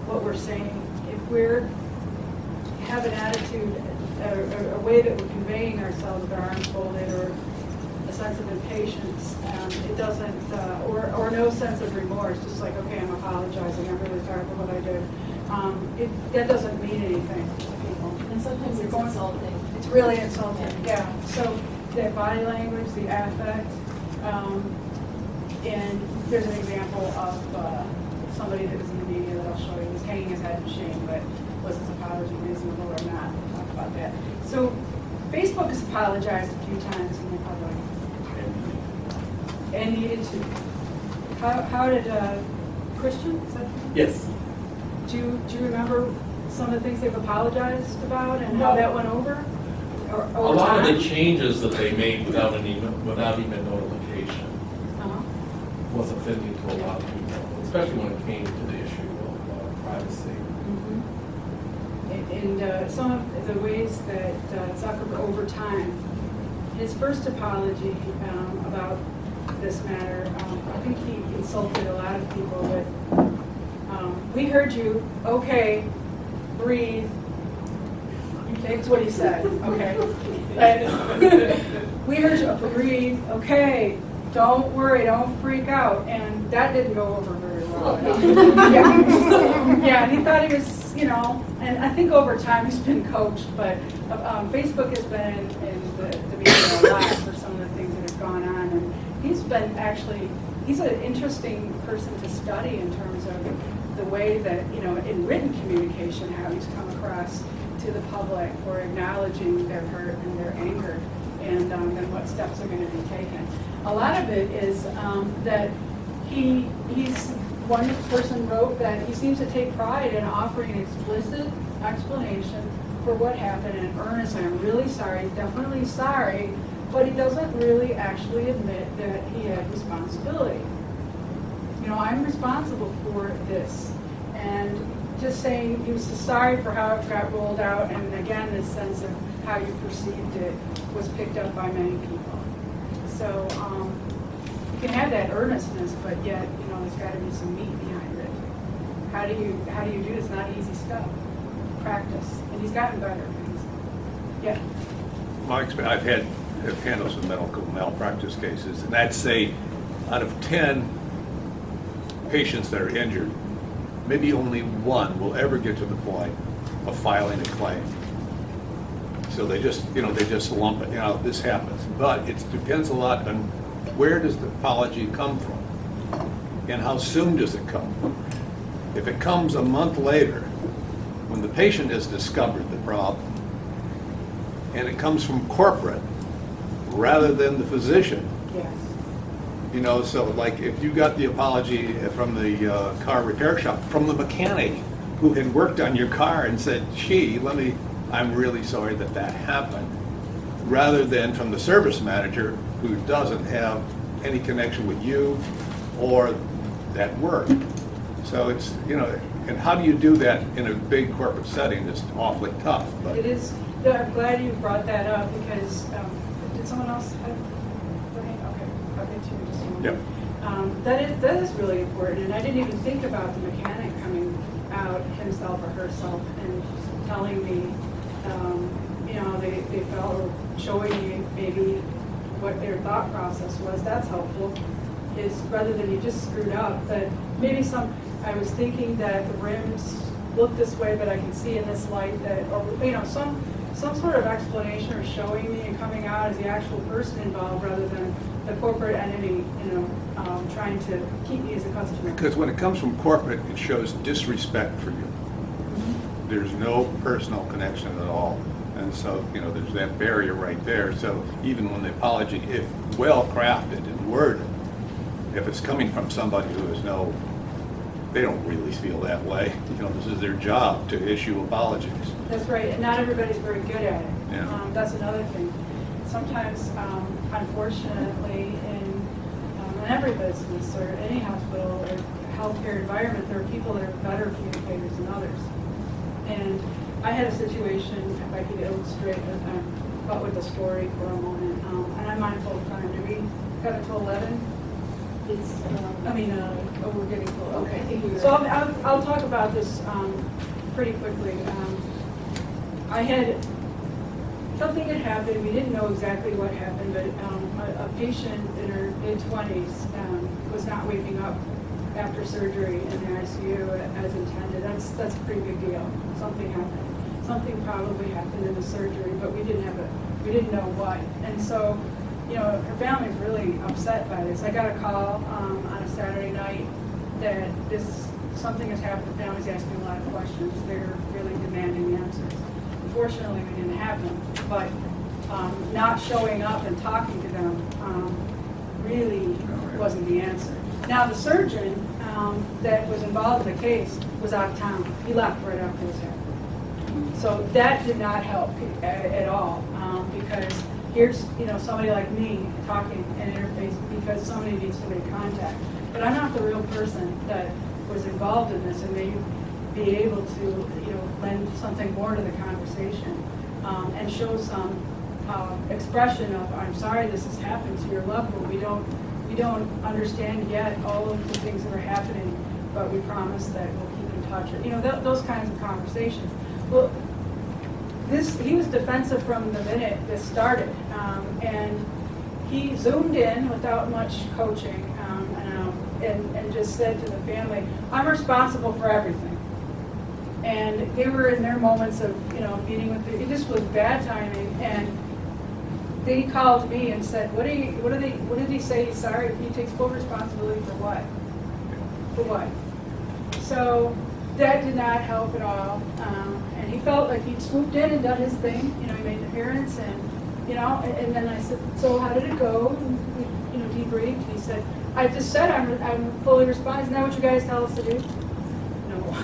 K: what we're saying. If we're have an attitude, a way that we're conveying ourselves with our arms folded, or a sense of impatience, it doesn't, or no sense of remorse, just like, okay, I'm apologizing, I'm really sorry for what I did. That doesn't mean anything to people.
C: And sometimes it's insulting.
K: It's really insulting, yeah. So that body language, the affect, and there's an example of somebody that was in the media that I'll show you, was hanging his head in shame, but was his apology reasonable or not? We'll talk about that. So Facebook has apologized a few times in the public. And needed to. How did Christian? Is that
J: Yes.
K: Do you remember some of the things they've apologized about and how that went over?
J: A lot of the changes that they made without even notification was offending to a lot of people. It was especially when it came to the issue of privacy.
U: And some of the ways that Zuckerberg, over time, his first apology about this matter, I think he insulted a lot of people with, we heard you, okay, breathe. That's what he said, okay. And we heard you, breathe, okay, don't worry, don't freak out. And that didn't go over very well. Yeah, and he thought he was, you know, and I think over time he's been coached, but Facebook has been in the media a lot for some of the things that have gone on. And he's been actually, he's an interesting person to study in terms of the way that, you know, in written communication, how he's come across to the public for acknowledging their hurt and their anger, and what steps are going to be taken. A lot of it is that he's one person wrote that he seems to take pride in offering an explicit explanation for what happened, and earnestly, I'm really sorry, definitely sorry, but he doesn't really actually admit that he had responsibility. You know, I'm responsible for this, and just saying he was sorry for how it got rolled out, and again, this sense of how you perceived it was picked up by many people. So you can have that earnestness, but yet, you know, there's got to be some meat behind it. How do you do this? Not easy stuff. Practice, and he's gotten better. Yeah.
P: My experience, I've handled some medical malpractice cases, and I'd say out of 10 patients that are injured, maybe only one will ever get to the point of filing a claim. So they just lump it, you know, this happens. But it depends a lot on where does the apology come from and how soon does it come. If it comes a month later, when the patient has discovered the problem, and it comes from corporate rather than the physician,
U: yes.
P: You know, so like if you got the apology from the car repair shop, from the mechanic who had worked on your car and said, gee, I'm really sorry that that happened, rather than from the service manager who doesn't have any connection with you or that work. So it's, you know, and how do you do that in a big corporate setting? It's awfully tough. But
U: It is. I'm glad you brought that up because did someone else have? Okay, I'll get to you in just a moment.
P: Yep.
U: That is really important, and I didn't even think about the mechanic coming out himself or herself and telling me, you know, they felt, or showing me maybe what their thought process was. That's helpful. Is rather than you just screwed up, that maybe I was thinking that the rims look this way, but I can see in this light that, or you know, some sort of explanation or showing me and coming out as the actual person involved rather than the corporate entity, you know, trying to keep me as a customer.
P: Because when it comes from corporate, it shows disrespect for you.
U: Mm-hmm.
P: There's no personal connection at all. And so, you know, there's that barrier right there. So even when the apology, if well crafted and worded, if it's coming from somebody who is they don't really feel that way. You know, this is their job to issue apologies.
U: That's right, and not everybody's very good at it.
P: Yeah.
U: That's another thing. Sometimes, unfortunately, in every business or any hospital or healthcare environment, there are people that are better communicators than others. And I had a situation, if I could illustrate with a story for a moment, and I'm mindful of time. Do we got it till 11?
B: It's,
U: we're getting close. Okay. So I'll talk about this pretty quickly. Something had happened. We didn't know exactly what happened, but a patient in her mid-20s was not waking up after surgery in the ICU as intended. That's a pretty big deal. Something happened. Something probably happened in the surgery, but we didn't know what. And so, you know, her family was really upset by this. I got a call on a Saturday night that something has happened. The family's asking a lot of questions. They're really demanding answers. Unfortunately, we didn't have them, but not showing up and talking to them really wasn't the answer. Now, the surgeon that was involved in the case was out of town. He left right after this happened. So that did not help at all because here's, you know, somebody like me talking and interface because somebody needs to make contact. but I'm not the real person that was involved in this and may be able to, lend something more to the conversation and show some expression of, I'm sorry this has happened to your loved one. We don't understand yet all of the things that are happening, but we promise that we'll keep in touch. Those kinds of conversations. Well, he was defensive from the minute this started, and he zoomed in without much coaching and just said to the family, I'm responsible for everything. And they were in their moments of, meeting with it just was bad timing, and they called me and said, what did he say? He's sorry, he takes full responsibility for what? For what? So that did not help at all. And he felt like he'd swooped in and done his thing. He made an appearance, and and then I said, so how did it go? And we, debriefed. He said, I just said I'm fully responsible. Isn't that what you guys tell us to do? No.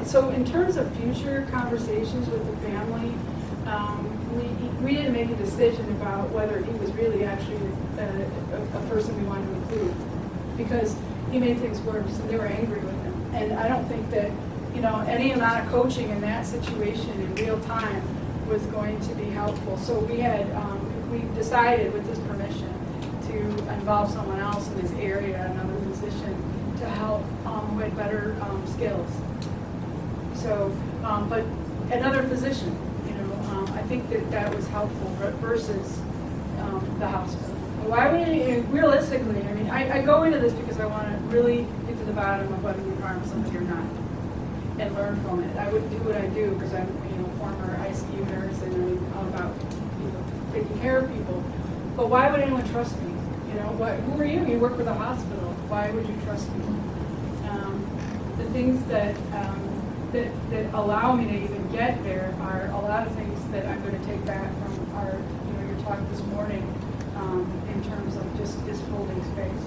U: So in terms of future conversations with the family, we didn't make a decision about whether he was really actually a person we wanted to include, because he made things worse and they were angry with him. And I don't think that any amount of coaching in that situation in real time was going to be helpful. So we decided with this permission to involve someone else in this area, another physician, to help with better skills. So, but another physician, I think that was helpful versus the hospital. Why would realistically, I go into this because I want to really get to the bottom of whether we harm somebody or not and learn from it. I wouldn't do what I do because I'm a former ICU nurse and I'm all about taking care of people. But why would anyone trust me? Who are you? You work with a hospital. Why would you trust me? The things that allow me to even get there are a lot of things that I'm going to take back from your talk this morning in terms of just holding space.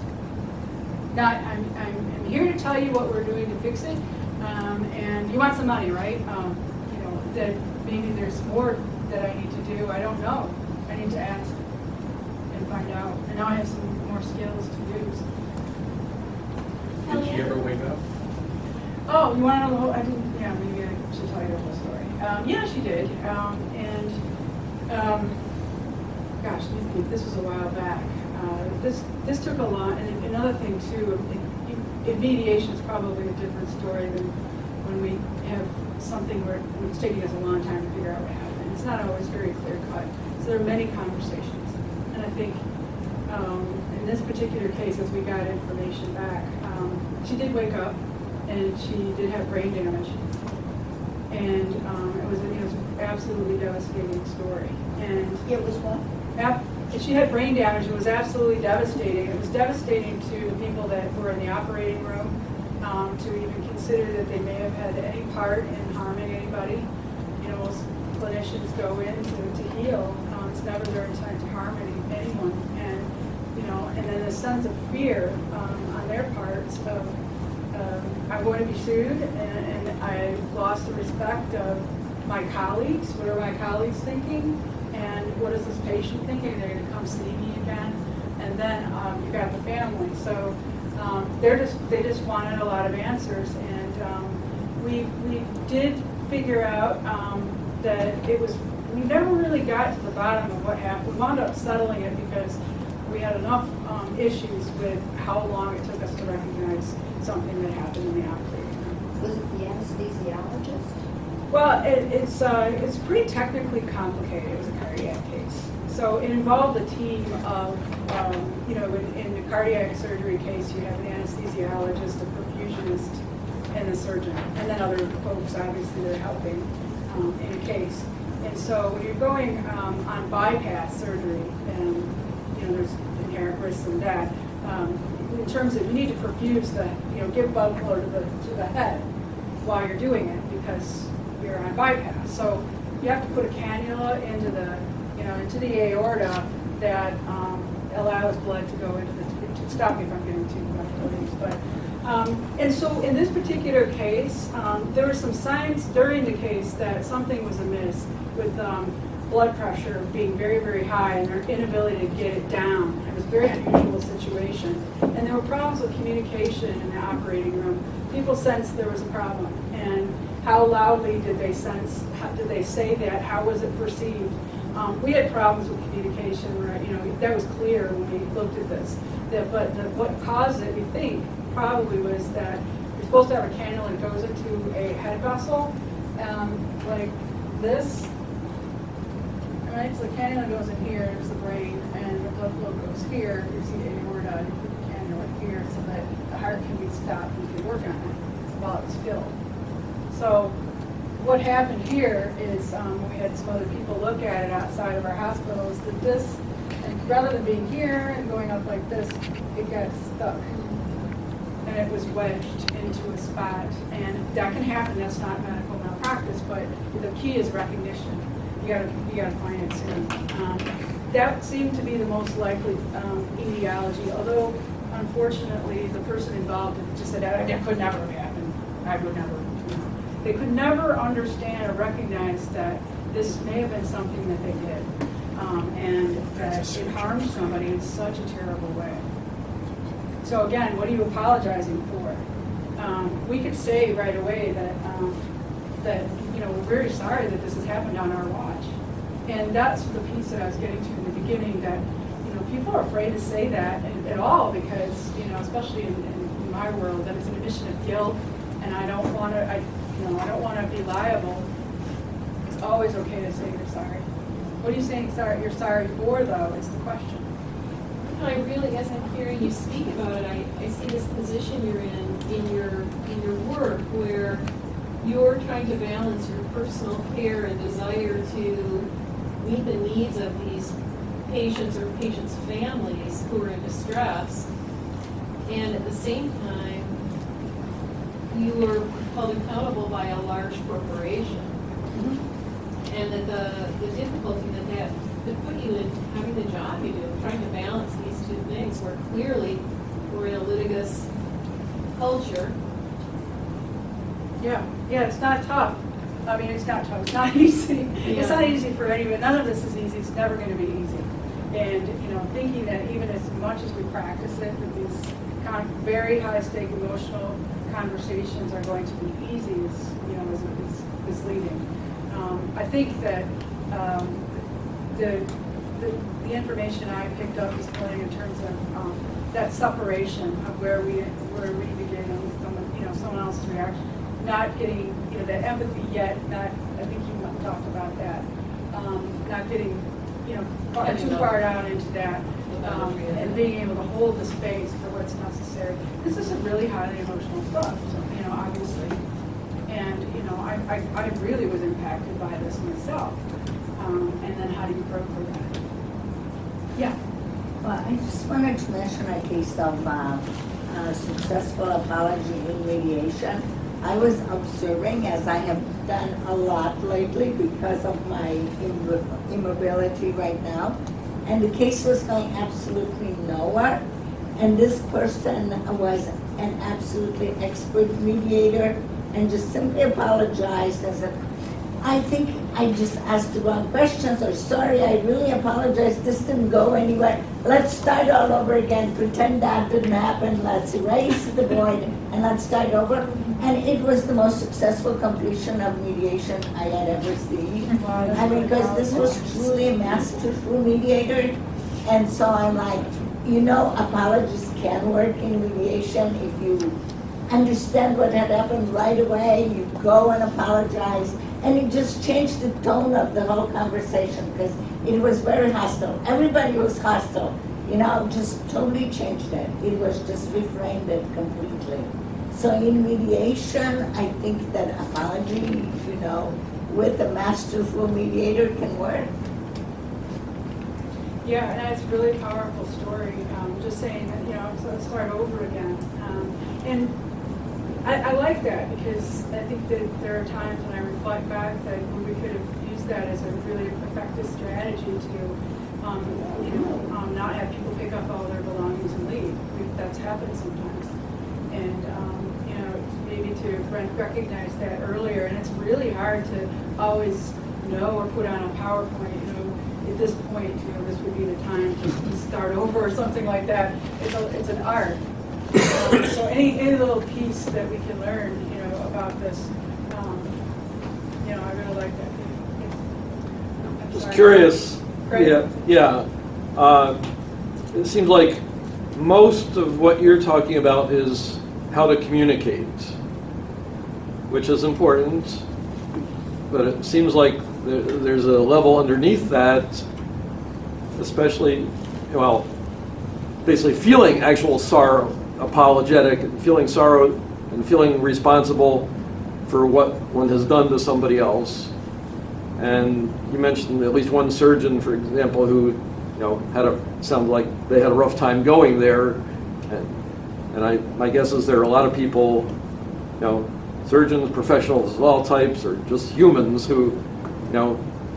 U: Now, I'm here to tell you what we're doing to fix it, and you want some money, right? That maybe there's more that I need to do. I don't know. I need to ask and find out. And now I have some more skills to use.
M: Did she ever wake up?
U: Oh, you want to know the whole? I didn't. Yeah, maybe I should tell you the whole story. Yeah, she did. Gosh, this was a while back. This took a lot. And another thing too, in mediation is probably a different story than when we have something where it's taking us a long time to figure out what happened. It's not always very clear cut. So there are many conversations, and I think in this particular case, as we got information back, she did wake up. And she did have brain damage, and it was an absolutely devastating story. And
E: it was what?
U: She had brain damage. It was absolutely devastating. It was devastating to the people that were in the operating room, to even consider that they may have had any part in harming anybody. Most clinicians go in to heal. It's never their intent to harm anyone. And and then the sense of fear on their parts of. I'm going to be sued, and I've lost the respect of my colleagues. What are my colleagues thinking? And what is this patient thinking? They're going to come see me again. And then you got the family. So they just wanted a lot of answers. And we did figure out that we never really got to the bottom of what happened. We wound up settling it because we had enough issues with how long it took us to recognize something that happened in the operating room.
E: Was it the anesthesiologist?
U: Well, it's pretty technically complicated. It was a cardiac case. So it involved a team of, in the cardiac surgery case, you have an anesthesiologist, a perfusionist, and a surgeon, and then other folks, obviously, that are helping in a case. And so when you're going on bypass surgery, and there's inherent risks in that. In terms of you need to perfuse give blood flow to the head while you're doing it because you're on bypass. So you have to put a cannula into the aorta that allows blood to go into to stop me if I'm getting too much. And so in this particular case, there were some signs during the case that something was amiss with blood pressure being very, very high and their inability to get it down. It was a very unusual situation. And there were problems with communication in the operating room. People sensed there was a problem. And how loudly did they sense, did they say that? How was it perceived? We had problems with communication, right? You know, that was clear when we looked at this. What caused it, we think, probably was that you're supposed to have a cannula that goes into a head vessel, like this. Right, so the cannula goes in here, there's the brain, and the blood flow goes here. You see the aorta, you put the cannula here so that the heart can be stopped and you can work on it while it's filled. So what happened here is we had some other people look at it outside of our hospitals, that this, and rather than being here and going up like this, it got stuck. And it was wedged into a spot. And that can happen, that's not medical malpractice, but the key is recognition. You gotta find it soon. That seemed to be the most likely etiology, although unfortunately the person involved just said that could never have happened. I would never, you know. They could never understand or recognize that this may have been something that they did, and that it harmed somebody in such a terrible way. So again, what are you apologizing for? We could say right away that you know, we're very sorry that this has happened on our watch. And that's the piece that I was getting to in the beginning, that, you know, people are afraid to say that at all because, you know, especially in my world, that it's an admission of guilt, and I don't want to, I don't want to be liable. It's always okay to say you're sorry. What are you saying you're sorry for, though, is the question.
B: I really, as I'm hearing you speak about it, I see this position you're in your work where you're trying to balance your personal care and desire to meet the needs of these patients or patients' families who are in distress, and at the same time, you are held accountable by a large corporation. Mm-hmm. And that the difficulty that could put you in having the job you do, trying to balance these two things, where clearly we're in a litigious culture.
U: Yeah, it's not tough. I mean, it's not tough. It's not easy. Yeah. It's not easy for anyone. None of this is easy. It's never going to be easy. And, you know, thinking that even as much as we practice it, that these very high-stake emotional conversations are going to be easy is, you know, is misleading. I think that the information I picked up this morning in terms of that separation of where we begin and someone else's reaction. Not getting, you know, that empathy yet, I think you talked about that, not getting, you know, too far down into that, and being able to hold the space for what's necessary. This is some really highly emotional stuff, so, you know, obviously. And, you know, I really was impacted by this myself. And then how do you broker that? Yeah.
F: Well, I just wanted to mention a case of successful apology in mediation. I was observing, as I have done a lot lately because of my immobility right now, and the case was going absolutely nowhere. And this person was an absolutely expert mediator and just simply apologized and said, I think I just asked the wrong questions, or sorry, I really apologize, this didn't go anywhere. Let's start all over again, pretend that didn't happen, let's erase the void, and let's start over. And it was the most successful completion of mediation I had ever seen. I mean, because this was truly a masterful mediator. And so I'm like, you know, apologies can work in mediation if you understand what had happened right away, you go and apologize. And it just changed the tone of the whole conversation because it was very hostile. Everybody was hostile, you know, just totally changed it. It was just reframed it completely. So in mediation, I think that apology, you know, with a masterful mediator can work.
U: Yeah, and it's a really powerful story. Just saying that, you know, so start over again. And I like that because I think that there are times when I reflect back that we could have used that as a really effective strategy to, not have people pick up all their belongings and leave. That's happened sometimes. And, maybe to recognize that earlier. And it's really hard to always know or put on a PowerPoint, at this point, this would be the time to start over or something like that. It's an art. So any little piece that we can learn, about this, I really like that. I'm
S: Just
U: sorry.
S: curious.
U: Great.
S: Yeah. It seems like most of what you're talking about is how to communicate, which is important, but it seems like there's a level underneath that, especially, basically feeling actual sorrow, apologetic, and feeling sorrow and feeling responsible for what one has done to somebody else. And you mentioned at least one surgeon, for example, who sounded like they had a rough time going there. And my guess is there are a lot of people, surgeons, professionals of all types, or just humans who,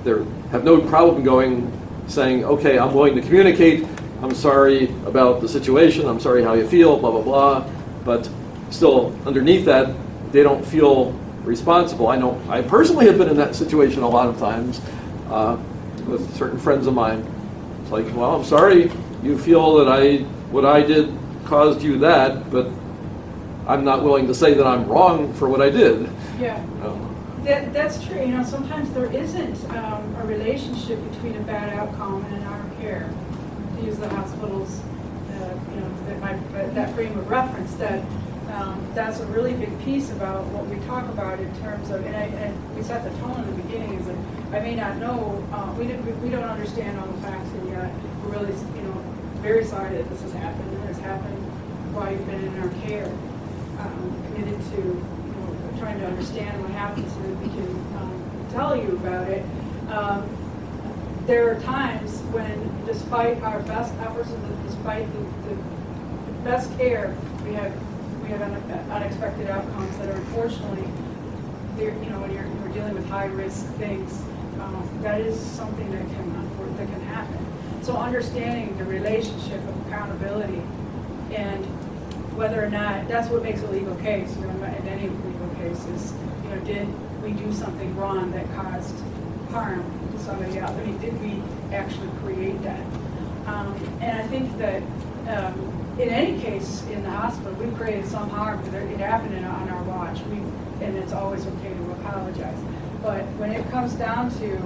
S: they have no problem saying, okay, I'm willing to communicate, I'm sorry about the situation, I'm sorry how you feel, blah, blah, blah. But still, underneath that, they don't feel responsible. I know I personally have been in that situation a lot of times with certain friends of mine. It's like, well, I'm sorry you feel that what I did caused you that, but I'm not willing to say that I'm wrong for what I did.
U: Yeah. That's true. Sometimes there isn't a relationship between a bad outcome and our care. To use the hospital's, that frame of reference, that's a really big piece about what we talk about in terms of, and we set the tone in the beginning, is that I may not know, we don't understand all the facts, and yet we're really, very sorry that this has happened, and it's happened while you've been in our care. Committed to, trying to understand what happened so that we can tell you about it. There are times when, despite our best efforts and despite the best care, we have unexpected outcomes that are unfortunately, when you're dealing with high risk things, that is something that can happen. So understanding the relationship of accountability and whether or not, that's what makes a legal case, in any legal cases, did we do something wrong that caused harm to somebody else? I mean, did we actually create that? And I think that in any case in the hospital, we've created some harm because it happened on our watch, and it's always okay to apologize. But when it comes down to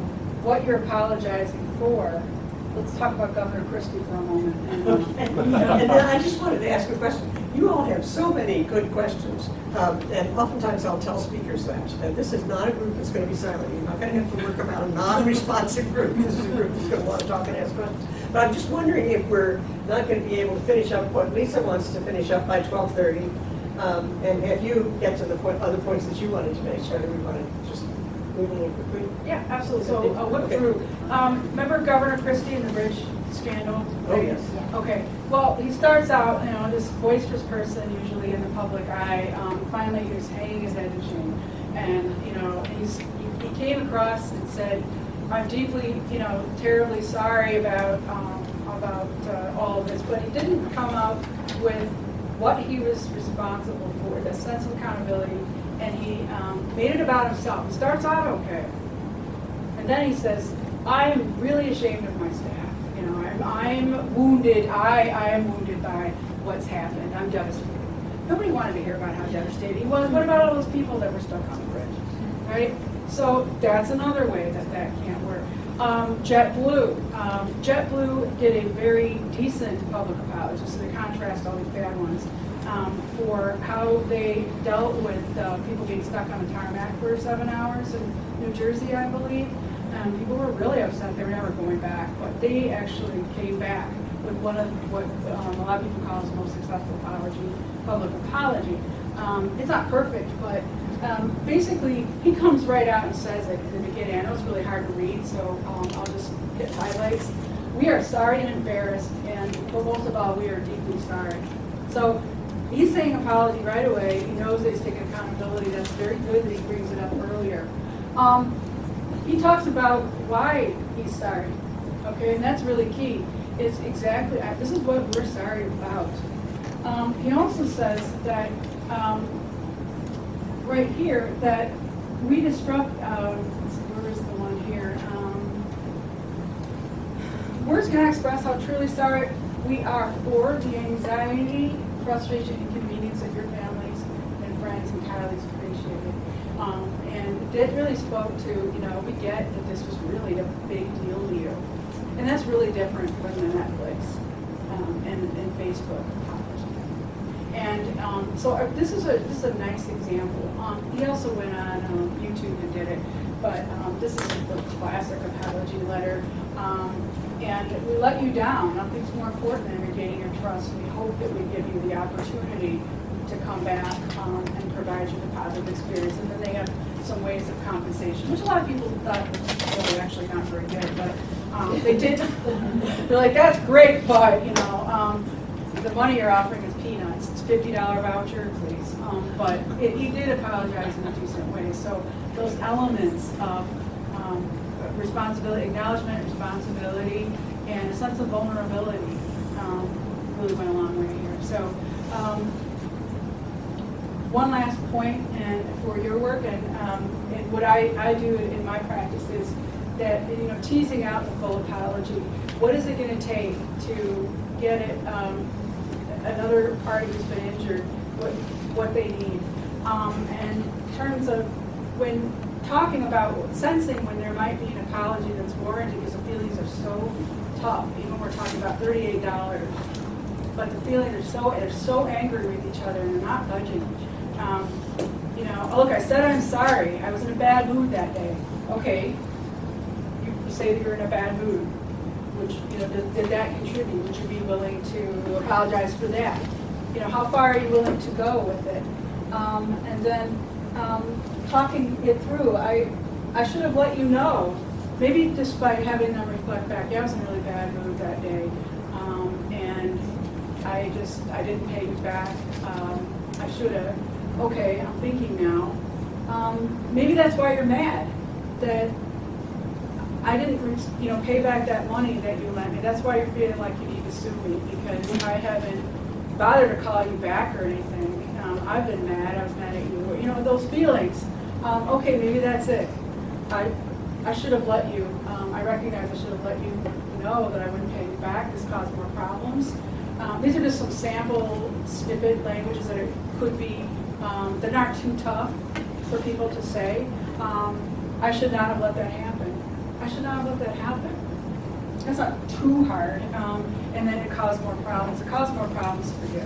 U: what you're apologizing for, let's talk about Governor Christie for a moment.
A: And I just wanted to ask a question. You all have so many good questions, and oftentimes I'll tell speakers that this is not a group that's going to be silent. You're not going to have to work about a non-responsive group. This is a group that's going to want to talk and ask questions. But I'm just wondering if we're not going to be able to finish up what Lisa wants to finish up by 12:30, and have you get to the other points that you wanted to make. So we want to just move along quickly.
U: Yeah, absolutely. So I'll look through. Remember Governor Christie and the bridge scandal?
A: Oh, yes.
U: Okay. Well, he starts out, this boisterous person, usually in the public eye. Finally, he was hanging his head in shame, and he came across and said, "I'm deeply, terribly sorry about all of this," but he didn't come up with what he was responsible for, the sense of accountability, and he made it about himself. He starts out okay, and then he says, "I am really ashamed of my staff. I'm wounded. I am wounded by what's happened. I'm devastated." Nobody wanted to hear about how devastated he was. What about all those people that were stuck on the bridge, right? So that's another way that can't work. JetBlue. JetBlue did a very decent public apology, so they contrast all these bad ones, for how they dealt with people being stuck on the tarmac for 7 hours in New Jersey, I believe. People were really upset they were never going back, but they actually came back with one of what a lot of people call the most successful public apology. It's not perfect, but basically he comes right out and says it at the beginning. I know it's really hard to read, so I'll just hit highlights. "We are sorry and embarrassed, but most of all, we are deeply sorry." So he's saying apology right away. He knows that he's taking accountability. That's very good that he brings it up earlier. He talks about why he's sorry, okay, and that's really key. It's exactly, this is what we're sorry about. He also says that, right here, that we disrupt, where is the one here? words cannot express how truly sorry we are for the anxiety, frustration, inconvenience that your families and friends and colleagues appreciated. And it really spoke to, we get that this was really a big deal to you. And that's really different from the Netflix and Facebook apology. And so this is a nice example. He also went on YouTube and did it, but this is the classic apology letter. And we let you down. Nothing's more important than regaining your trust. We hope that we give you the opportunity to come back and provide you the positive experience. And then they have some ways of compensation, which a lot of people thought was really actually not very good, but they did. They're like, that's great, but the money you're offering is peanuts. It's $50 voucher, please. But he did apologize in a decent way. So those elements of responsibility, acknowledgement, responsibility, and a sense of vulnerability really went a long way here. So one last point, and for your work, and what I do in my practice is that teasing out the full apology. What is it going to take to get it another party who's been injured what they need, and in terms of when talking about sensing when there might be an apology that's warranted because the feelings are so tough. Even we're talking about $38, but the feelings are they're so angry with each other and they're not budging. Look, I said I'm sorry. I was in a bad mood that day. Okay, you say that you're in a bad mood. Which did that contribute? Would you be willing to apologize for that? How far are you willing to go with it? And then talking it through. I should have let you know. Maybe just by having them reflect back. Yeah, I was in a really bad mood that day, and I didn't pay you back. I should have. Okay, I'm thinking now. Maybe that's why you're mad. That I didn't, pay back that money that you lent me. That's why you're feeling like you need to sue me, because I haven't bothered to call you back or anything. I've been mad. I was mad at you. Those feelings. Okay, maybe that's it. I should have let you. I recognize I should have let you know that I wouldn't pay you back. This caused more problems. These are just some sample snippet languages that could be that aren't too tough for people to say. I should not have let that happen. I should not have let that happen. That's not too hard. And then it caused more problems. It caused more problems for you.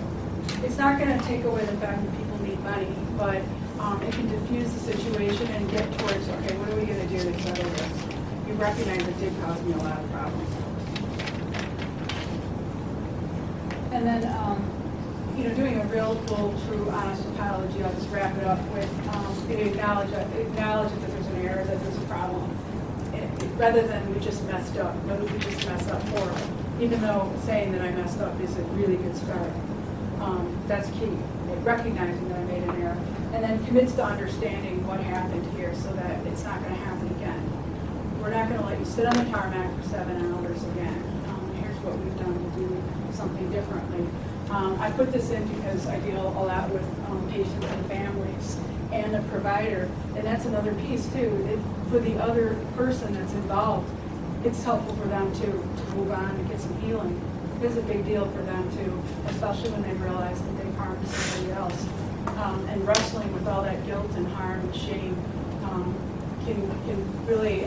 U: It's not going to take away the fact that people need money, but it can diffuse the situation and get towards, okay, what are we going to do to settle this? You recognize it did cause me a lot of problems. And then, doing a real, full, true, honest apology, I'll just wrap it up with acknowledge that there's an error, that there's a problem. Rather than we just messed up, whether we just messed up horrible. Even though saying that I messed up is a really good start. That's key. Recognizing that I made an error. And then commits to understanding what happened here so that it's not going to happen again. We're not going to let you sit on the tarmac for 7 hours again. Here's what we've done to do something differently. I put this in because I deal a lot with patients and families and the provider, and that's another piece too. For the other person that's involved, it's helpful for them to move on and get some healing. It's a big deal for them too, especially when they realize that they've harmed somebody else. And wrestling with all that guilt and harm and shame can really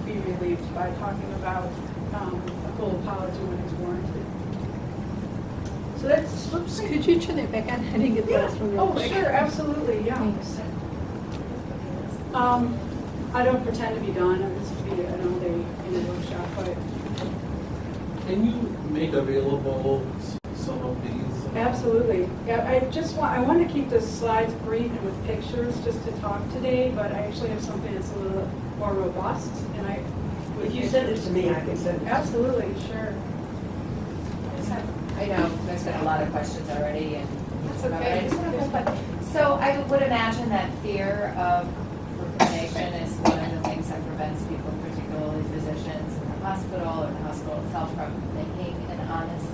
U: be relieved by talking about a full apology when it's warranted. So that's, oops.
O: Could you turn it back on? I didn't get the last one real quick.
U: Oh, sure, absolutely, yeah.
O: Thanks.
U: I don't pretend to be done. This would be an all day in the workshop, but.
J: Can you make available some of these?
U: Absolutely. Yeah, I want to keep the slides brief and with pictures just to talk today, but I actually have something that's a little more robust, and
A: if you send it to me, I can send it.
U: Absolutely, sure.
I: I know there's been a lot of questions already, and
C: that's okay.
I: I just have a question. So I would imagine that fear of recrimination is one of the things that prevents people, particularly physicians in the hospital or the hospital itself, from making an honest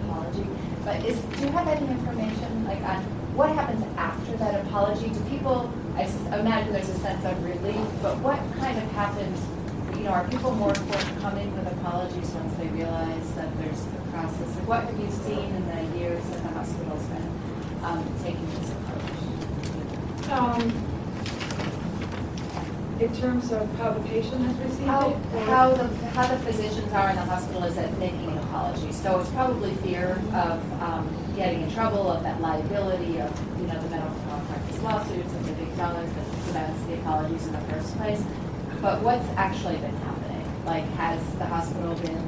I: apology. But do you have any information on what happens after that apology? Do people? I imagine there's a sense of relief, but what kind of happens are people more forthcoming with apologies once they realize that there's the process? Like, what have you seen in the years that the hospital's been taking this approach?
U: In terms of how the patient has received it?
I: How the physicians are in the hospital is at making an apology. So it's probably fear of getting in trouble, of that liability, of the medical malpractice lawsuits, of the big dollars that prevents the apologies in the first place. But what's actually been happening? Like, has the hospital been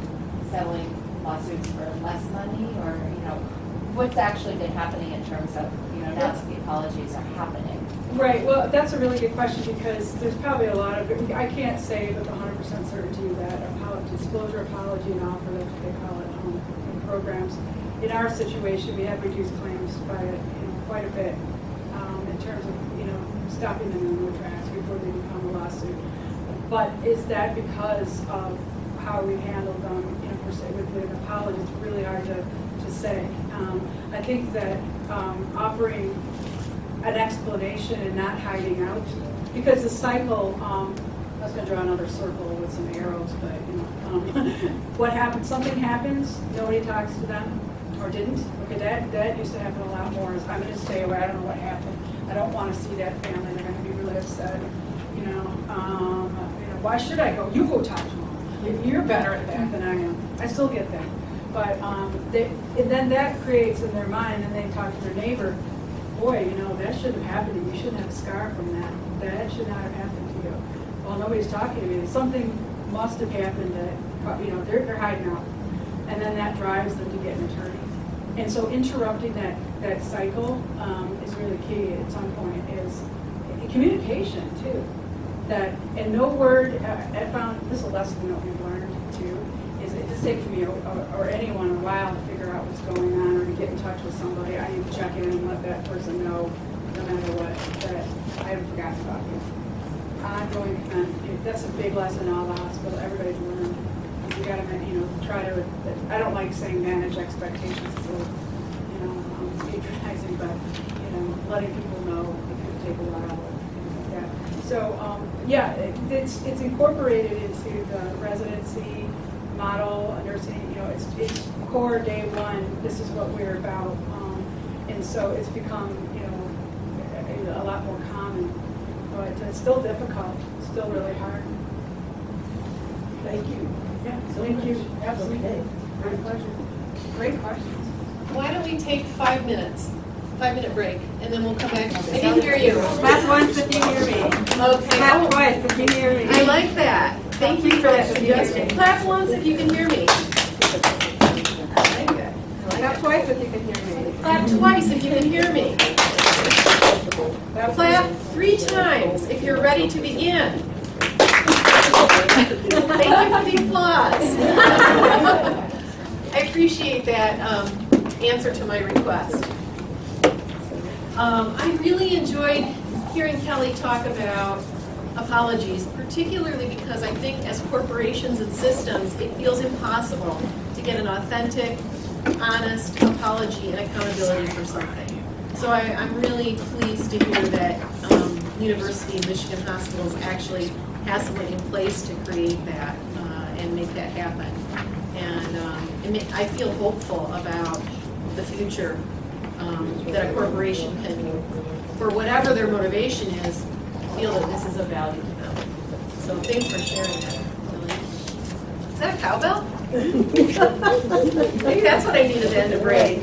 I: settling lawsuits for less money, or what's actually been happening in terms of now that the apologies are happening?
U: Right, well, that's a really good question, because there's probably a lot of, I can't say with 100% certainty that a disclosure apology and offer, that's what they call it, in programs. In our situation, we have reduced claims by quite a bit in terms of stopping them in their tracks before they become a lawsuit. But is that because of how we handled them, per se, with an apology? It's really hard to say. I think that offering an explanation and not hiding out, because the cycle, I was going to draw another circle with some arrows, but what happens, something happens, nobody talks to them, or didn't. Okay, that used to happen a lot more. I'm going to stay away, I don't know what happened. I don't want to see that family, they're going to be really upset. Why should I go? You go talk to them. You're better at that than I am. I still get that. But and then that creates in their mind, and they talk to their neighbor, boy, that shouldn't have happened to you. You shouldn't have a scar from that. That should not have happened to you. Well, nobody's talking to me. Something must have happened that, they're hiding out. And then that drives them to get an attorney. And so interrupting that cycle is really key at some point, is communication too. And no word, I found this is a lesson that we've learned too, is it just takes me or anyone a while to figure out what's going on, or to get in touch with somebody. I need to check in and let that person know, no matter what, that I haven't forgotten about you. Ongoing that's a big lesson in all the hospital. Everybody's learned. You got to, try to. I don't like saying manage expectations. It's a little, patronizing, but letting people know it could take a while. Like that. So it's incorporated into the residency model, nursing. It's core day one. This is what we're about, and so it's become a lot more common, but it's still difficult. It's still really hard.
A: Thank you.
U: Yeah, thank you. Absolutely.
A: Okay.
U: My pleasure. Great questions.
B: Why don't we take 5 minutes, 5-minute break, and then we'll come back. I didn't hear you.
U: Clap once if you hear me.
B: Okay.
U: Clap twice if you hear me.
B: I like that. Thank you for that suggestion. Clap once if you can hear me. I like it.
U: Clap twice if you can hear me.
B: Clap twice if you can hear me. Clap 3 times if you're ready to begin. Thank you for the applause. I appreciate that answer to my request. I really enjoyed hearing Kelly talk about apologies, particularly because I think as corporations and systems, it feels impossible to get an authentic, honest apology and accountability for something. So I'm really pleased to hear that University of Michigan Hospitals actually has something in place to create that and make that happen. And I feel hopeful about the future that a corporation can, for whatever their motivation is, feel that this is of value to them. So thanks for sharing that, Lily. Is that a cowbell? Maybe that's what I needed to end a break.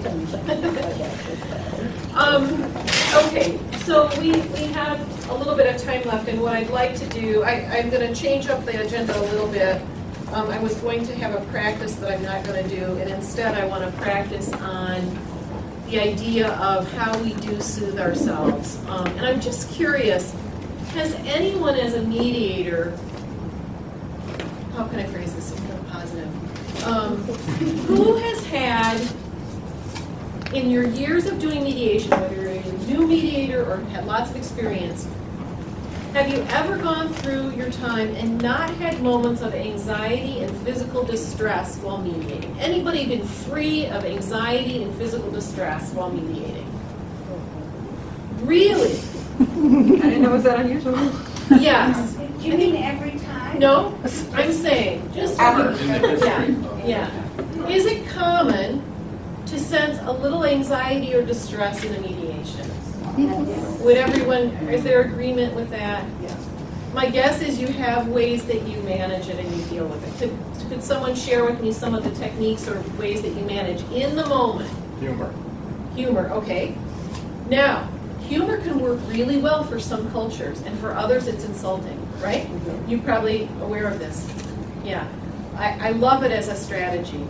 B: Okay, so we have a little bit of time left, and what I'd like to do, I'm going to change up the agenda a little bit. I was going to have a practice that I'm not going to do, and instead I want to practice on the idea of how we do soothe ourselves. And I'm just curious, has anyone as a mediator, how can I phrase this in a positive, who has had, in your years of doing mediation, whether you're a new mediator or had lots of experience, have you ever gone through your time and not had moments of anxiety and physical distress while mediating? Anybody been free of anxiety and physical distress while mediating? Really?
U: I didn't know, was that unusual?
B: Yes.
E: You mean every time?
B: No, I'm saying, just, yeah. Is it common to sense a little anxiety or distress in a mediation? Would everyone, is there agreement with that? My guess is you have ways that you manage it and you deal with it. Could someone share with me some of the techniques or ways that you manage in the moment?
M: Humor.
B: Humor, okay. Now, humor can work really well for some cultures, and for others it's insulting, right? You're probably aware of this. Yeah. I love it as a strategy.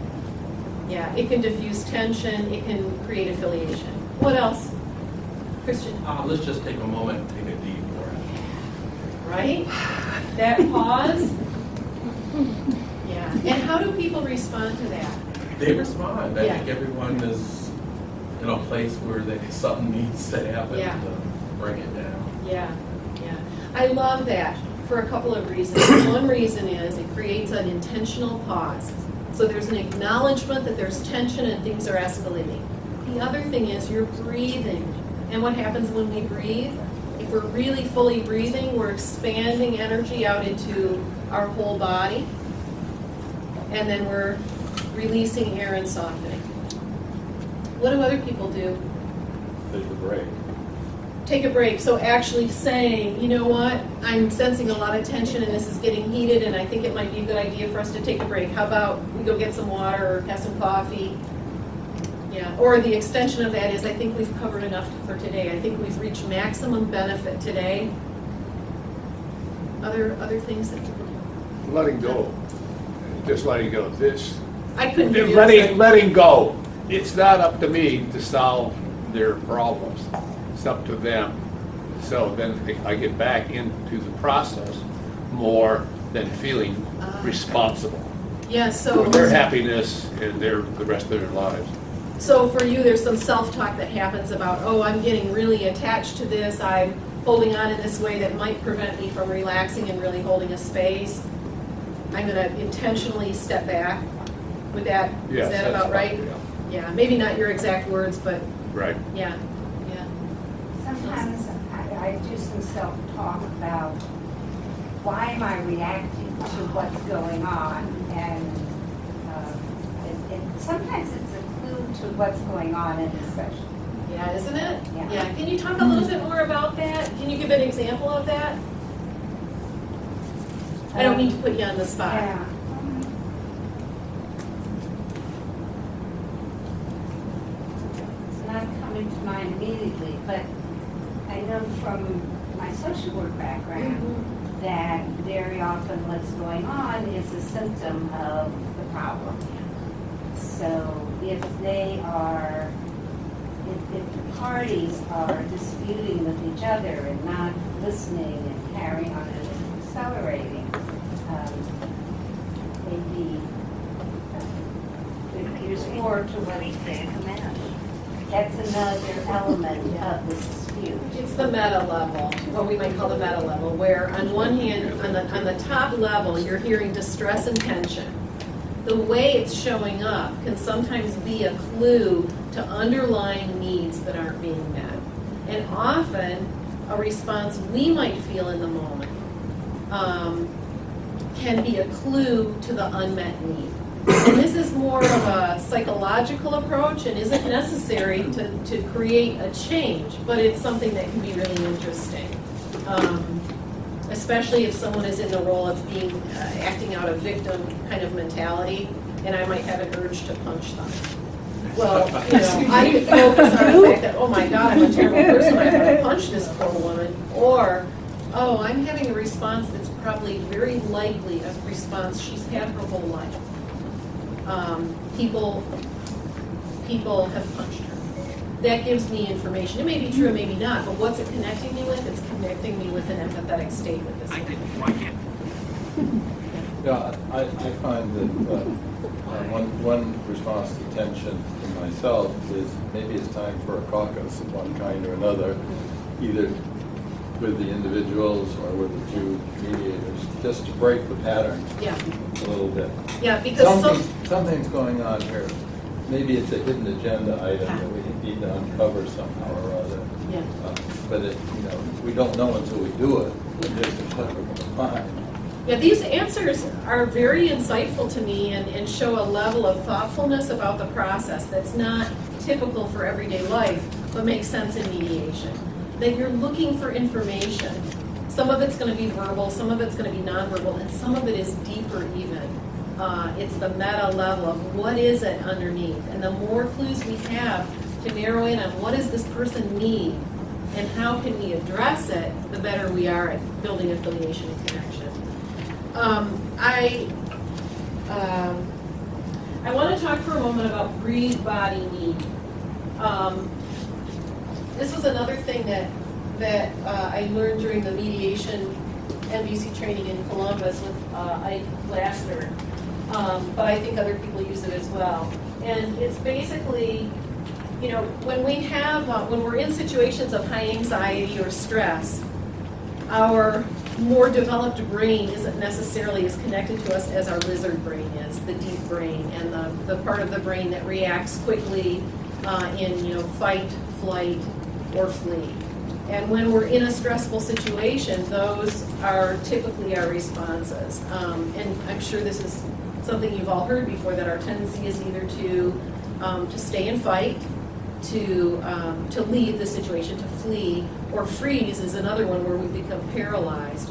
B: Yeah, it can diffuse tension, it can create affiliation. What else? Christian?
J: Let's just take a moment and take a deep breath.
B: Right? That pause? Yeah. And how do people respond to that?
J: They respond. I
B: Yeah.
J: think everyone is in a place where something needs to happen to bring it down.
B: Yeah, yeah. I love that for a couple of reasons. One reason is it creates an intentional pause. So there's an acknowledgement that there's tension and things are escalating. The other thing is you're breathing. And what happens when we breathe? If we're really fully breathing, we're expanding energy out into our whole body. And then we're releasing air and softening. What do other people do?
M: Take a break.
B: Take a break. So actually saying, you know what, I'm sensing a lot of tension and this is getting heated and I think it might be a good idea for us to take a break. How about we go get some water or have some coffee? Yeah. Or the extension of that is I think we've covered enough for today. I think we've reached maximum benefit today. Other things that people do?
P: Letting go. Just letting go. This.
B: I couldn't give you
P: letting go. It's not up to me to solve their problems. It's up to them. So then I get back into the process more than feeling responsible
B: Yeah, so
P: for their happiness and the rest of their lives.
B: So for you, there's some self-talk that happens about, oh, I'm getting really attached to this. I'm holding on in this way that might prevent me from relaxing and really holding a space. I'm going to intentionally step back. With that,
P: Yes,
B: is that
P: that's
B: about right? Yeah, maybe not your exact words, but
P: right.
B: Yeah, yeah.
E: Sometimes I do some self-talk about why am I reacting to what's going on, and sometimes it's a clue to what's going on in the session.
B: Yeah, isn't it?
E: Yeah.
B: Can you talk a little bit more about that? Can you give an example of that? I don't mean to put you on the spot.
E: Yeah. It's not coming to mind immediately, but I know from my social work background that very often what's going on is a symptom of the problem. So if the parties are disputing with each other and not listening and carrying on and accelerating, maybe there's more to what they command. That's another element of the dispute.
B: It's the meta level, what we might call the meta level, where on one hand, on the top level, you're hearing distress and tension. The way it's showing up can sometimes be a clue to underlying needs that aren't being met. And often, a response we might feel in the moment can be a clue to the unmet need. And this is more of a psychological approach and isn't necessary to create a change, but it's something that can be really interesting. Especially if someone is in the role of being acting out a victim kind of mentality, and I might have an urge to punch them. Well, I could focus on the fact that, oh my God, I'm a terrible person, I'm going to punch this poor woman. Or, oh, I'm having a response that's probably very likely a response she's had her whole life. People have punched her. That gives me information. It may be true, it may be not, but what's it connecting me with? It's connecting me with an empathetic state with this.
H: Yeah, I find that one response to tension in myself is maybe it's time for a caucus of one kind or another, either with the individuals or with the two mediators, just to break the pattern a little bit.
B: Yeah, because
H: something's going on here. Maybe it's a hidden agenda item that we need to uncover somehow or other.
B: Yeah.
H: But we don't know until we do it. Just what we're going to find.
C: Yeah, these answers are very insightful to me and show a level of thoughtfulness about the process that's not typical for everyday life, but makes sense in mediation. That you're looking for information. Some of it's going to be verbal, some of it's going to be nonverbal, and some of it is deeper even. It's the meta level of what is it underneath. And the more clues we have to narrow in on what does this person need and how can we address it, the better we are at building affiliation and connection. I want to talk for a moment about breathe, body, need. This was another thing that I learned during the mediation MVC training in Columbus with Ike Lassner, but I think other people use it as well. And it's basically, you know, when we're in situations of high anxiety or stress, our more developed brain isn't necessarily as connected to us as our lizard brain is, the deep brain, and the part of the brain that reacts quickly in, you know, fight, flight, or flee. And when we're in a stressful situation, those are typically our responses. And I'm sure this is something you've all heard before, that our tendency is either to stay and fight, to leave the situation, to flee, or freeze is another one where we become paralyzed.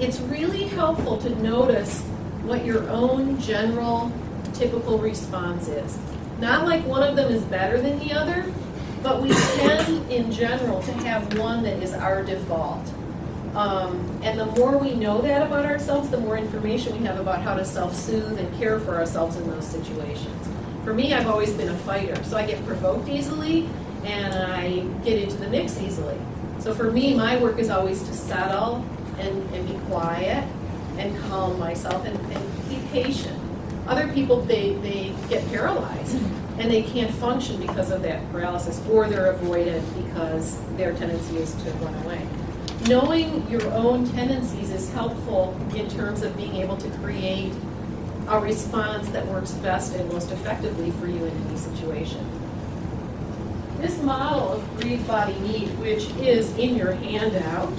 C: It's really helpful to notice what your own general typical response is. Not like one of them is better than the other, but we tend in general to have one that is our default. And the more we know that about ourselves, the more information we have about how to self-soothe and care for ourselves in those situations. For me, I've always been a fighter, so I get provoked easily and I get into the mix easily. So for me, my work is always to settle and be quiet and calm myself and be patient. Other people, they get paralyzed and they can't function because of that paralysis, or they're avoided because their tendency is to run away. Knowing your own tendencies is helpful in terms of being able to create a response that works best and most effectively for you in any situation. This model of breathe, body, need, which is in your handout,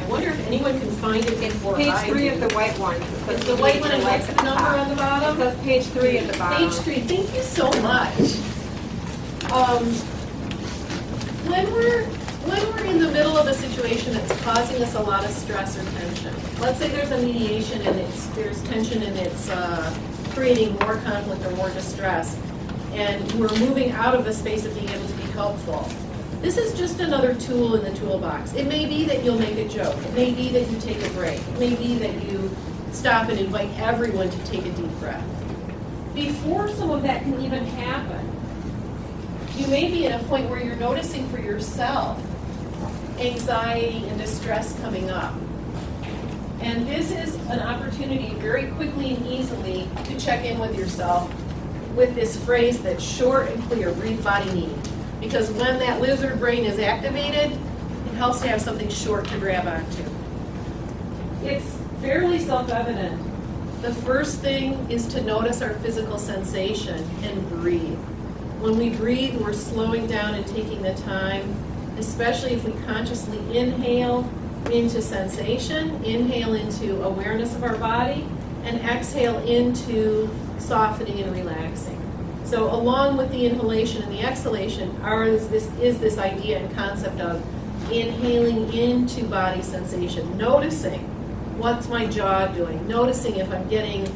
C: I wonder if anyone can find it before
A: Page
C: I
A: 3
C: do.
A: of the white one.
C: It's the white one, and what's the number on the bottom?
A: It says page 3 at the bottom.
C: Page 3, thank you so much. When we're in the middle of a situation that's causing us a lot of stress or tension, let's say there's a mediation and there's tension and it's creating more conflict or more distress, and we're moving out of the space of being able to be helpful. This is just another tool in the toolbox. It may be that you'll make a joke. It may be that you take a break. It may be that you stop and invite everyone to take a deep breath. Before some of that can even happen, you may be at a point where you're noticing for yourself anxiety and distress coming up. And this is an opportunity very quickly and easily to check in with yourself with this phrase that's short and clear, breathe, body, need. Because when that lizard brain is activated, it helps to have something short to grab onto. It's fairly self-evident. The first thing is to notice our physical sensation and breathe. When we breathe, we're slowing down and taking the time, especially if we consciously inhale into sensation, inhale into awareness of our body, and exhale into softening and relaxing. So along with the inhalation and the exhalation is this idea and concept of inhaling into body sensation, noticing what's my jaw doing, noticing if I'm getting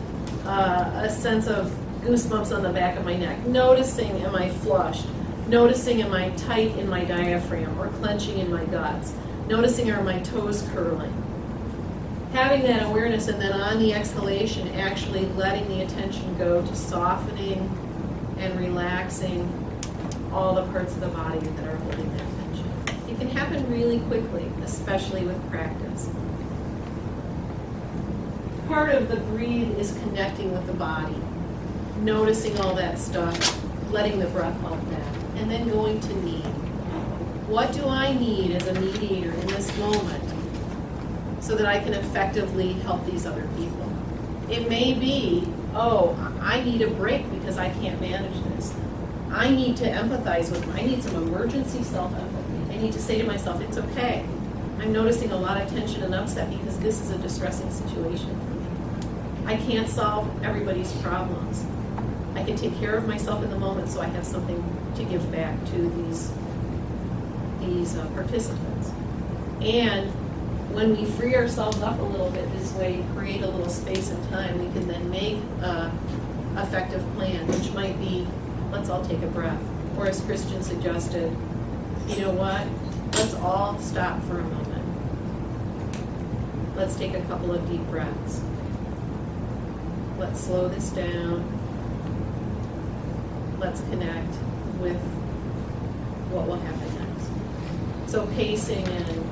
C: a sense of goosebumps on the back of my neck, noticing am I flushed, noticing am I tight in my diaphragm or clenching in my guts, noticing are my toes curling. Having that awareness, and then on the exhalation actually letting the attention go to softening and relaxing all the parts of the body that are holding that tension. It can happen really quickly, especially with practice. Part of the breathe is connecting with the body, noticing all that stuff, letting the breath help that, and then going to need. What do I need as a mediator in this moment so that I can effectively help these other people? It may be, oh, I need a break because I can't manage this.
B: I need to empathize with them. I need some emergency self-empathy. I need to say to myself, it's okay. I'm noticing a lot of tension and upset because this is a distressing situation for me. I can't solve everybody's problems. I can take care of myself in the moment so I have something to give back to these participants. And when we free ourselves up a little bit this way, create a little space and time, we can then make an effective plan, which might be, let's all take a breath. Or as Christian suggested, you know what? Let's all stop for a moment. Let's take a couple of deep breaths. Let's slow this down. Let's connect with what will happen next. So pacing and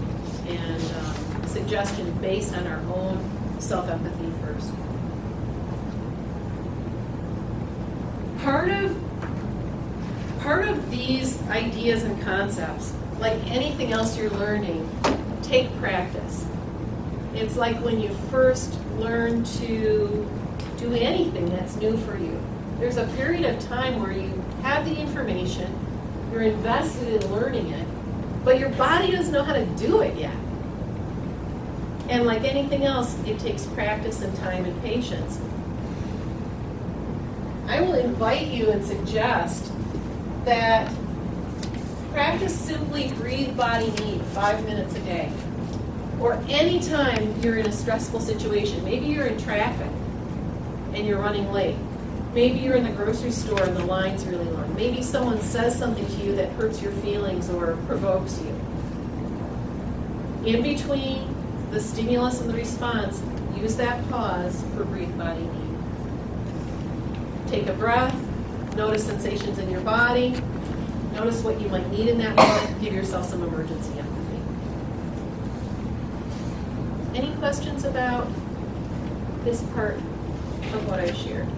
B: suggestion based on our own self-empathy first. Part of these ideas and concepts, like anything else you're learning, take practice. It's like when you first learn to do anything that's new for you. There's a period of time where you have the information, you're invested in learning it, but your body doesn't know how to do it yet. And like anything else, it takes practice and time and patience. I will invite you and suggest that practice simply breathe, body, need 5 minutes a day. Or anytime you're in a stressful situation. Maybe you're in traffic and you're running late. Maybe you're in the grocery store and the line's really long. Maybe someone says something to you that hurts your feelings or provokes you. In between the stimulus and the response, use that pause for breathe, body, need. Take a breath, notice sensations in your body, notice what you might need in that moment, give yourself some emergency empathy. Any questions about this part of what I shared?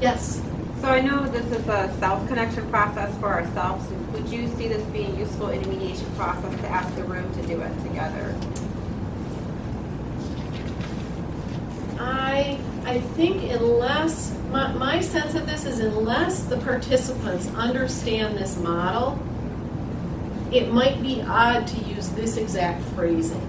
B: Yes?
N: So I know this is a self-connection process for ourselves. Would you see this being useful in a mediation process to ask the room to do it together?
B: I think unless, my sense of this is unless the participants understand this model, it might be odd to use this exact phrasing.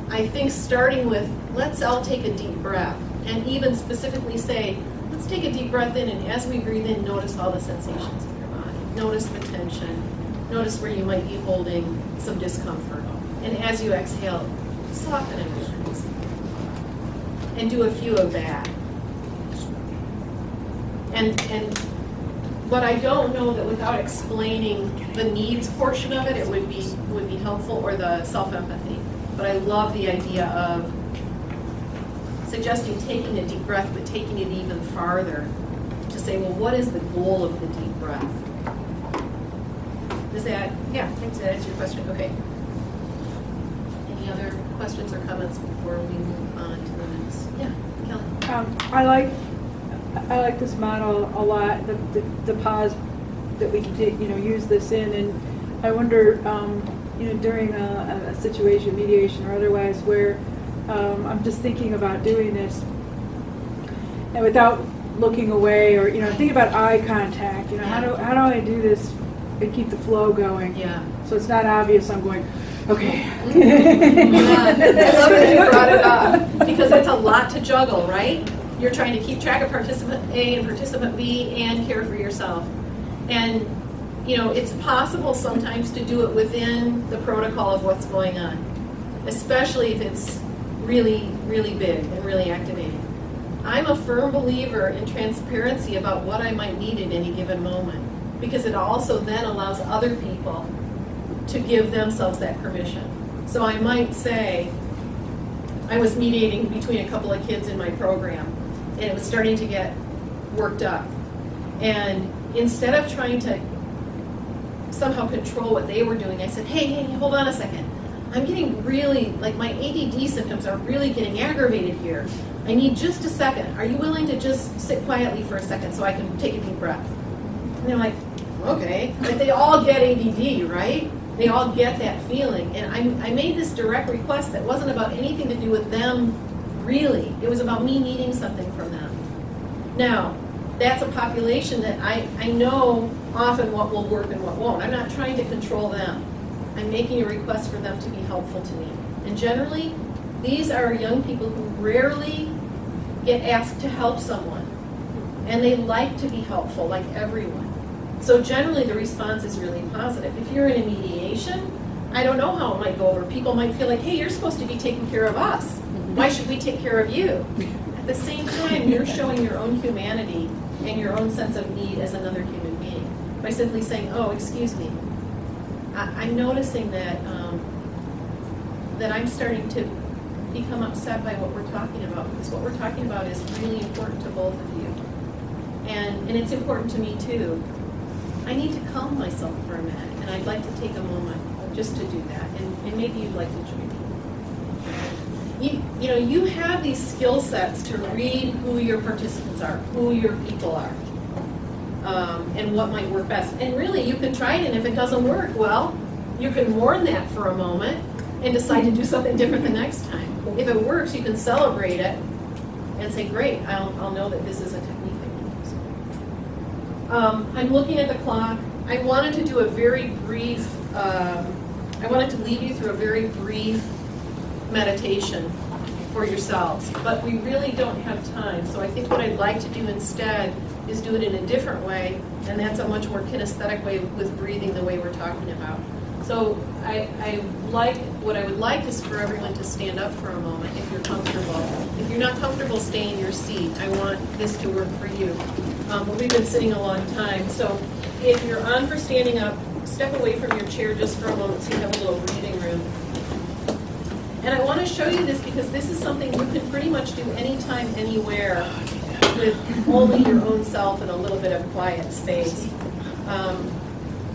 B: I think starting with, let's all take a deep breath, and even specifically say, let's take a deep breath in, and as we breathe in, notice all the sensations in your body. Notice the tension. Notice where you might be holding some discomfort. And as you exhale, soften and release. And do a few of that. And but I don't know that without explaining the needs portion of it, it would be helpful, or the self-empathy. But I love the idea of suggesting taking a deep breath, but taking it even farther to say, well, what is the goal of the deep breath? Does that, yeah, thanks, that answers your question. Okay. Any other questions or comments before we move on to the next? Yeah, Kelly.
O: I like this model a lot, the pause that we can take, use this in, and I wonder, during a situation, mediation or otherwise, where I'm just thinking about doing this, and without looking away, or think about eye contact. How do I do this and keep the flow going?
B: Yeah.
O: So it's not obvious I'm going, okay.
B: Yeah. I love that you brought it up, because it's a lot to juggle, right? You're trying to keep track of participant A and participant B and care for yourself. And it's possible sometimes to do it within the protocol of what's going on, especially if it's really, really big and really activating. I'm a firm believer in transparency about what I might need at any given moment, because it also then allows other people to give themselves that permission. So I might say, I was mediating between a couple of kids in my program, and it was starting to get worked up. And instead of trying to somehow control what they were doing, I said, hey, hold on a second. I'm getting really, my ADD symptoms are really getting aggravated here. I need just a second. Are you willing to just sit quietly for a second so I can take a deep breath? And they're like, okay. But they all get ADD, right? They all get that feeling. And I made this direct request that wasn't about anything to do with them, really. It was about me needing something from them. Now,
C: that's a population that I know often what will work and what won't. I'm not trying to control them. I'm making a request for them to be helpful to me. And generally, these are young people who rarely get asked to help someone. And they like to be helpful, like everyone. So generally, the response is really positive. If you're in a mediation, I don't know how it might go over. People might feel like, hey, you're supposed to be taking care of us. Why should we take care of you? At the same time, you're showing your own humanity and your own sense of need as another human being by simply saying, oh, excuse me. I'm noticing that that I'm starting to become upset by what we're talking about, because what we're talking about is really important to both of you. And it's important to me too. I need to calm myself for a minute, and I'd like to take a moment just to do that, and maybe you'd like to join me. You have these skill sets to read who your participants are, who your people are, and what might work best. And really, you can try it, and if it doesn't work, well, you can mourn that for a moment and decide to do something different the next time. If it works, you can celebrate it and say, great, I'll know that this is a technique I can use. I'm looking at the clock. I wanted to do a very brief, I wanted to lead you through a very brief meditation for yourselves, but we really don't have time. So I think what I'd like to do instead is do it in a different way, and that's a much more kinesthetic way with breathing the way we're talking about. So what I would like is for everyone to stand up for a moment if you're comfortable. If you're not comfortable, stay in your seat. I want this to work for you. But we've been sitting a long time. So if you're on for standing up, step away from your chair just for a moment so you have a little breathing room. And I want to show you this because this is something you can pretty much do anytime, anywhere, with only your own self and a little bit of quiet space.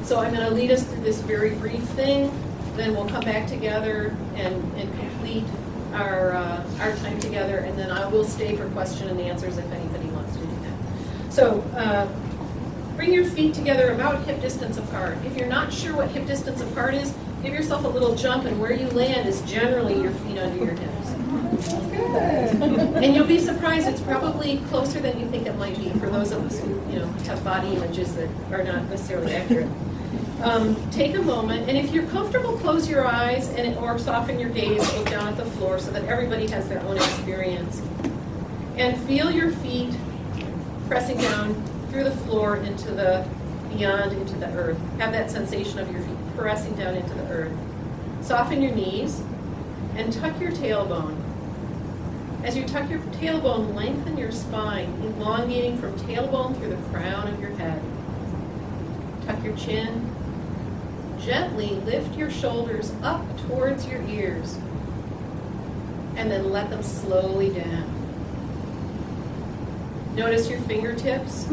C: So I'm going to lead us through this very brief thing, then we'll come back together and complete our time together, and then I will stay for question and answers if anybody wants to do that. So bring your feet together about hip distance apart. If you're not sure what hip distance apart is, give yourself a little jump, and where you land is generally your feet under your hips. Good. And you'll be surprised, it's probably closer than you think it might be for those of us who have body images that are not necessarily accurate. Take a moment, and if you're comfortable, close your eyes or soften your gaze, look down at the floor so that everybody has their own experience. And feel your feet pressing down through the floor into the earth. Have that sensation of your feet pressing down into the earth. Soften your knees and tuck your tailbone. As you tuck your tailbone, lengthen your spine, elongating from tailbone through the crown of your head. Tuck your chin. Gently lift your shoulders up towards your ears, and then let them slowly down. Notice your fingertips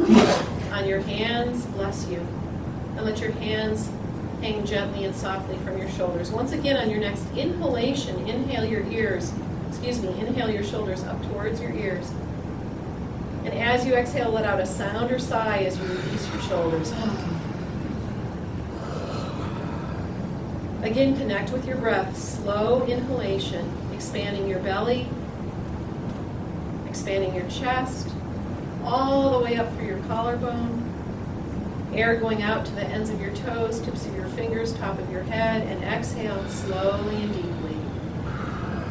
C: on your hands, bless you, and let your hands hang gently and softly from your shoulders. Once again, on your next inhalation, inhale your shoulders up towards your ears. And as you exhale, let out a sound or sigh as you release your shoulders. Again, connect with your breath. Slow inhalation, expanding your belly, expanding your chest, all the way up through your collarbone. Air going out to the ends of your toes, tips of your fingers, top of your head, and exhale slowly and deeply.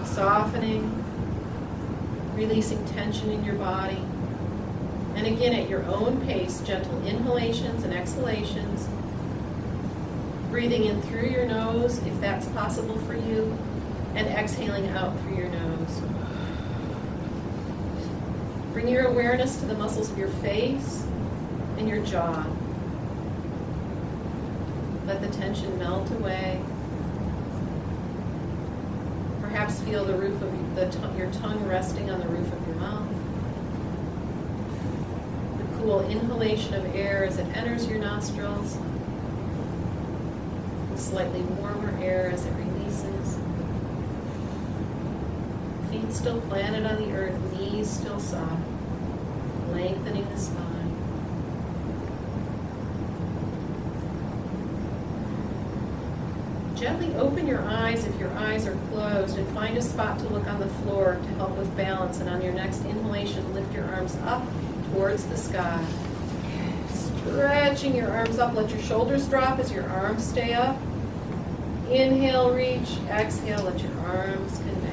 C: Softening, releasing tension in your body. And again, at your own pace, gentle inhalations and exhalations. Breathing in through your nose, if that's possible for you, and exhaling out through your nose. Bring your awareness to the muscles of your face and your jaw. Let the tension melt away. Perhaps feel the roof of your tongue resting on the roof of your mouth. The cool inhalation of air as it enters your nostrils. Slightly warmer air as it releases. Feet still planted on the earth, knees still soft, lengthening the spine. Gently open your eyes if your eyes are closed, and find a spot to look on the floor to help with balance. And on your next inhalation, lift your arms up towards the sky. Stretching your arms up, let your shoulders drop as your arms stay up. Inhale, reach, exhale, let your arms come down.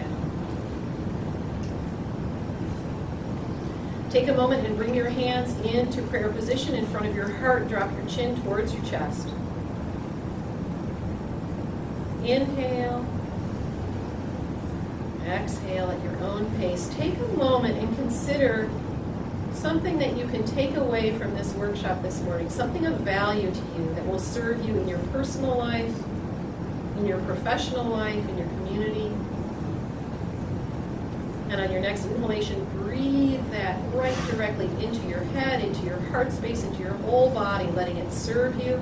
C: Take a moment and bring your hands into prayer position in front of your heart. Drop your chin towards your chest. Inhale. Exhale at your own pace. Take a moment and consider something that you can take away from this workshop this morning, something of value to you that will serve you in your personal life, in your professional life, in your community. And on your next inhalation, breathe that right directly into your head, into your heart space, into your whole body, letting it serve you.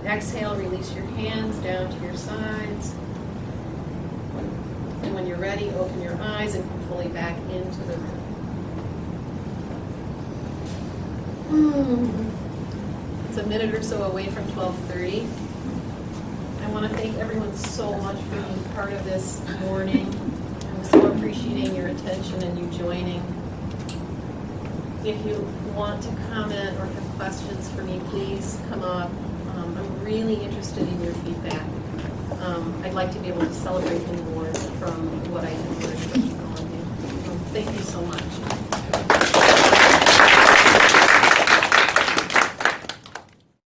C: Exhale, release your hands down to your sides. And when you're ready, open your eyes and come fully back into the room. It's a minute or so away from 12:30. I want to thank everyone so much for being part of this morning. I'm so appreciating your attention and you joining. If you want to comment or have questions for me, please come up. I'm really interested in your feedback. I'd like to be able to celebrate you more from what I have learned from all of you. Thank you so much.